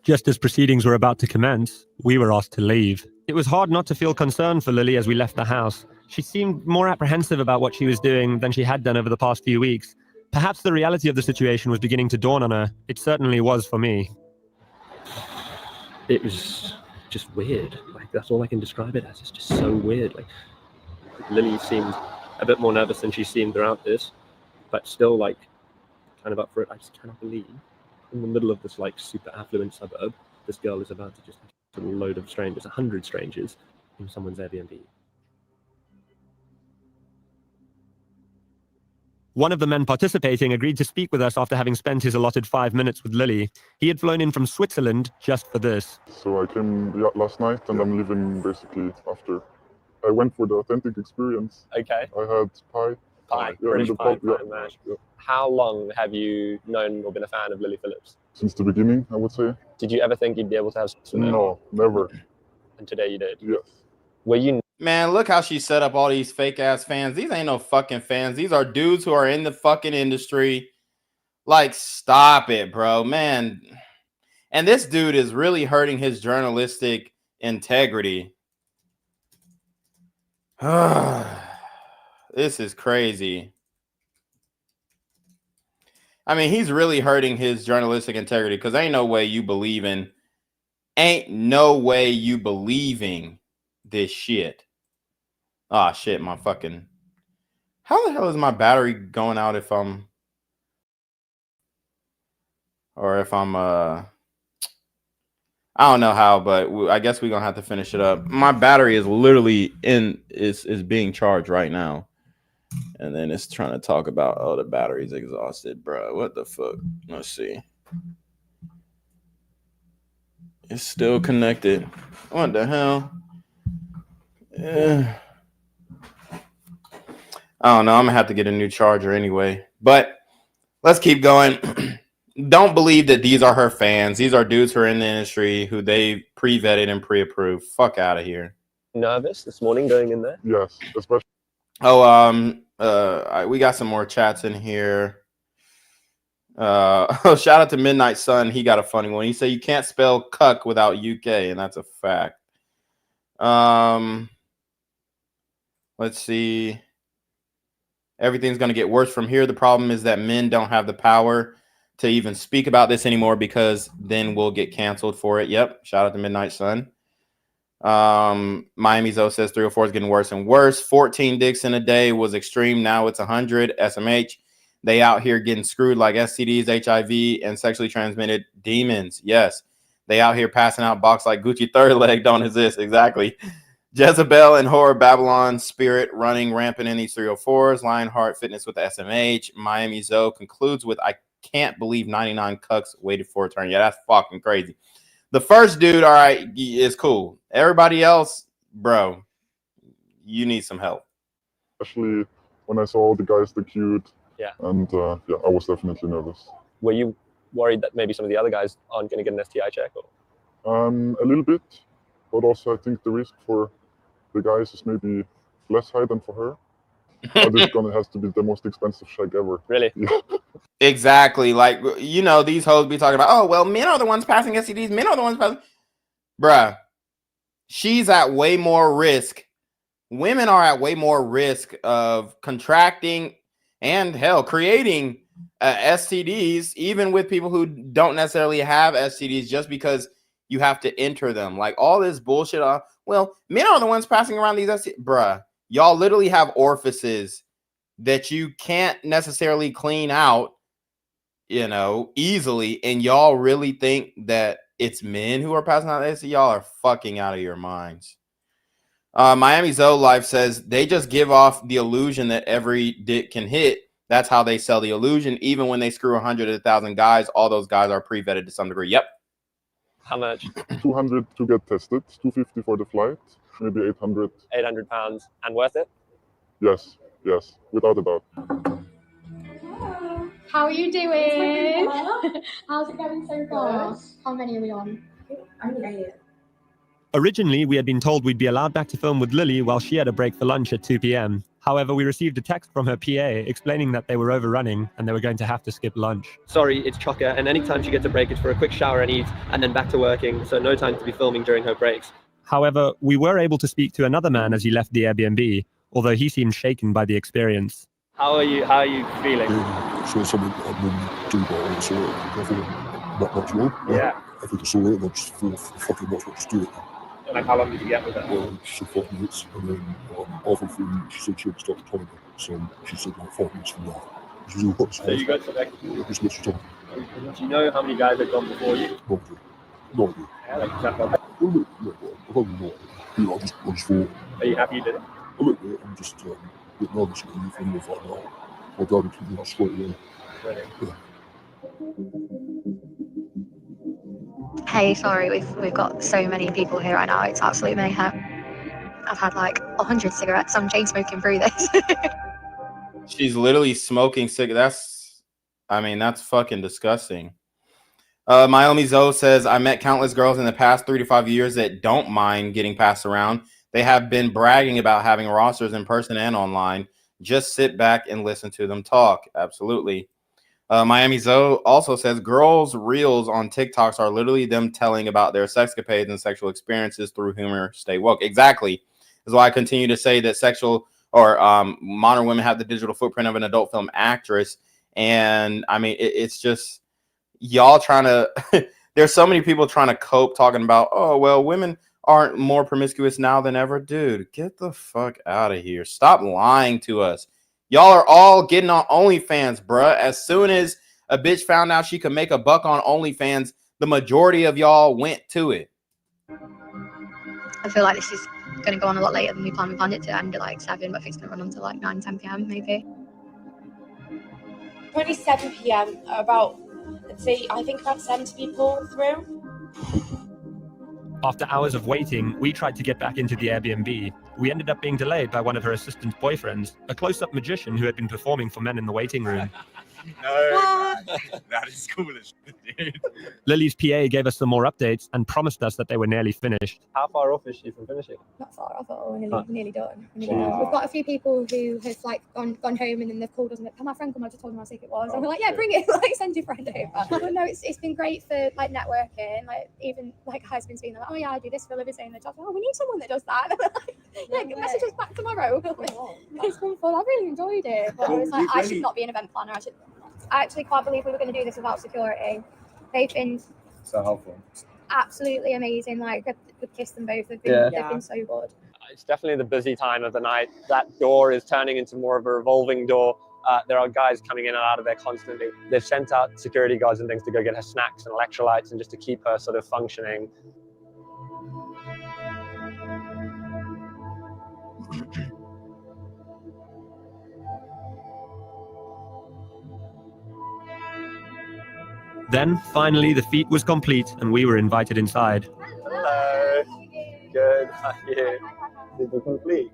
Just as proceedings were about to commence, we were asked to leave. It was hard not to feel concerned for Lily as we left the house. She seemed more apprehensive about what she was doing than she had done over the past few weeks. Perhaps the reality of the situation was beginning to dawn on her. It certainly was for me. It was just weird. Like, that's all I can describe it as. It's just so weird. Like, Lily seemed a bit more nervous than she seemed throughout this, but still, like, kind of up for it. I just cannot believe in the middle of this, like, super affluent suburb, this girl is about to just have a load of strangers, 100 strangers in someone's Airbnb. One of the men participating agreed to speak with us after having spent his allotted 5 minutes with Lily. He had flown in from Switzerland just for this. So I came last night, and I'm leaving basically after. I went for the authentic experience. Okay. I had pie. British in the pie, pub, pie and mash. How long have you known or been a fan of Lily Phillips? Since the beginning, I would say. Did you ever think you'd be able to have sex with her? No, never. And today you did? Yes. Were you... Man, look how she set up all these fake ass fans. These ain't no fucking fans. These are dudes who are in the fucking industry. Like, stop it, bro, man. And this dude is really hurting his journalistic integrity. This is crazy. I mean, he's really hurting his journalistic integrity because ain't no way you believing this shit. Ah, shit, my fucking... How the hell is my battery going out if I'm... Or if I'm, I don't know how, but I guess we're going to have to finish it up. My battery is literally is being charged right now. And then it's trying to talk about, oh, the battery's exhausted, bro. What the fuck? Let's see. It's still connected. What the hell? Yeah. I don't know. I'm going to have to get a new charger anyway. But let's keep going. Don't believe that these are her fans. These are dudes who are in the industry who they pre-vetted and pre-approved. Fuck out of here. Nervous this morning going in there? Yes, especially. Oh, we got some more chats in here. Shout out to Midnight Sun. He got a funny one. He said you can't spell cuck without UK, and that's a fact. Let's see. Everything's going to get worse from here. The problem is that men don't have the power to even speak about this anymore because then we'll get canceled for it. Yep. Shout out to Midnight Sun. Miami Zoe says 304 is getting worse and worse. 14 dicks in a day was extreme. Now it's 100. SMH. They out here getting screwed like STDs, HIV, and sexually transmitted demons. Yes. They out here passing out box like Gucci third leg don't exist. Exactly. Jezebel and Horror Babylon spirit running rampant in these 304s. Lionheart Fitness with the SMH. Miami Zoe concludes with, I can't believe 99 cucks waited for a turn. Yeah, that's fucking crazy. The first dude, all right, is cool. Everybody else, bro, you need some help. Especially when I saw all the guys, the cute. Yeah. And yeah, I was definitely nervous. Were you worried that maybe some of the other guys aren't going to get an STI check? Or? A little bit, but also I think the risk for the guys is maybe less high than for her. But it's gonna have to be the most expensive shag ever. Really? Yeah. Exactly. Like, you know, these hoes be talking about, oh, well, men are the ones passing STDs. Men are the ones passing. Bruh, she's at way more risk. Women are at way more risk of contracting and, hell, creating STDs, even with people who don't necessarily have STDs, just because you have to enter them. Like, all this bullshit. Well, men are the ones passing around these STDs. Bruh, y'all literally have orifices that you can't necessarily clean out, you know, easily. And y'all really think that it's men who are passing out STDs? Y'all are fucking out of your minds. Miami Zoe Life says they just give off the illusion that every dick can hit. That's how they sell the illusion. Even when they screw 100 to 1,000 guys, all those guys are pre-vetted to some degree. Yep. How much? 200 to get tested, 250 for the flight, maybe 800. 800 pounds, and worth it? Yes, without a doubt. How are you doing? How's it going so far? How many are we on? Only 8. Originally, we had been told we'd be allowed back to film with Lily while she had a break for lunch at 2 p.m. However, we received a text from her PA explaining that they were overrunning and they were going to have to skip lunch. Sorry, it's Chocker, and anytime she gets a break, it's for a quick shower and eat, and then back to working, so no time to be filming during her breaks. However, we were able to speak to another man as he left the Airbnb, although he seemed shaken by the experience. How are you feeling? So something I wouldn't do, but I saw it. I thought not much wrong. Yeah. I think I saw it and I just thought, fucking much what to do it. And like, how long did you get with her? Well, she said 5 minutes, and then after 3 minutes, she said she would start the timer. So she said like 5 minutes from now. So you got some extra? Yeah, just let you talk. Do you know how many guys have gone before you? No idea. Yeah, like, I just thought, Are you happy you did it? a little bit. I'm just a bit nervous because if anyone find out, I'll be able to do that straight away. Yeah. Hey, sorry, we've got so many people here right now. It's absolute mayhem. I've had like 100 cigarettes. I'm chain smoking through this. She's literally smoking cigarettes. That's fucking disgusting. Miami Zoe says, I met countless girls in the past 3 to 5 years that don't mind getting passed around. They have been bragging about having rosters in person and online. Just sit back and listen to them talk. Absolutely. Miami Zoe also says, girls' reels on TikToks are literally them telling about their sexcapades and sexual experiences through humor. Stay woke. Exactly. That's why I continue to say that sexual or modern women have the digital footprint of an adult film actress. And it's just y'all trying to there's so many people trying to cope talking about, oh, well, women aren't more promiscuous now than ever. Dude, get the fuck out of here. Stop lying to us. Y'all are all getting on OnlyFans, bruh. As soon as a bitch found out she could make a buck on OnlyFans, the majority of y'all went to it. I feel like this is going to go on a lot later than we planned it to end at like 7, but I think it's going to run until like 9, 10 p.m. maybe. 27 p.m. about, let's see, I think about 70 people through. After hours of waiting, we tried to get back into the Airbnb. We ended up being delayed by one of her assistant's boyfriends, a close-up magician who had been performing for men in the waiting room. No, that is cool as shit, dude. Lily's PA gave us some more updates and promised us that they were nearly finished. How far off is she from finishing? Not far off at all. We're nearly done. We've got a few people who have like gone home and then they've called us and like, can my friend come? I just told them how sick it was. And we're like, yeah, bring it. Like, send your friend over. But no, it's been great for like networking. Like even like husbands being like, oh yeah, I do this for a living, saying the job. Oh, we need someone that does that. Like, yeah, message us back tomorrow. It's been fun. I really enjoyed it. But I was like, I should not be an event planner. I actually can't believe we were going to do this without security. They've been so helpful, absolutely amazing. Like, I've kissed them both. They've been so good. It's definitely the busy time of the night. That door is turning into more of a revolving door. There are guys coming in and out of there constantly. They've sent out security guards and things to go get her snacks and electrolytes and just to keep her sort of functioning. Then, finally, the feat was complete and we were invited inside. Hello. Good. How are you? Did you complete?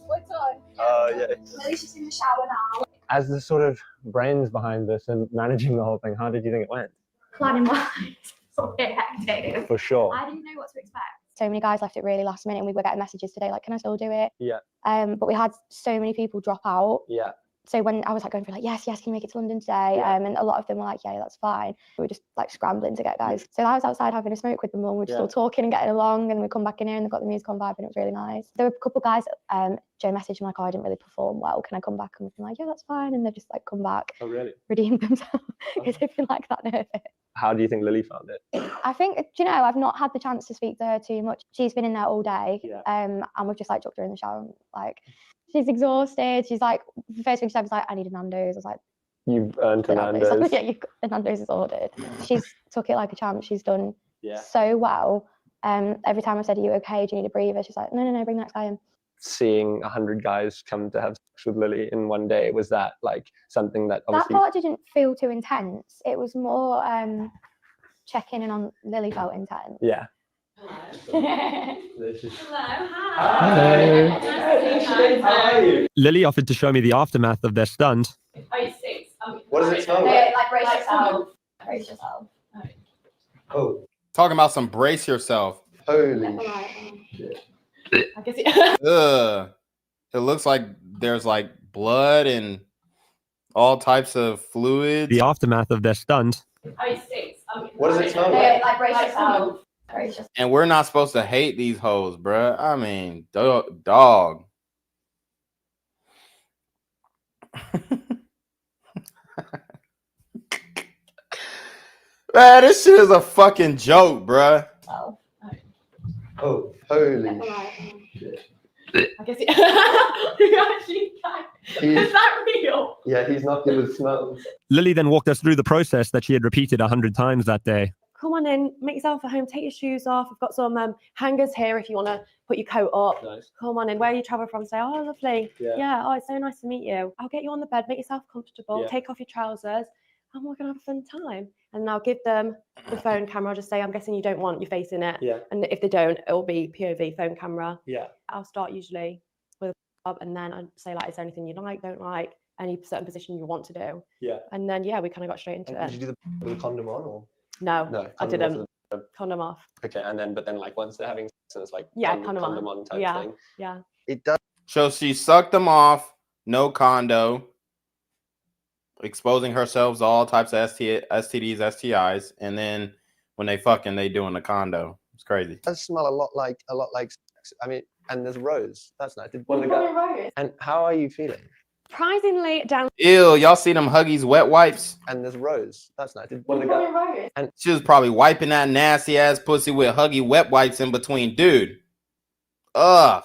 What's on? Oh, yeah. Lily's just in the shower now. As the sort of brains behind this and managing the whole thing, how did you think it went? Planning wise, it's a bit hectic. For sure. I didn't know what to expect. So many guys left it really last minute and we were getting messages today like, can I still do it? Yeah. But we had so many people drop out. Yeah. So when I was like going through like, yes, can you make it to London today? And a lot of them were like, yeah, that's fine. We were just like scrambling to get guys. So I was outside having a smoke with them and we were just all talking and getting along, and we come back in here and they've got the music on vibe and it was really nice. There were a couple of guys, Joe messaged me like, oh, I didn't really perform well. Can I come back? And we're like, yeah, that's fine. And they've just like come back. Oh, really? Redeemed themselves because they've been like that nervous. How do you think Lily found it? I think, do you know, I've not had the chance to speak to her too much. She's been in there all day, and we've just like chucked her in the shower. And, like, she's exhausted. She's like, the first thing she said was like, I need a Nando's. I was like, you've earned a Nando's. Like, yeah, the Nando's is ordered. She's took it like a champ. She's done so well. Every time I said, are you okay? Do you need a breather? She's like, no, bring the next guy in. Seeing 100 guys come to have sex with Lily in one day, was that like something that obviously... That part didn't feel too intense. It was more checking in on Lily felt intense. Yeah. Hello. Hello. How are you? Lily offered to show me the aftermath of their stunt. What does it smell like? Like brace yourself. Brace yourself. Oh. Talking about some brace yourself. Holy shit. I guess it. Ugh. It looks like there's like blood and all types of fluids. The aftermath of their stunt. What does it smell like? Like brace yourself. And we're not supposed to hate these hoes, bruh. I mean, dog. Man, this shit is a fucking joke, bruh. Oh, holy shit. I guess it. Is that real? Yeah, he's not good with smells. Lily then walked us through the process that she had repeated 100 times that day. come on in, make yourself at home, take your shoes off. I've got some hangers here if you want to put your coat up. Nice. Come on in. Where you travel from? Say, oh, lovely. Yeah. Oh, it's so nice to meet you. I'll get you on the bed, make yourself comfortable, Yeah. take off your trousers, and we're going to have a fun time. And I'll give them the phone camera. I'll just say, I'm guessing you don't want your face in it. Yeah. And if they don't, it'll be POV phone camera. Yeah. I'll start usually with a job, and then I'd say, like, is there anything you like, don't like, any certain position you want to do? Yeah. And then, yeah, we kind of got straight into And it. did you do the with a condom on or? No, No, I condom off didn't. Condom off. Okay, but then like once they're having sex, it's like Yeah, condom on type yeah, thing. yeah. It does. So she sucked them off, no condo, exposing herself to all types of STDs, STIs, and then when they fucking, they doing the condo. It's crazy. It does smell a lot like sex. I mean, and there's Rose. That's nice. Did one of the guys? Rose. And how are you feeling? Surprisingly down. Ew, y'all see them Huggies wet wipes? And there's Rose. That's nice. Did one of the guys? Rose. And she was probably wiping that nasty ass pussy with Huggy wet wipes in between, dude. Ugh.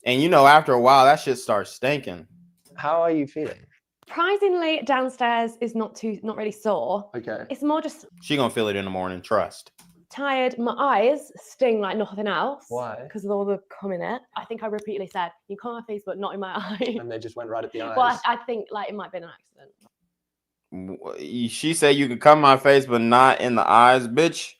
And you know, after a while, that shit starts stinking. How are you feeling? Surprisingly, downstairs is not really sore. Okay. It's more just She gonna feel it in the morning, trust. tired. My eyes sting like nothing else. Why? Because of all the cum in it. I think I repeatedly said, you come on my face, but not in my eye. And they just went right at the eyes. Well, I think like it might have been an accident. She said you can come in my face, but not in the eyes, bitch.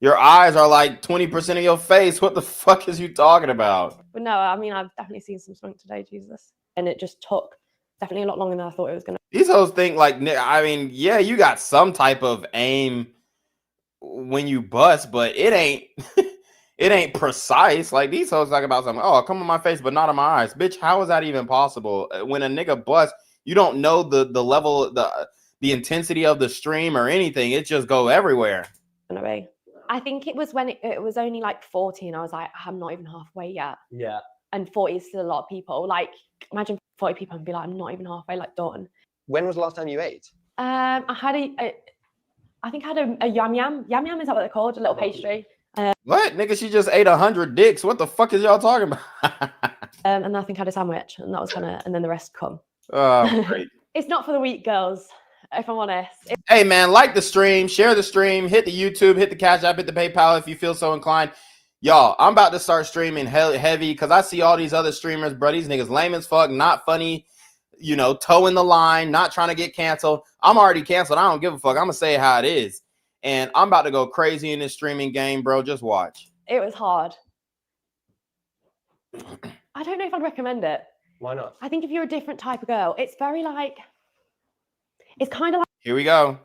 Your eyes are like 20% of your face. What the fuck is you talking about? But no, I mean, I've definitely seen some spunk today, Jesus. And it just took definitely a lot longer than I thought it was going to. These hoes think like, I mean, yeah, you got some type of aim when you bust, but it ain't it ain't precise. Like these hoes talk about something, oh, come on my face, but not on my eyes. Bitch, how is that even possible? When a nigga busts, you don't know the level, the intensity of the stream or anything. It just go everywhere. I think it was when it was only like 40 and I was like, I'm not even halfway yet. Yeah. And 40 is still a lot of people. Like, imagine 40 people and be like, I'm not even halfway, like, done. When was the last time you ate? I think I had a yum yum. Yum yum, is that what they're called? A little pastry. What? Nigga, she just ate 100 dicks. What the fuck is y'all talking about? And I think I had a sandwich, and that was kind of, and then the rest come. Oh, great. It's not for the weak girls, if I'm honest. Hey, man, like the stream, share the stream, hit the YouTube, hit the Cash App, hit the PayPal if you feel so inclined. Y'all, I'm about to start streaming heavy because I see all these other streamers, bro. These niggas lame as fuck, not funny, you know, toeing the line, not trying to get canceled. I'm already canceled. I don't give a fuck. I'm going to say it how it is. And I'm about to go crazy in this streaming game, bro. Just watch. It was hard. I don't know if I'd recommend it. Why not? I think if you're a different type of girl, it's very like, it's kind of like. Here we go.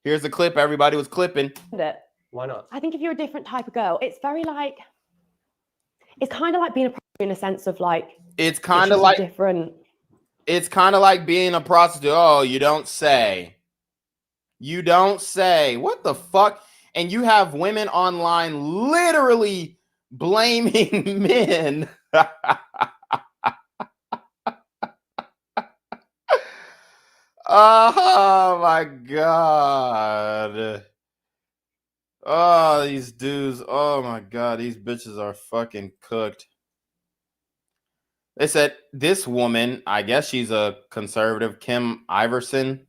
Here's the clip everybody was clipping. It. Why not? I think if you're a different type of girl, it's very like, it's kind of like being a prostitute in a sense of like, it's kind of like different. It's kind of like being a prostitute. Oh, you don't say. You don't say. What the fuck? And you have women online literally blaming men. Oh my God. Oh, these dudes. Oh my God. These bitches are fucking cooked. They said this woman, I guess she's a conservative, Kim Iverson.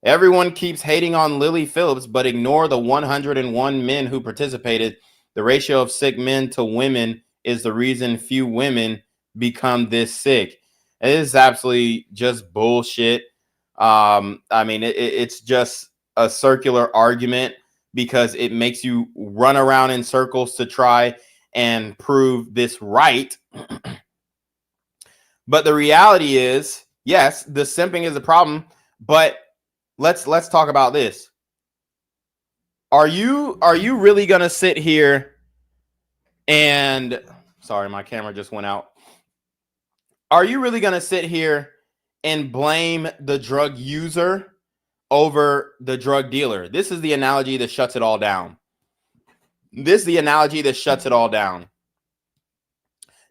Everyone keeps hating on Lilly Phillips, but ignore the 101 men who participated. The ratio of sick men to women is the reason few women become this sick. It is absolutely just bullshit. I mean, it's just a circular argument because it makes you run around in circles to try and prove this right. But the reality is, yes, the simping is a problem, but let's talk about this. Are you really going to sit here and sorry, my camera just went out. Are you really going to sit here and blame the drug user over the drug dealer? This is the analogy that shuts it all down. This is the analogy that shuts it all down.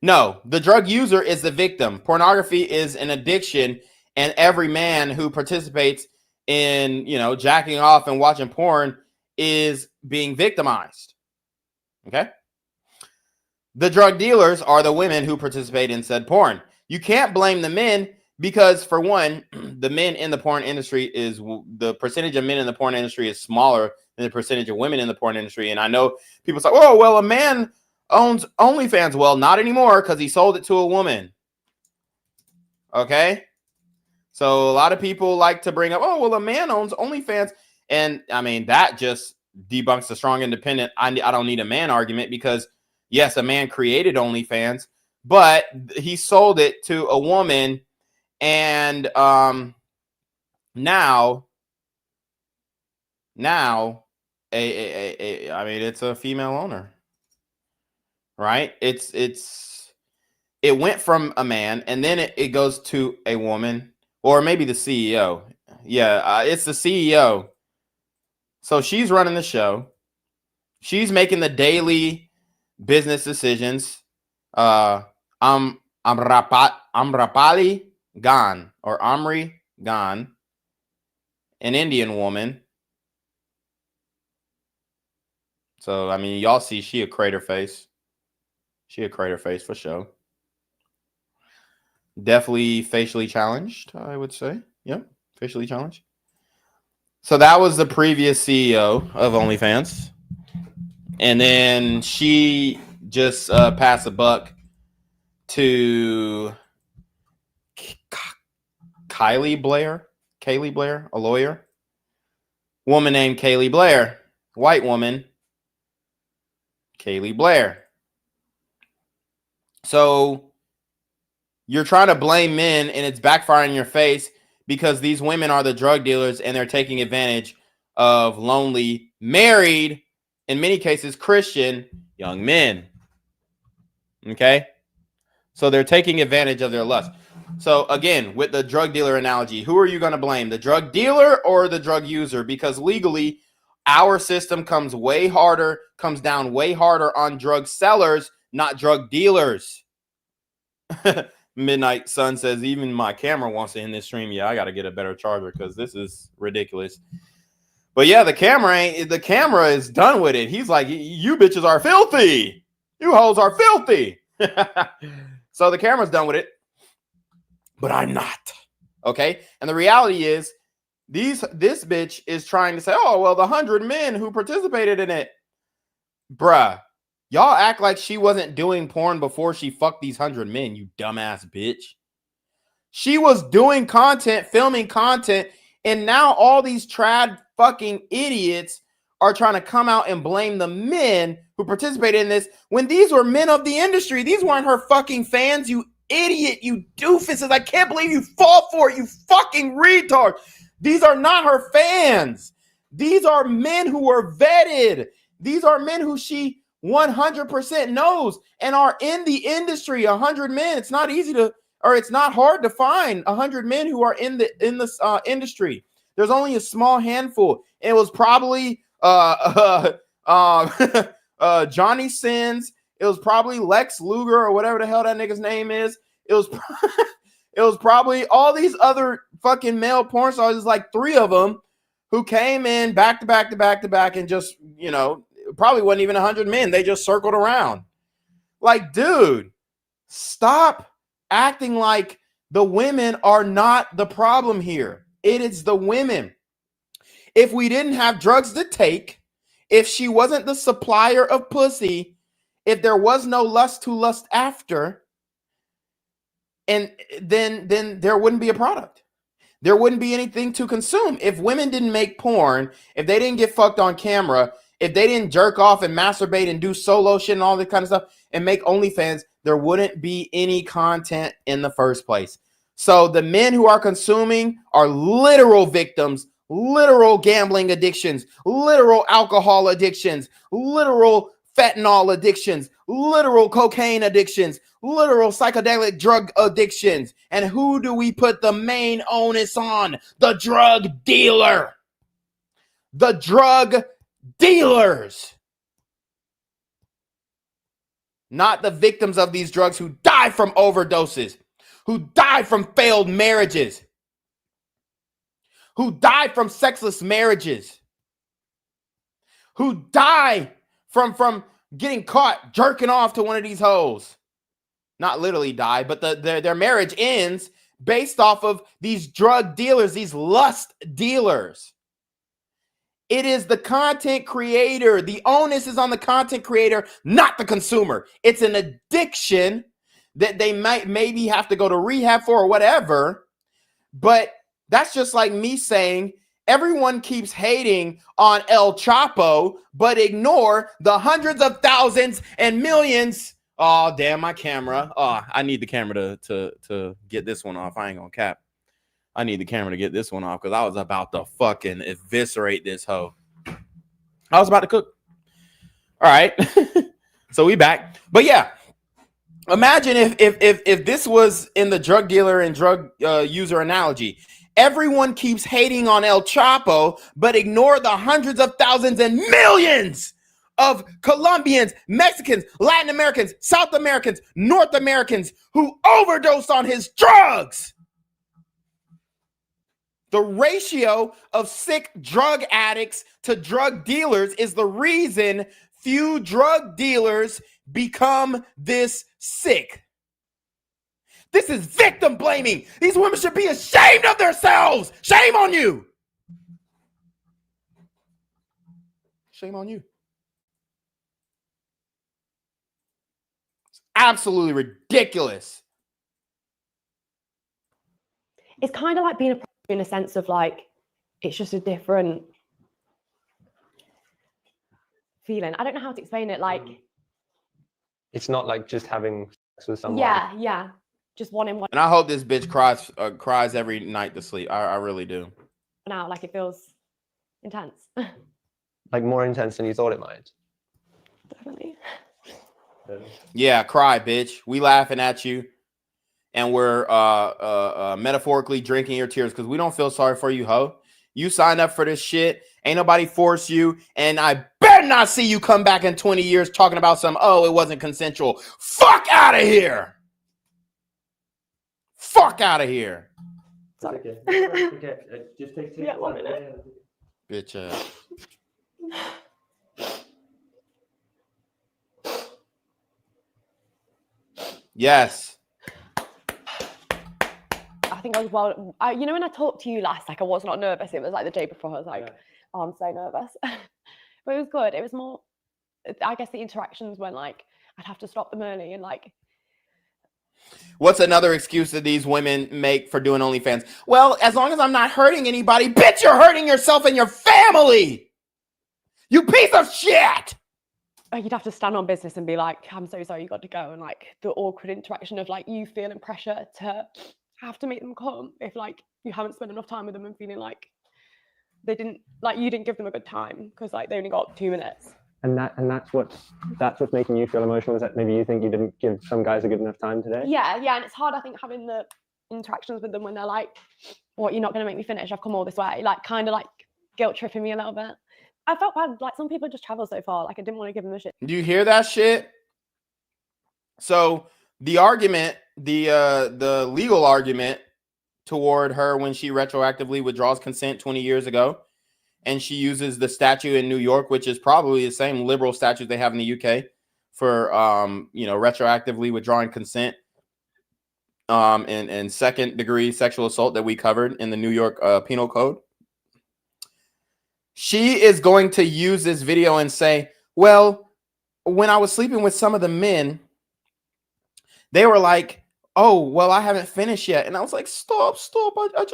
No, the drug user is the victim. Pornography is an addiction, and every man who participates in, you know, jacking off and watching porn is being victimized. Okay? The drug dealers are the women who participate in said porn. You can't blame the men Because for one, the men in the porn industry is the percentage of men in the porn industry is smaller than the percentage of women in the porn industry. And I know people say, oh, well, a man owns OnlyFans. Well, not anymore because he sold it to a woman. Okay. So a lot of people like to bring up, oh, well, a man owns OnlyFans. And I mean, that just debunks the strong independent. I don't need a man argument because, yes, a man created OnlyFans, but he sold it to a woman. And now I mean, it's a female owner, right? It went from a man and then it goes to a woman or maybe the CEO. Yeah, it's the CEO. So she's running the show. She's making the daily business decisions. Amrapali Gan or Amri Gan, an Indian woman. So, I mean, y'all see she a crater face. She a crater face for sure. Definitely facially challenged, I would say. Yep, facially challenged. So that was the previous CEO of OnlyFans. And then she just passed a buck to Kaylee Blair, a lawyer. Woman named Kaylee Blair, white woman, Kaylee Blair. So you're trying to blame men and it's backfiring in your face because these women are the drug dealers and they're taking advantage of lonely, married, in many cases, Christian young men. Okay? So they're taking advantage of their lust. So again, with the drug dealer analogy, who are you going to blame? The drug dealer or the drug user? Because legally, our system comes down way harder on drug sellers, not drug dealers. Midnight Sun says, even my camera wants to end this stream. Yeah, I got to get a better charger because this is ridiculous. But yeah, the camera is done with it. He's like, you bitches are filthy. You hoes are filthy. So the camera's done with it. But I'm not. Okay? And the reality is, this bitch is trying to say, oh, well, the 100 men who participated in it. Bruh, y'all act like she wasn't doing porn before she fucked these 100 men, you dumbass bitch. She was doing content, filming content, and now all these trad fucking idiots are trying to come out and blame the men who participated in this when these were men of the industry. These weren't her fucking fans, you idiot, you doofuses. I can't believe you fall for it, you fucking retard. These are not her fans. These are men who were vetted. These are men who she 100% knows and are in the industry. 100 men. It's not easy to, or it's not hard to find 100 men who are in this industry. There's only a small handful. It was probably Johnny Sins. It was probably Lex Luger or whatever the hell that nigga's name is. It was probably all these other fucking male porn stars. There's like 3 of them who came in back to back to back to back and just, you know, probably wasn't even 100 men. They just circled around. Like, dude, stop acting like the women are not the problem here. It is the women. If we didn't have drugs to take, if she wasn't the supplier of pussy, if there was no lust to lust after, and then there wouldn't be a product. There wouldn't be anything to consume. If women didn't make porn, if they didn't get fucked on camera, if they didn't jerk off and masturbate and do solo shit and all that kind of stuff and make OnlyFans, there wouldn't be any content in the first place. So the men who are consuming are literal victims, literal gambling addictions, literal alcohol addictions, literal fentanyl addictions, literal cocaine addictions, literal psychedelic drug addictions. And who do we put the main onus on? The drug dealer. The drug dealers. Not the victims of these drugs who die from overdoses, who die from failed marriages, who die from sexless marriages, who die from getting caught jerking off to one of these hoes. Not literally die, but their marriage ends based off of these drug dealers, these lust dealers. It is the content creator. The onus is on the content creator, not the consumer. It's an addiction that they might maybe have to go to rehab for or whatever. But that's just like me saying everyone keeps hating on El Chapo, but ignore the hundreds of thousands and millions. Oh, damn, my camera. Oh, I need the camera to get this one off. I ain't gonna cap. I need the camera to get this one off because I was about to fucking eviscerate this hoe. I was about to cook. All right. So we back. But yeah, imagine if this was in the drug dealer and drug user analogy. Everyone keeps hating on El Chapo, but ignore the hundreds of thousands and millions of Colombians, Mexicans, Latin Americans, South Americans, North Americans who overdosed on his drugs. The ratio of sick drug addicts to drug dealers is the reason few drug dealers become this sick. This is victim blaming. These women should be ashamed of themselves. Shame on you. Shame on you. It's absolutely ridiculous. It's kind of like being a in a sense of like, it's just a different feeling. I don't know how to explain it. Like, it's not like just having sex with someone. Yeah. Just one in one. And I hope this bitch cries every night to sleep. I really do. Now, like, it feels intense. Like more intense than you thought it might. Definitely. Yeah, cry, bitch. We laughing at you. And we're metaphorically drinking your tears because we don't feel sorry for you, ho. You signed up for this shit. Ain't nobody force you. And I better not see you come back in 20 years talking about it wasn't consensual. Fuck out of here. Fuck out of here. Sorry. Okay. Just take 1 minute. Bitch Yes. I think I was when I talked to you last, like I was not nervous. It was like the day before. I was like, oh, I'm so nervous. But it was good. It was more, I guess the interactions when like I'd have to stop them early and like. What's another excuse that these women make for doing OnlyFans? Well, as long as I'm not hurting anybody, bitch, you're hurting yourself and your family. You piece of shit. You'd have to stand on business and be like, I'm so sorry, you got to go. And like the awkward interaction of like you feeling pressure to have to make them come if like you haven't spent enough time with them and feeling like you didn't give them a good time because like they only got 2 minutes. And that's what's making you feel emotional, is that maybe you think you didn't give some guys a good enough time today? Yeah, and it's hard, I think, having the interactions with them when they're like, what, you're not going to make me finish, I've come all this way, like kind of like guilt tripping me a little bit. I felt bad, like some people just travel so far, like I didn't want to give them a shit. Do you hear that shit? So the argument, the legal argument toward her when she retroactively withdraws consent 20 years ago, and she uses the statute in New York, which is probably the same liberal statute they have in the UK for retroactively withdrawing consent and second degree sexual assault that we covered in the New York Penal Code. She is going to use this video and say, well, when I was sleeping with some of the men, they were like, oh, well, I haven't finished yet. And I was like, stop. I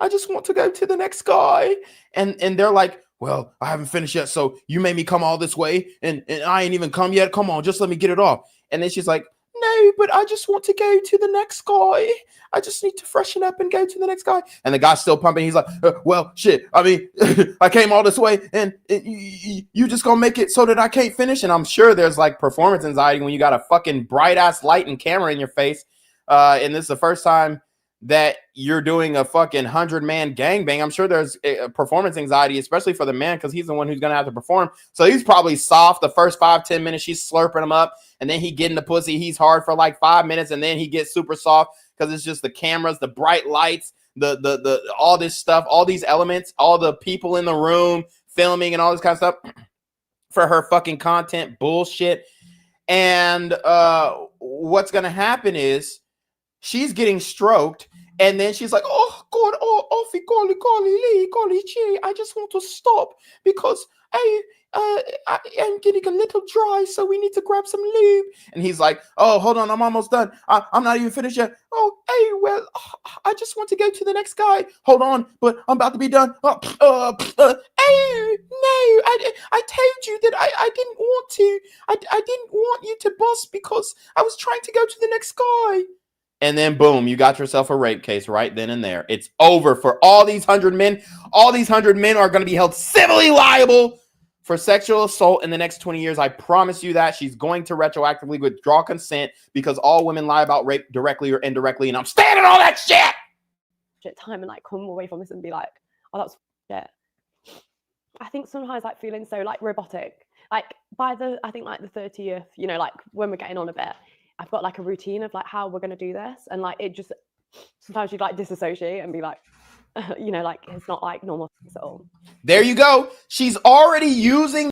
just want to go to the next guy. And they're like, well, I haven't finished yet. So you made me come all this way and I ain't even come yet. Come on, just let me get it off. And then she's like, no, but I just want to go to the next guy. I just need to freshen up and go to the next guy. And the guy's still pumping. He's like, well, shit. I mean, I came all this way and you just gonna make it so that I can't finish. And I'm sure there's like performance anxiety when you got a fucking bright ass light and camera in your face. And this is the first time that you're doing a fucking 100-man gangbang. I'm sure there's performance anxiety, especially for the man, because he's the one who's gonna have to perform. So he's probably soft the first 5-10 minutes. She's slurping him up, and then he getting the pussy. He's hard for like 5 minutes, and then he gets super soft because it's just the cameras, the bright lights, the all this stuff, all these elements, all the people in the room filming and all this kind of stuff for her fucking content bullshit. And what's gonna happen is she's getting stroked, And then she's like, oh God, oh Offie, golly Lee, golly gee, I just want to stop because I'm getting a little dry, so we need to grab some lube. And he's like, oh, hold on, I'm almost done. I'm not even finished yet. Oh, hey, well, I just want to go to the next guy. Hold on, but I'm about to be done. Hey, no, I told you that I didn't want to. I didn't want you to bust because I was trying to go to the next guy. And then boom, you got yourself a rape case right then and there. It's over for all these 100 men. All these 100 men are going to be held civilly liable for sexual assault in the next 20 years. I promise you that. She's going to retroactively withdraw consent because all women lie about rape directly or indirectly. And I'm standing on that shit. Time and like come away from this and be like, oh, that's shit. I think sometimes like feeling so like robotic. Like by the, I think like the 30th, you know, like when we're getting on a bit, I've got like a routine of like how we're going to do this. And like, it just, sometimes you'd like disassociate and be like, you know, like it's not like normal at all. There you go. She's already using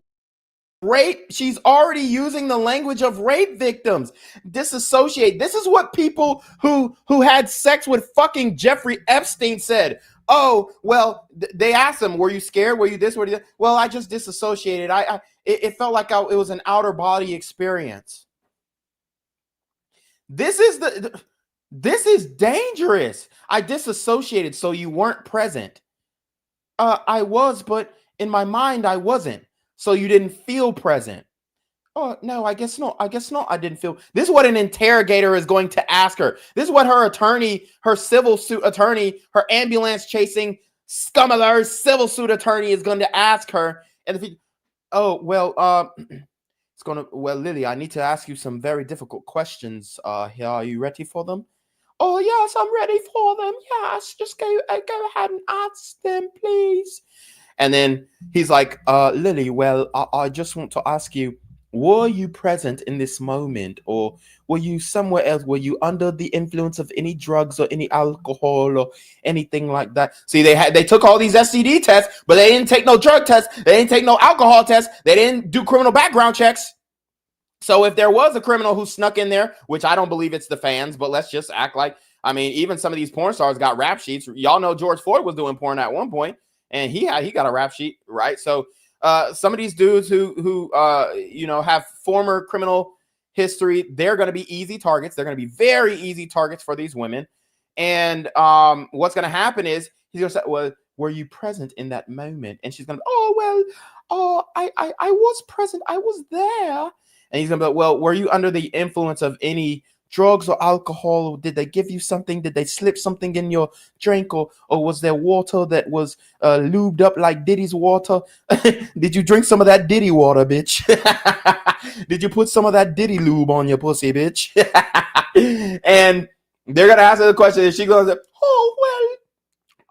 rape. She's already using the language of rape victims. Disassociate. This is what people who had sex with fucking Jeffrey Epstein said. Oh, well, they asked him, were you scared? Were you this? Were you that? Well, I just disassociated. It felt like it was an outer body experience. This is dangerous. I disassociated, so you weren't present. I was, but in my mind, I wasn't. So you didn't feel present. Oh, no, I guess not. I guess not. I didn't feel. This is what an interrogator is going to ask her. This is what her attorney, her civil suit attorney, her ambulance chasing scum alert civil suit attorney is going to ask her. And if he, oh, well, well, Lily, I need to ask you some very difficult questions. Here, are you ready for them? Oh, yes, I'm ready for them. Yes, just go ahead and ask them, please. And then he's like, Lily, well, I just want to ask you, were you present in this moment, or were you somewhere else? Were you under the influence of any drugs or any alcohol or anything like that? See, they took all these STD tests, but they didn't take no drug tests. They didn't take no alcohol tests. They didn't do criminal background checks. So if there was a criminal who snuck in there, which I don't believe it's the fans, but let's just act like, I mean, even some of these porn stars got rap sheets. Y'all know George Floyd was doing porn at one point, and he got a rap sheet, right? So some of these dudes who you know, have former criminal history, they're going to be easy targets. They're going to be very easy targets for these women. And what's going to happen is he's going to say, well, were you present in that moment? And she's going to, oh, well, I was present. I was there. And he's going to be like, well, were you under the influence of any drugs or alcohol? Did they give you something? Did they slip something in your drink? Or was there water that was lubed up like Diddy's water? Did you drink some of that Diddy water, bitch? Did you put some of that Diddy lube on your pussy, bitch? And they're going to ask her the question. And she's going to say, oh,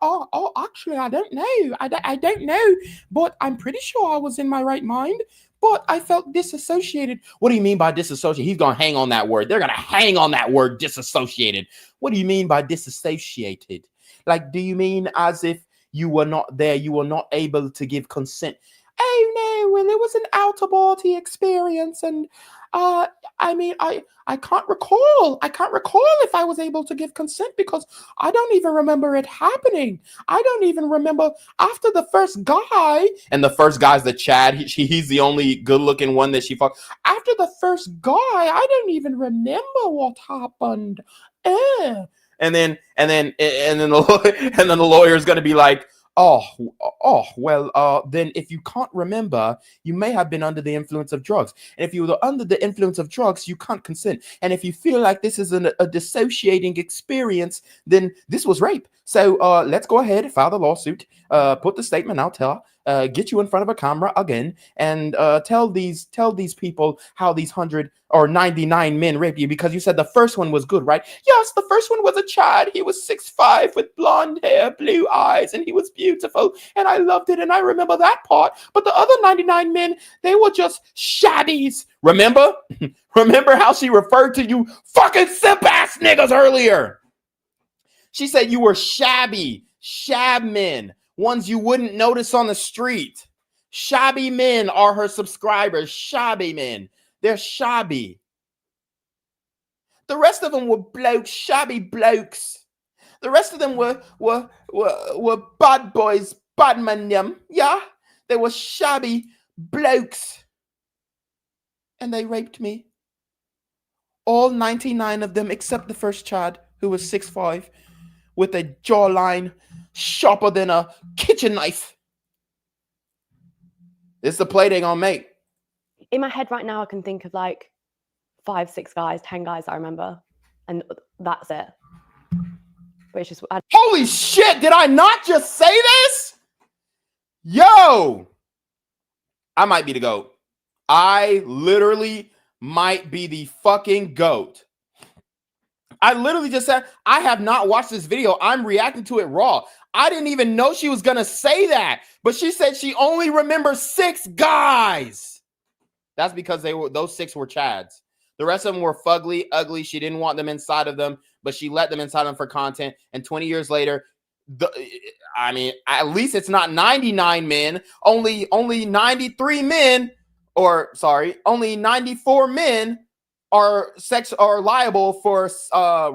well, actually, I don't know. I don't know. But I'm pretty sure I was in my right mind. But I felt disassociated. What do you mean by disassociated? He's going to hang on that word. They're going to hang on that word, disassociated. What do you mean by disassociated? Like, do you mean as if you were not there, you were not able to give consent? Oh, no, well, it was an out-of-body experience. And, I mean, I can't recall. I can't recall if I was able to give consent because I don't even remember it happening. I don't even remember after the first guy. And the first guy's the Chad. He's the only good-looking one that she fucked. After the first guy, I don't even remember what happened. And then the lawyer is going to be like, well, then if you can't remember, you may have been under the influence of drugs. And if you were under the influence of drugs, you can't consent. And if you feel like this is a dissociating experience, then this was rape. So let's go ahead, file the lawsuit, put the statement out, get you in front of a camera again, and tell these people how these 100 or 99 men raped you, because you said the first one was good, right? Yes, the first one was a Chad. He was 6'5" with blonde hair, blue eyes, and he was beautiful, and I loved it, and I remember that part. But the other 99 men, they were just shabbies. Remember? Remember how she referred to you fucking simp-ass niggas earlier? She said you were shabby, shab men, ones you wouldn't notice on the street. Shabby men are her subscribers. Shabby men. They're shabby. The rest of them were blokes, shabby blokes. The rest of them were bad boys, bad man. Yeah, they were shabby blokes, and they raped me. All 99 of them, except the first Chad, who was 6'5", with a jawline sharper than a kitchen knife. It's the play they gonna make. In my head right now, I can think of like 5, 6 guys, 10 guys I remember, and that's it. But it's just holy shit! Did I not just say this? Yo, I might be the GOAT. I literally might be the fucking GOAT. I literally just said I have not watched this video. I'm reacting to it raw. I didn't even know she was gonna say that, but she said she only remembers 6 guys. That's because those 6 were Chads. The rest of them were fugly, ugly. She didn't want them inside of them, but she let them inside of them for content. And 20 years later, I mean, at least it's not 99 men. Only 93 men, or sorry, only 94 men are liable for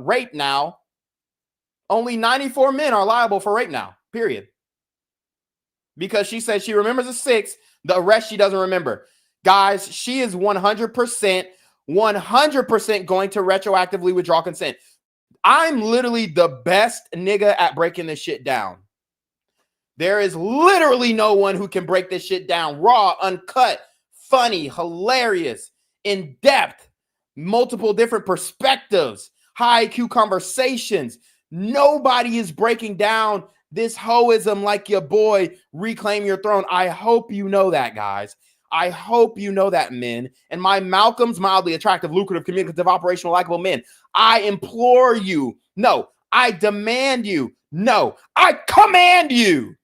rape now. Only 94 men are liable for rape now, period. Because she said she remembers the 6, the rest she doesn't remember. Guys, she is 100% going to retroactively withdraw consent. I'm literally the best nigga at breaking this shit down. There is literally no one who can break this shit down raw, uncut, funny, hilarious, in depth, multiple different perspectives, high IQ conversations. Nobody is breaking down this hoism like your boy Reclaim Your Throne. I hope you know that, guys. I hope you know that, men. And my Malcolm's mildly attractive, lucrative, communicative, operational, likable men. I implore you. No, I demand you. No, I command you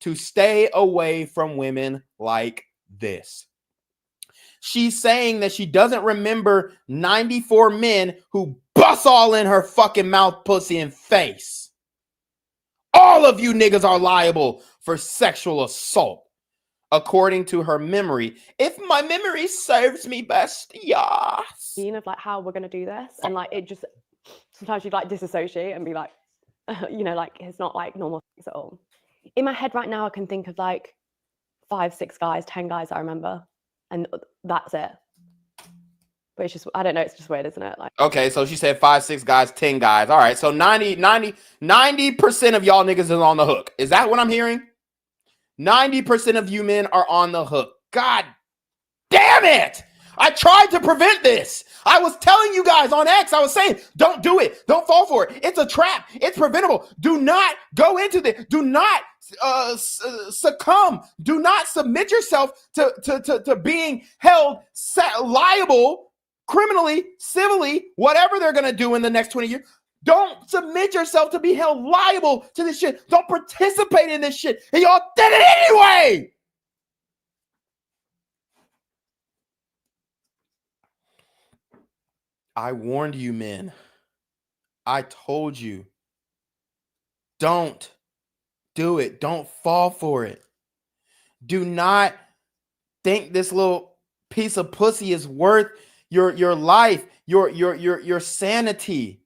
to stay away from women like this. She's saying that she doesn't remember 94 men who bust all in her fucking mouth, pussy, and face. All of you niggas are liable for sexual assault, according to her memory. If my memory serves me best, yes. Of like how we're gonna do this, and like it just sometimes you like disassociate and be like, you know, like it's not like normal things at all. In my head right now, I can think of like 5, 6 guys, 10 guys I remember, and that's it. But it's just, I don't know, it's just weird, isn't it? Like, okay, so she said 5, 6 guys, 10 guys. All right, so 90% of y'all niggas is on the hook. Is that what I'm hearing? 90% of you men are on the hook. God damn it! I tried to prevent this. I was telling you guys on X, I was saying, don't do it. Don't fall for it. It's a trap. It's preventable. Do not go into this. Do not succumb. Do not submit yourself to being held liable criminally, civilly, whatever they're going to do in the next 20 years. Don't submit yourself to be held liable to this shit. Don't participate in this shit. And y'all did it anyway. I warned you, men. I told you. Don't do it. Don't fall for it. Do not think this little piece of pussy is worth your life, your sanity.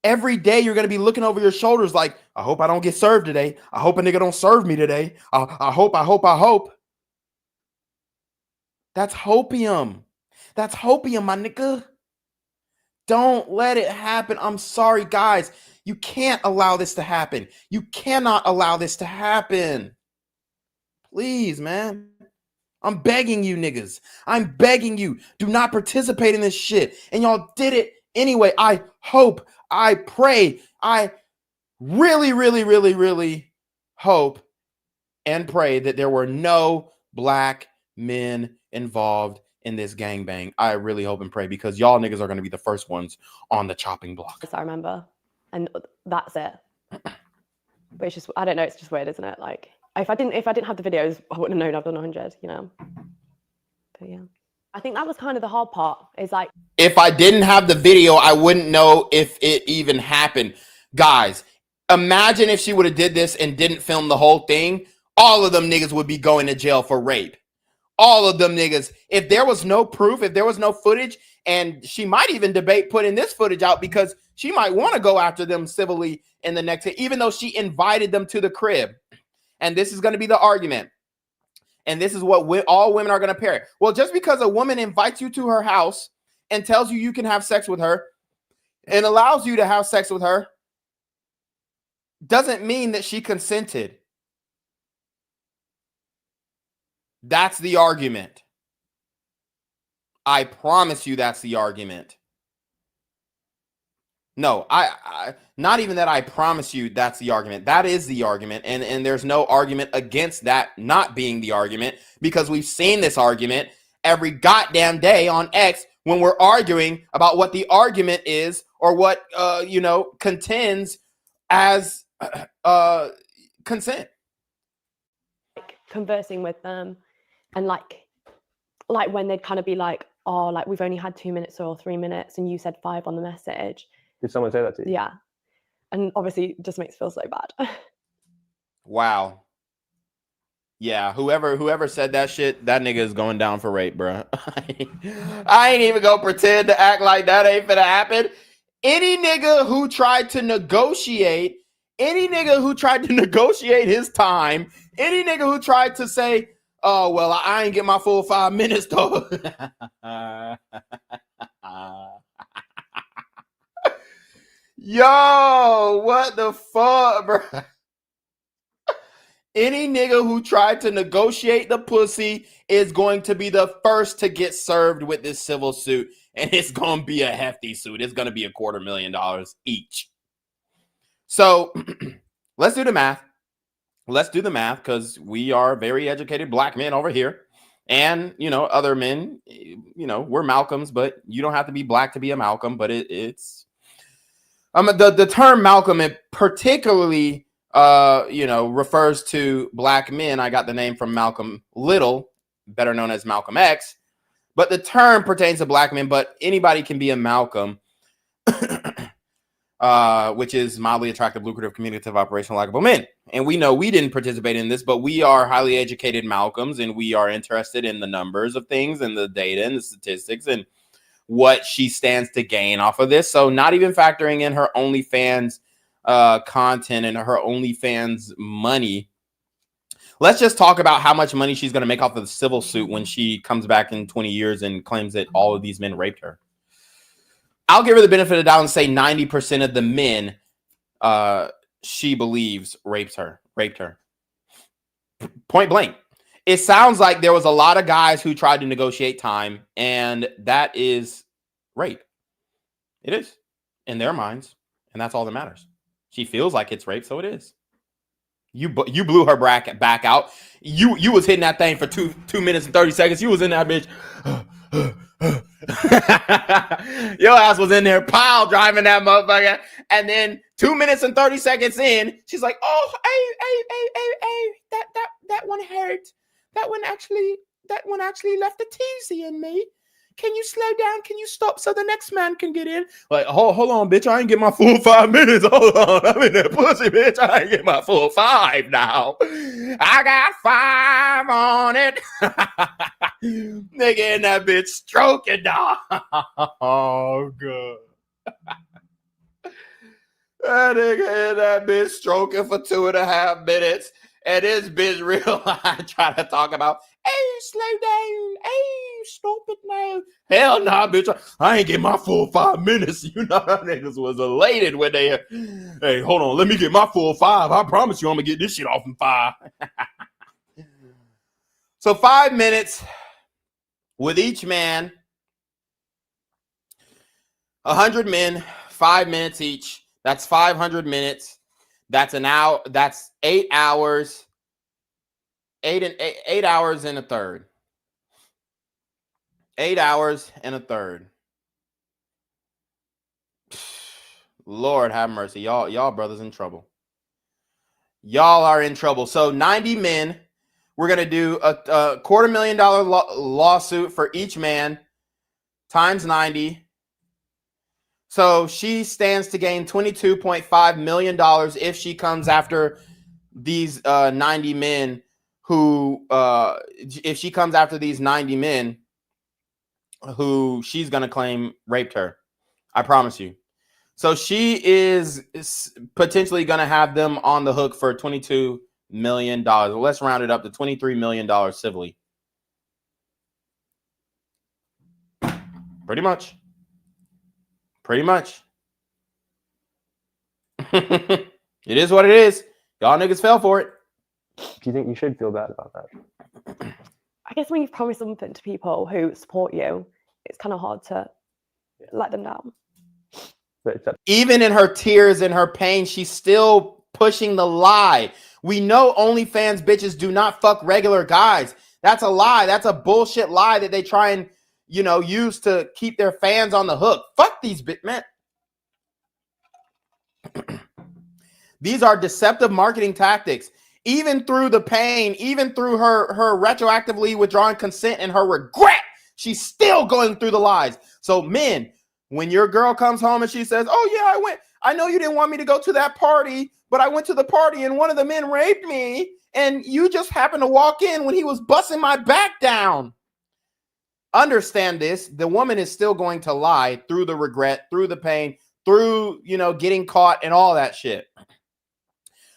Every day you're going to be looking over your shoulders like, I hope I don't get served today. I hope a nigga don't serve me today. I hope. That's hopium. That's hopium, my nigga. Don't let it happen. I'm sorry, guys. You can't allow this to happen. You cannot allow this to happen. Please, man. I'm begging you, niggas. I'm begging you. Do not participate in this shit. And y'all did it anyway. I hope, I pray, I really hope and pray that there were no black men involved in this gangbang. I really hope and pray, because y'all niggas are going to be the first ones on the chopping block. I remember, and that's it. But it's just, I don't know, it's just weird, isn't it? Like, if I didn't have the videos, I wouldn't have known I've done 100, you know. But yeah, I think that was kind of the hard part. Is like, if I didn't have the video, I wouldn't know if it even happened. Guys, imagine if she would have did this and didn't film the whole thing. All of them niggas would be going to jail for rape. All of them niggas. If there was no proof, if there was no footage, and she might even debate putting this footage out because she might want to go after them civilly in the next, even though she invited them to the crib. And this is going to be the argument. And this is what all women are going to parrot. Well, just because a woman invites you to her house and tells you you can have sex with her and allows you to have sex with her doesn't mean that she consented. That's the argument. I promise you that's the argument. No, I not even that I promise you that's the argument. That is the argument. And there's no argument against that not being the argument, because we've seen this argument every goddamn day on X when we're arguing about what the argument is or what, contends as consent. Conversing with them, and like when they'd kind of be like, oh, like we've only had 2 minutes or 3 minutes and you said 5 on the message. Did someone say that to you? Yeah. And obviously it just makes it feel so bad. Wow. Yeah, whoever said that shit, that nigga is going down for rape, bro. I ain't even gonna pretend to act like that ain't finna happen. Any nigga who tried to negotiate his time, any nigga who tried to say, oh, well, I ain't get my full 5 minutes, though. Yo, what the fuck, bro? Any nigga who tried to negotiate the pussy is going to be the first to get served with this civil suit. And it's going to be a hefty suit. It's going to be $250,000 each. So let's do the math. Let's do the math, because we are very educated black men over here. And, other men, we're Malcolms, but you don't have to be black to be a Malcolm. But it's the term Malcolm, it particularly, refers to black men. I got the name from Malcolm Little, better known as Malcolm X. But the term pertains to black men, but anybody can be a Malcolm, which is mildly attractive, lucrative, communicative, operational, likable men. And we know we didn't participate in this, but we are highly educated Malcolms, and we are interested in the numbers of things and the data and the statistics and what she stands to gain off of this. So not even factoring in her OnlyFans content and her OnlyFans money. Let's just talk about how much money she's going to make off of the civil suit when she comes back in 20 years and claims that all of these men raped her. I'll give her the benefit of the doubt and say 90% of the men she believes raped her. Point blank. It sounds like there was a lot of guys who tried to negotiate time, and that is rape. It is in their minds, and that's all that matters. She feels like it's rape, so it is. You blew her back out. You was hitting that thing for 2 minutes and 30 seconds. You was in that bitch. Your ass was in there pile driving that motherfucker. And then 2 minutes and 30 seconds in, she's like, oh, hey, that one hurt. That one actually left a teasy in me. Can you slow down? Can you stop so the next man can get in? Like, hold on, bitch. I ain't get my full 5 minutes. Hold on. I'm in that pussy, bitch. I ain't get my full 5 now. I got 5 on it. Nigga in that bitch stroking, dog. Oh, good. That nigga in that bitch stroking for 2.5 minutes. And this bitch real I try to talk about, hey, slow down. Hey, stop it now. Hell nah, bitch. I ain't get my full 5 minutes. You know, that niggas was elated when they, hey, hold on. Let me get my full 5. I promise you I'm going to get this shit off in 5. So 5 minutes with each man. 100 men, 5 minutes each. That's 500 minutes. That's an hour. That's 8 hours. 8 hours and a third. 8 hours and a third. Lord have mercy. Y'all brothers in trouble. Y'all are in trouble. So 90 men. We're going to do a $250,000 lawsuit for each man times 90. So she stands to gain $22.5 million if she comes after these 90 men who, if she comes after these 90 men, who she's going to claim raped her. I promise you. So she is potentially going to have them on the hook for $22 million. Let's round it up to $23 million civilly. Pretty much. Pretty much. It is what it is. Y'all niggas fell for it. Do you think you should feel bad about that? I guess when you've promised something to people who support you, it's kind of hard to let them down. Even in her tears and her pain, she's still pushing the lie. We know OnlyFans bitches do not fuck regular guys. That's a lie. That's a bullshit lie that they try and, you know, use to keep their fans on the hook. Fuck these bitches, man. These are deceptive marketing tactics. Even through the pain, even through her retroactively withdrawing consent and her regret, she's still going through the lies. So men, when your girl comes home and she says, oh yeah, I know you didn't want me to go to that party, but I went to the party and one of the men raped me and you just happened to walk in when he was busting my back down. Understand this. The woman is still going to lie through the regret, through the pain, through, you know, getting caught and all that shit.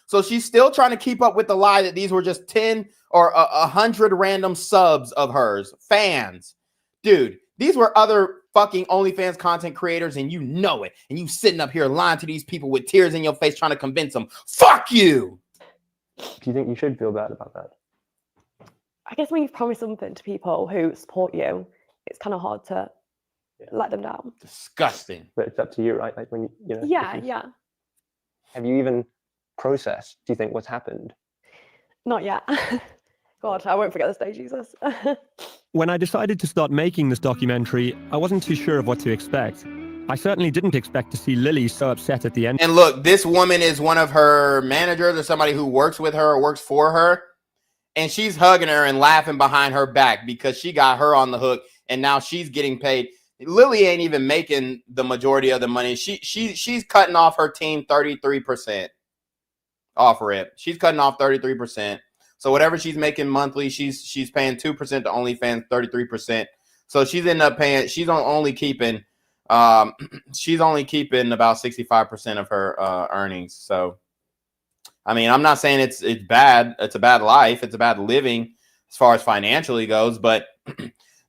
So she's still trying to keep up with the lie that these were just 10 or 100 random subs of hers, fans. Dude, these were other fucking OnlyFans content creators and you know it. And you sitting up here lying to these people with tears in your face trying to convince them. Fuck you! Do you think you should feel bad about that? I guess when you've promised something to people who support you, it's kind of hard to let them down. Disgusting. But it's up to you, right? Like when you know. Yeah. Have you even processed, do you think, what's happened? Not yet. God, I won't forget this day, Jesus. When I decided to start making this documentary, I wasn't too sure of what to expect. I certainly didn't expect to see Lilly so upset at the end. And look, this woman is one of her managers or somebody who works with her or works for her. And she's hugging her and laughing behind her back because she got her on the hook and now she's getting paid. Lilly ain't even making the majority of the money. She's cutting off her team 33% off rip. She's cutting off 33%. So whatever she's making monthly, she's paying 2% to OnlyFans, 33%. So she's ended up paying. She's only keeping about 65% of her earnings. So, I mean, I'm not saying it's bad. It's a bad life. It's a bad living as far as financially goes. But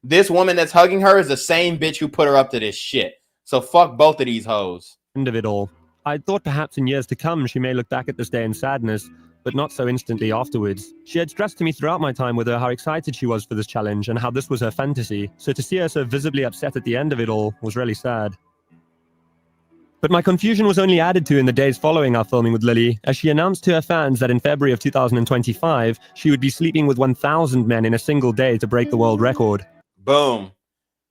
this woman that's hugging her is the same bitch who put her up to this shit. So fuck both of these hoes. End of it all. I thought perhaps in years to come she may look back at this day in sadness, but not so instantly afterwards. She had stressed to me throughout my time with her how excited she was for this challenge and how this was her fantasy, so to see her so visibly upset at the end of it all was really sad. But my confusion was only added to in the days following our filming with Lilly, as she announced to her fans that in February of 2025, she would be sleeping with 1,000 men in a single day to break the world record. Boom.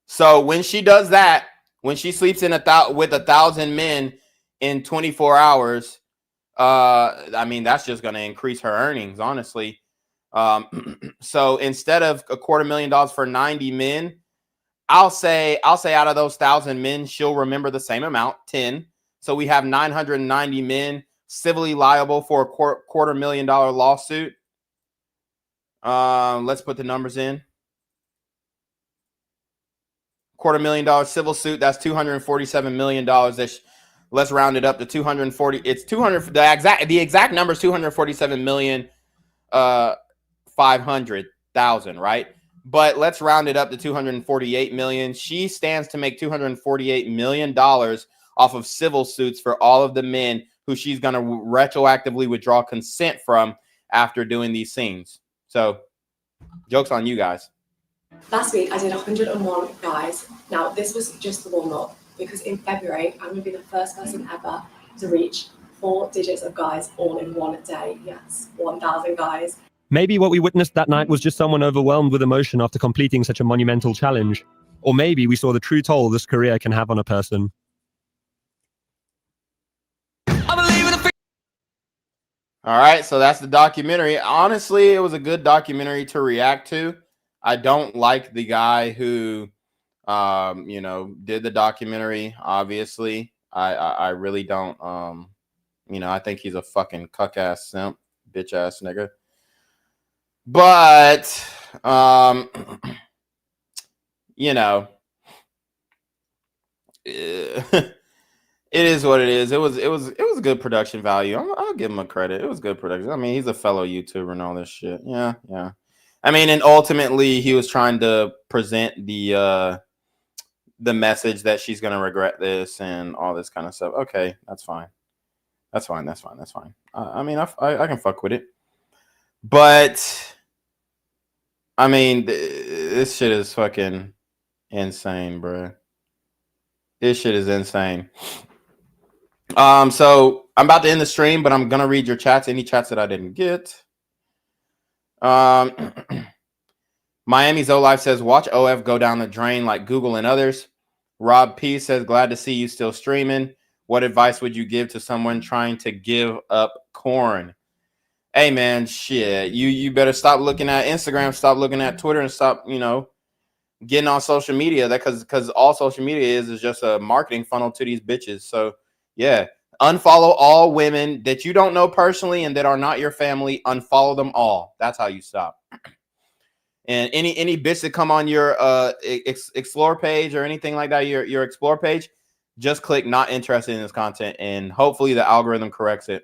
So when she does that, when she sleeps in with 1,000 men in 24 hours, I mean, that's just going to increase her earnings, honestly. So instead of $250,000 for 90 men, I'll say out of those 1,000 men, she'll remember the same amount, 10. So we have 990 men civilly liable for a $250,000 lawsuit. Let's put the numbers in. $250,000 civil suit. That's $247 million. Let's round it up to 240. It's 200. The exact number is 247,500,000, right? But let's round it up to 248 million. She stands to make $248 million off of civil suits for all of the men who she's going to retroactively withdraw consent from after doing these scenes. So, joke's on you guys. Last week, I did 101 guys. Now, this was just the warm-up because in February, I'm going to be the first person ever to reach 4 digits of guys all in one day. Yes, 1,000 guys. Maybe what we witnessed that night was just someone overwhelmed with emotion after completing such a monumental challenge. Or maybe we saw the true toll this career can have on a person. All right, so that's the documentary. Honestly, it was a good documentary to react to. I don't like the guy who, did the documentary, obviously. I really don't, I think he's a fucking cuck-ass simp, bitch-ass nigga. But you know, it is what it is. It was a good production value. I'll give him a credit. It was good production. I mean, he's a fellow YouTuber and all this shit. Yeah. I mean, and ultimately he was trying to present the message that she's gonna regret this and all this kind of stuff. Okay, that's fine. That's fine. I mean, I can fuck with it. But I mean, this shit is fucking insane, bro. This shit is insane. So I'm about to end the stream, but I'm gonna read your chats. Any chats that I didn't get. Miami's O-Life says, watch OF go down the drain like Google and others. Rob P says, glad to see you still streaming. What advice would you give to someone trying to give up corn? Hey man, shit. You better stop looking at Instagram, stop looking at Twitter, and stop, getting on social media. That because all social media is just a marketing funnel to these bitches. So yeah. Unfollow all women that you don't know personally and that are not your family. Unfollow them all. That's how you stop. And any bitch that come on your explore page or anything like that, your explore page, just click not interested in this content, and hopefully the algorithm corrects it.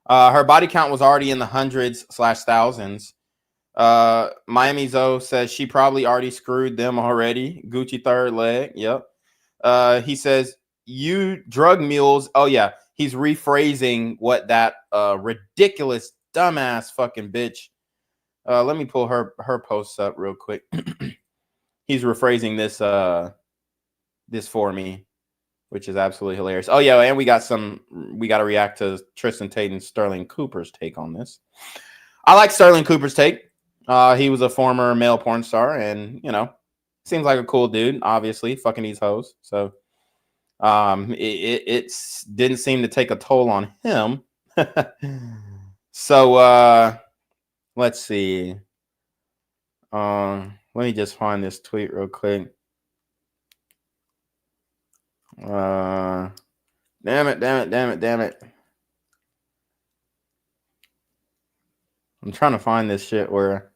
Her body count was already in the hundreds/thousands. Miami Zoe says she probably already screwed them already. Gucci third leg. Yep. He says, you drug mules. Oh yeah. He's rephrasing what that ridiculous dumbass fucking bitch. Let me pull her posts up real quick. He's rephrasing this for me, which is absolutely hilarious. Oh yeah, and we got to react to Tristan Tate and Sterling Cooper's take on this. I like Sterling Cooper's take. He was a former male porn star, and seems like a cool dude. Obviously, fucking these hoes. So, it didn't seem to take a toll on him. So, let's see. Let me just find this tweet real quick. Damn it. I'm trying to find this shit where.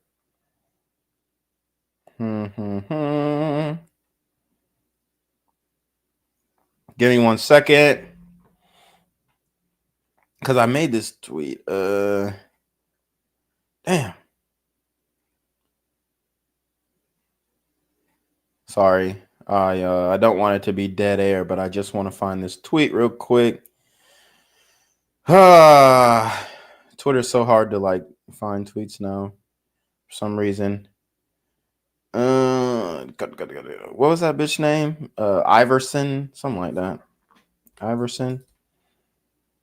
Give me 1 second. Because I made this tweet. Damn. Sorry. I don't want it to be dead air, but I just want to find this tweet real quick. Twitter's so hard to find tweets now for some reason. What was that bitch name? Iverson, something like that. Iverson.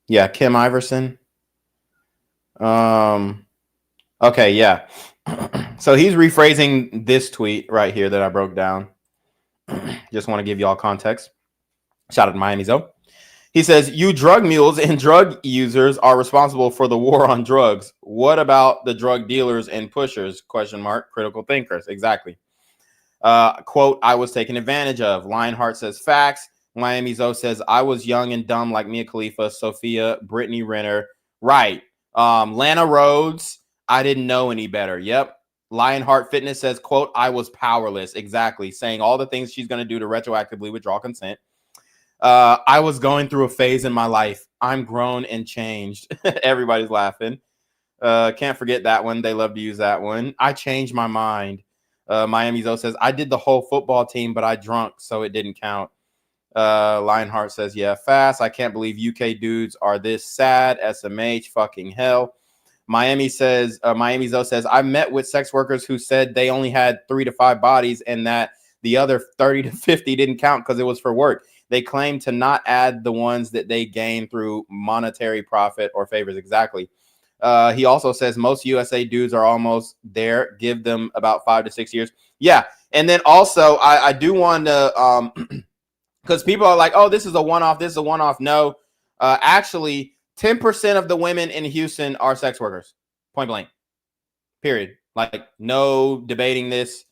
Yeah, Kim Iverson. Okay, yeah. So he's rephrasing this tweet right here that I broke down. Just want to give y'all context. Shout out to Miami Zoe. He says, you drug mules and drug users are responsible for the war on drugs. What about the drug dealers and pushers? ? Critical thinkers. Exactly. Quote, I was taken advantage of. Lionheart says facts. Miami Zoe says, I was young and dumb like Mia Khalifa, Sophia, Brittany Renner. Right. Lana Rhodes, I didn't know any better. Yep. Lionheart Fitness says, quote, I was powerless. Exactly. Saying all the things she's going to do to retroactively withdraw consent. I was going through a phase in my life. I'm grown and changed. Everybody's laughing. Can't forget that one. They love to use that one. I changed my mind. Miami Zoe says, I did the whole football team, but I drunk, so it didn't count. Lionheart says, yeah, fast. I can't believe UK dudes are this sad. SMH, fucking hell. Miami Zoe says, I met with sex workers who said they only had 3 to 5 bodies and that the other 30 to 50 didn't count because it was for work. They claim to not add the ones that they gain through monetary profit or favors. Exactly. He also says most USA dudes are almost there. Give them about 5 to 6 years. Yeah. And then also I do want to, because people are like, oh, this is a one-off. This is a one-off. No, actually 10% of the women in Houston are sex workers. Point blank. Period. Like no debating this.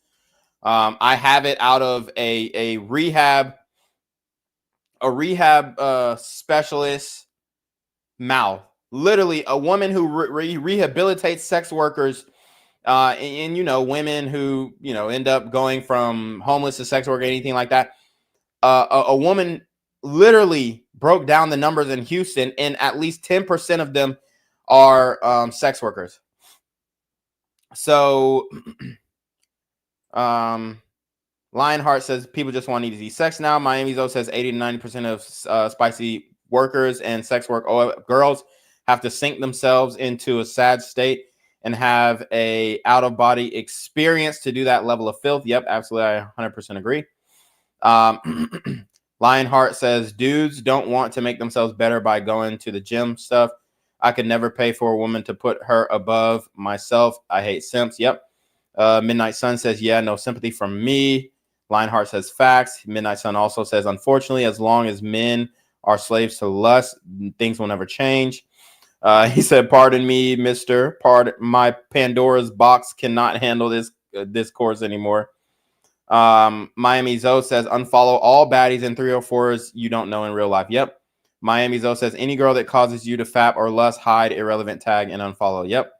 I have it out of a rehab specialist mouth. literally a woman who rehabilitates sex workers, and you know, women who, you know, end up going from homeless to sex work or anything like that. A woman literally broke down the numbers in Houston, and at least 10% of them are sex workers. So, Lionheart says people just want easy sex now. Miami Zoe says 80 to 90% of spicy workers and sex work girls have to sink themselves into a sad state and have a out-of-body experience to do that level of filth. Yep, absolutely, I 100% agree. Lionheart says dudes don't want to make themselves better by going to the gym stuff. I could never pay for a woman to put her above myself. I hate simps. Yep. Midnight Sun says, yeah, no sympathy from me. Lionheart says facts. Midnight Sun also says, unfortunately, as long as men are slaves to lust, things will never change. He said, pardon me, mister. My Pandora's box cannot handle this discourse anymore. Miami Zoe says, unfollow all baddies and 304s you don't know in real life. Yep. Miami Zoe says, any girl that causes you to fap or lust, hide, irrelevant, tag, and unfollow. Yep.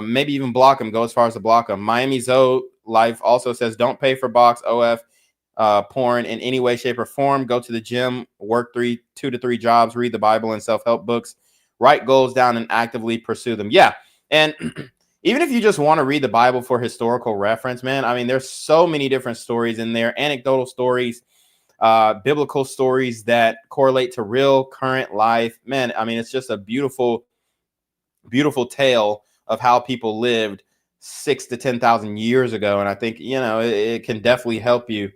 Maybe even block them. Go as far as to block them. Miami Zoe Life also says, don't pay for box, OF, porn in any way, shape, or form. Go to the gym, work 2 to 3 jobs, read the Bible and self-help books, write goals down, and actively pursue them. Yeah. And even if you just want to read the Bible for historical reference, man, I mean, there's so many different stories in there, anecdotal stories, biblical stories that correlate to real current life. Man, I mean, it's just a beautiful, beautiful tale of how people lived 6,000 to 10,000 years ago. And I think, you know, it can definitely help you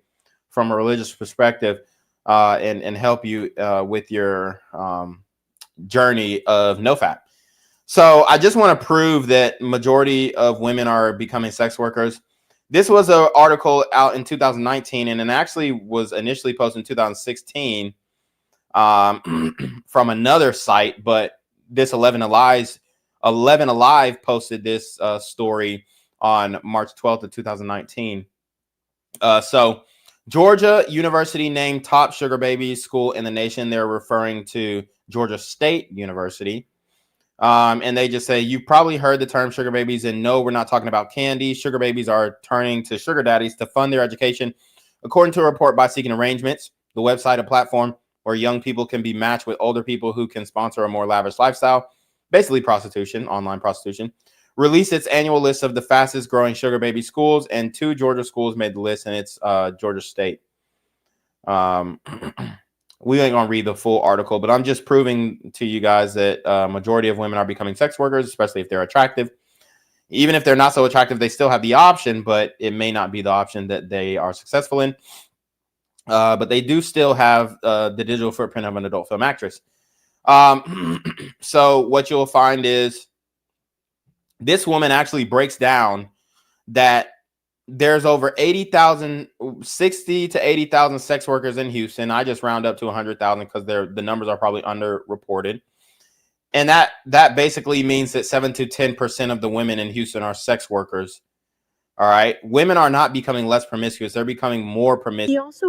from a religious perspective, and help you with your journey of nofap. So I just want to prove that majority of women are becoming sex workers. This was an article out in 2019, and it actually was initially posted in 2016 from another site, but this 11 Alive posted this story on March 12th of 2019. So Georgia University named top sugar baby school in the nation. They're referring to Georgia State University. And they just say, you've probably heard the term sugar babies, and no, we're not talking about candy. Sugar babies are turning to sugar daddies to fund their education. According to a report by Seeking Arrangements, the website, a platform where young people can be matched with older people who can sponsor a more lavish lifestyle, basically prostitution, online prostitution, released its annual list of the fastest growing sugar baby schools, and 2 Georgia schools made the list, and it's Georgia State. We ain't gonna read the full article, but I'm just proving to you guys that majority of women are becoming sex workers, especially if they're attractive. Even if they're not so attractive, they still have the option, but it may not be the option that they are successful in. But they do still have the digital footprint of an adult film actress. So what you'll find is this woman actually breaks down that there's over 80,000, 60 to 80,000 sex workers in Houston. I just round up to 100,000 because the numbers are probably underreported. And that basically means that 7 to 10% of the women in Houston are sex workers. All right. Women are not becoming less promiscuous. They're becoming more promiscuous.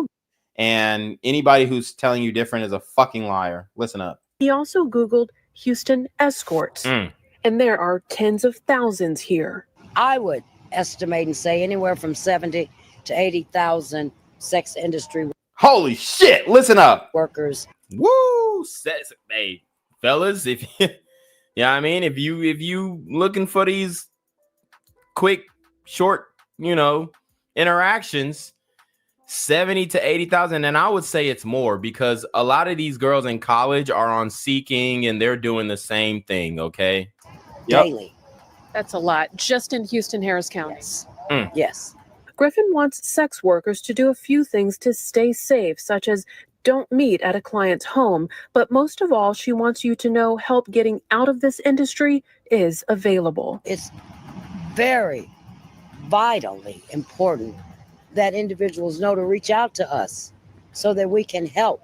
And anybody who's telling you different is a fucking liar. Listen up. He also Googled Houston escorts, and there are tens of thousands here. I would estimate and say anywhere from 70 to 80,000 sex industry. Holy shit! Listen up, workers. Woo! Hey, fellas, if yeah, I mean, if you looking for these quick, short, you know, interactions, 70 to 80,000, and I would say it's more because a lot of these girls in college are on Seeking and they're doing the same thing. Okay. Daily. That's a lot, just in Houston, Harris County. Yes. Griffin wants sex workers to do a few things to stay safe, such as don't meet at a client's home. But most of all, she wants you to know help getting out of this industry is available. It's very vitally important that individuals know to reach out to us so that we can help.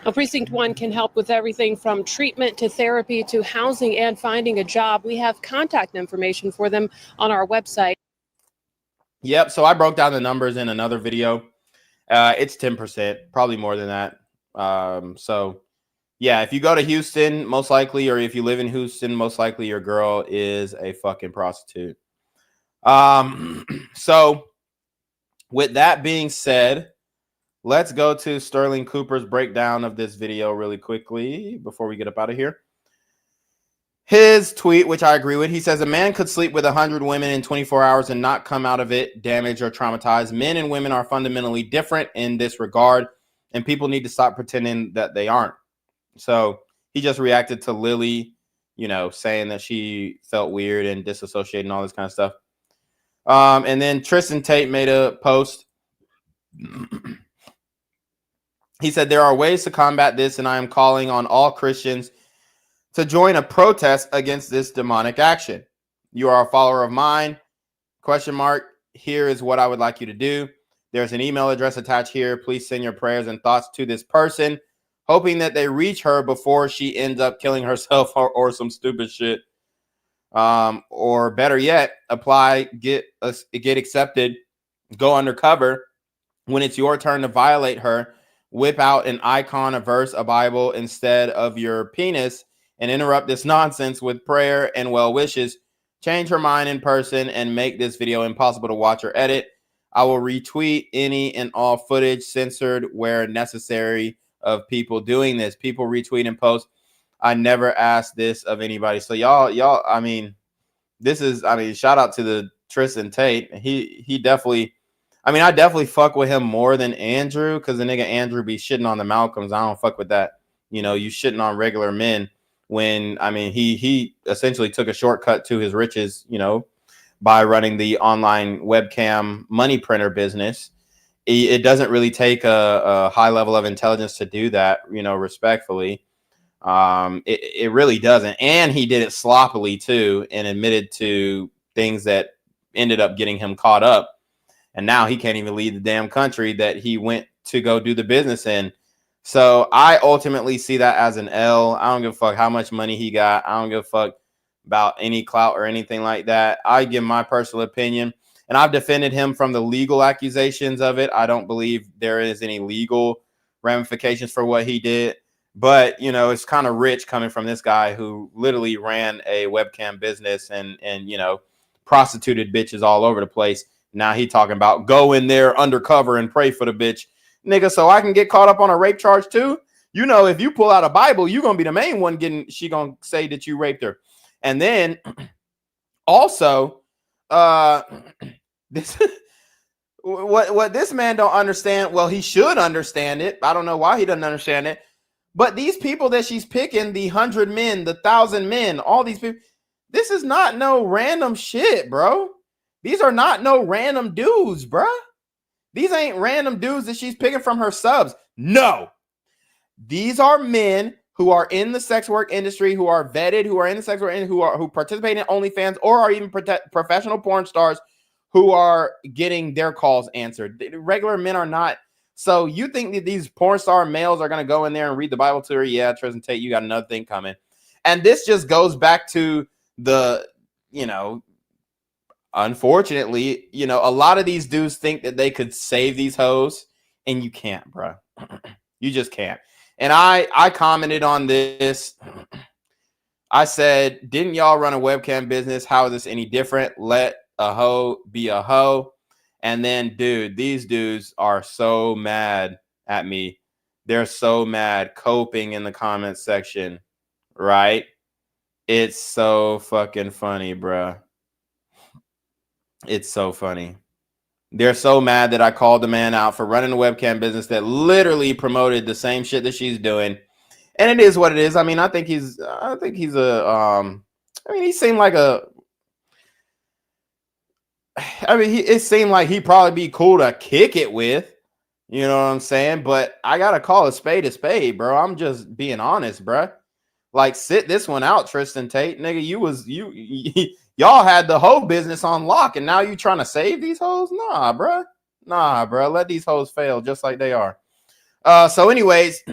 Now, Precinct 1 can help with everything from treatment to therapy to housing and finding a job. We have contact information for them on our website. Yep. So I broke down the numbers in another video. It's 10%, probably more than that. So Yeah, if you go to Houston, most likely, or if you live in Houston, most likely your girl is a fucking prostitute. So with that being said, let's go to Sterling Cooper's breakdown of this video really quickly before we get up out of here. His tweet, which I agree with, he says, a man could sleep with 100 women in 24 hours and not come out of it damaged or traumatized. Men and women are fundamentally different in this regard, and people need to stop pretending that they aren't. So he just reacted to Lily, you know, saying that she felt weird and disassociated and all this kind of stuff. And then Tristan Tate made a post. He said, there are ways to combat this, and I am calling on all Christians to join a protest against this demonic action. You are a follower of mine? ? Here is what I would like you to do. There's an email address attached here. Please send your prayers and thoughts to this person, hoping that they reach her before she ends up killing herself or some stupid shit. Or better yet, apply, get accepted, go undercover. When it's your turn to violate her, whip out an icon, a verse, a Bible instead of your penis, and interrupt this nonsense with prayer and well wishes. Change her mind in person and make this video impossible to watch or edit. I will retweet any and all footage censored where necessary of people doing this. People retweet and post. I never asked this of anybody. So y'all, I mean, shout out to the Tristan Tate. He definitely, I mean, I definitely fuck with him more than Andrew, because the nigga Andrew be shitting on the Malcolms. I don't fuck with that. You know, you shitting on regular men when, I mean, he essentially took a shortcut to his riches, you know, by running the online webcam money printer business. It doesn't really take a high level of intelligence to do that, you know, respectfully. It really doesn't. And he did it sloppily too, and admitted to things that ended up getting him caught up. And now he can't even lead the damn country that he went to go do the business in. So I ultimately see that as an L. I don't give a fuck how much money he got. I don't give a fuck about any clout or anything like that. I give my personal opinion, and I've defended him from the legal accusations of it. I don't believe there is any legal ramifications for what he did. But, you know, it's kind of rich coming from this guy who literally ran a webcam business and you know, prostituted bitches all over the place. Now he talking about go in there undercover and pray for the bitch. Nigga, so I can get caught up on a rape charge too? You know, if you pull out a Bible, you're going to be the main one she going to say that you raped her. And then also, this what this man don't understand, well, he should understand it. I don't know why he doesn't understand it. But these people that she's picking, the 100 men, the 1,000 men, all these people, this is not no random shit, bro. These are not no random dudes, bro. These ain't random dudes that she's picking from her subs. No. These are men who are in the sex work industry, who are vetted, who are in the sex work industry, who participate in OnlyFans, or are even professional porn stars who are getting their calls answered. The regular men are not. So you think that these porn star males are going to go in there and read the Bible to her? Yeah, Tristan Tate, you got another thing coming. And this just goes back to the, you know, unfortunately, you know, a lot of these dudes think that they could save these hoes, and you can't, bro. You just can't. And I commented on this. I said, didn't y'all run a webcam business? How is this any different? Let a hoe be a hoe. And then, dude, these dudes are so mad at me. They're so mad, coping in the comment section, right? It's so fucking funny, bruh. It's so funny. They're so mad that I called the man out for running a webcam business that literally promoted the same shit that she's doing. And it is what it is. I mean, I think he seemed like it seemed like he'd probably be cool to kick it with, you know what I'm saying? But I got to call a spade, bro. I'm just being honest, bro. Like, sit this one out, Tristan Tate. Nigga, y'all had the hoe business on lock, and now you trying to save these hoes? Nah, bro. Let these hoes fail just like they are. So anyways,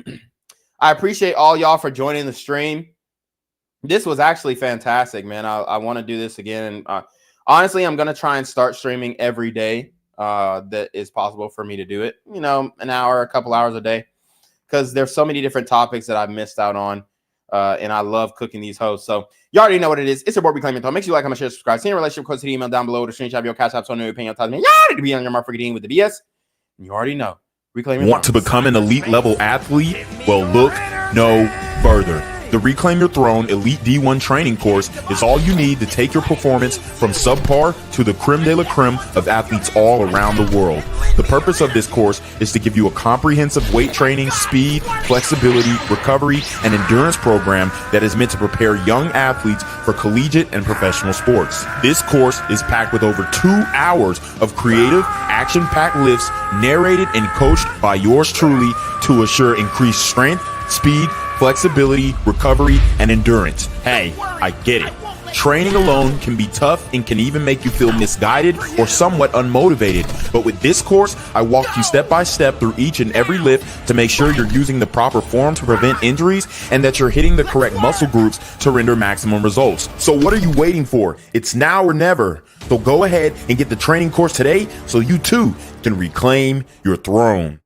I appreciate all y'all for joining the stream. This was actually fantastic, man. I want to do this again. And honestly, I'm going to try and start streaming every day that is possible for me to do it. You know, an hour, a couple hours a day. because there's so many different topics that I've missed out on. And I love cooking these hosts. So you already know what it is. It's your boy Reclaiming Talk. Make sure you like, comment, share, subscribe. See your relationship coach to the email down below. The screenshot of your cash app. So no opinion. You already to be on your mark for getting with the BS. And you already know. Reclaiming Want to become an elite level athlete? Well, look no further. The Reclaim Your Throne Elite D1 training course is all you need to take your performance from subpar to the creme de la creme of athletes all around the world. The purpose of this course is to give you a comprehensive weight training, speed, flexibility, recovery, and endurance program that is meant to prepare young athletes for collegiate and professional sports. This course is packed with over 2 hours of creative, action-packed lifts narrated and coached by yours truly to assure increased strength, speed, flexibility, recovery, and endurance. Hey, I get it. Training alone can be tough and can even make you feel misguided or somewhat unmotivated. But with this course, I walk you step by step through each and every lift to make sure you're using the proper form to prevent injuries and that you're hitting the correct muscle groups to render maximum results. So what are you waiting for? It's now or never. So go ahead and get the training course today so you too can reclaim your throne.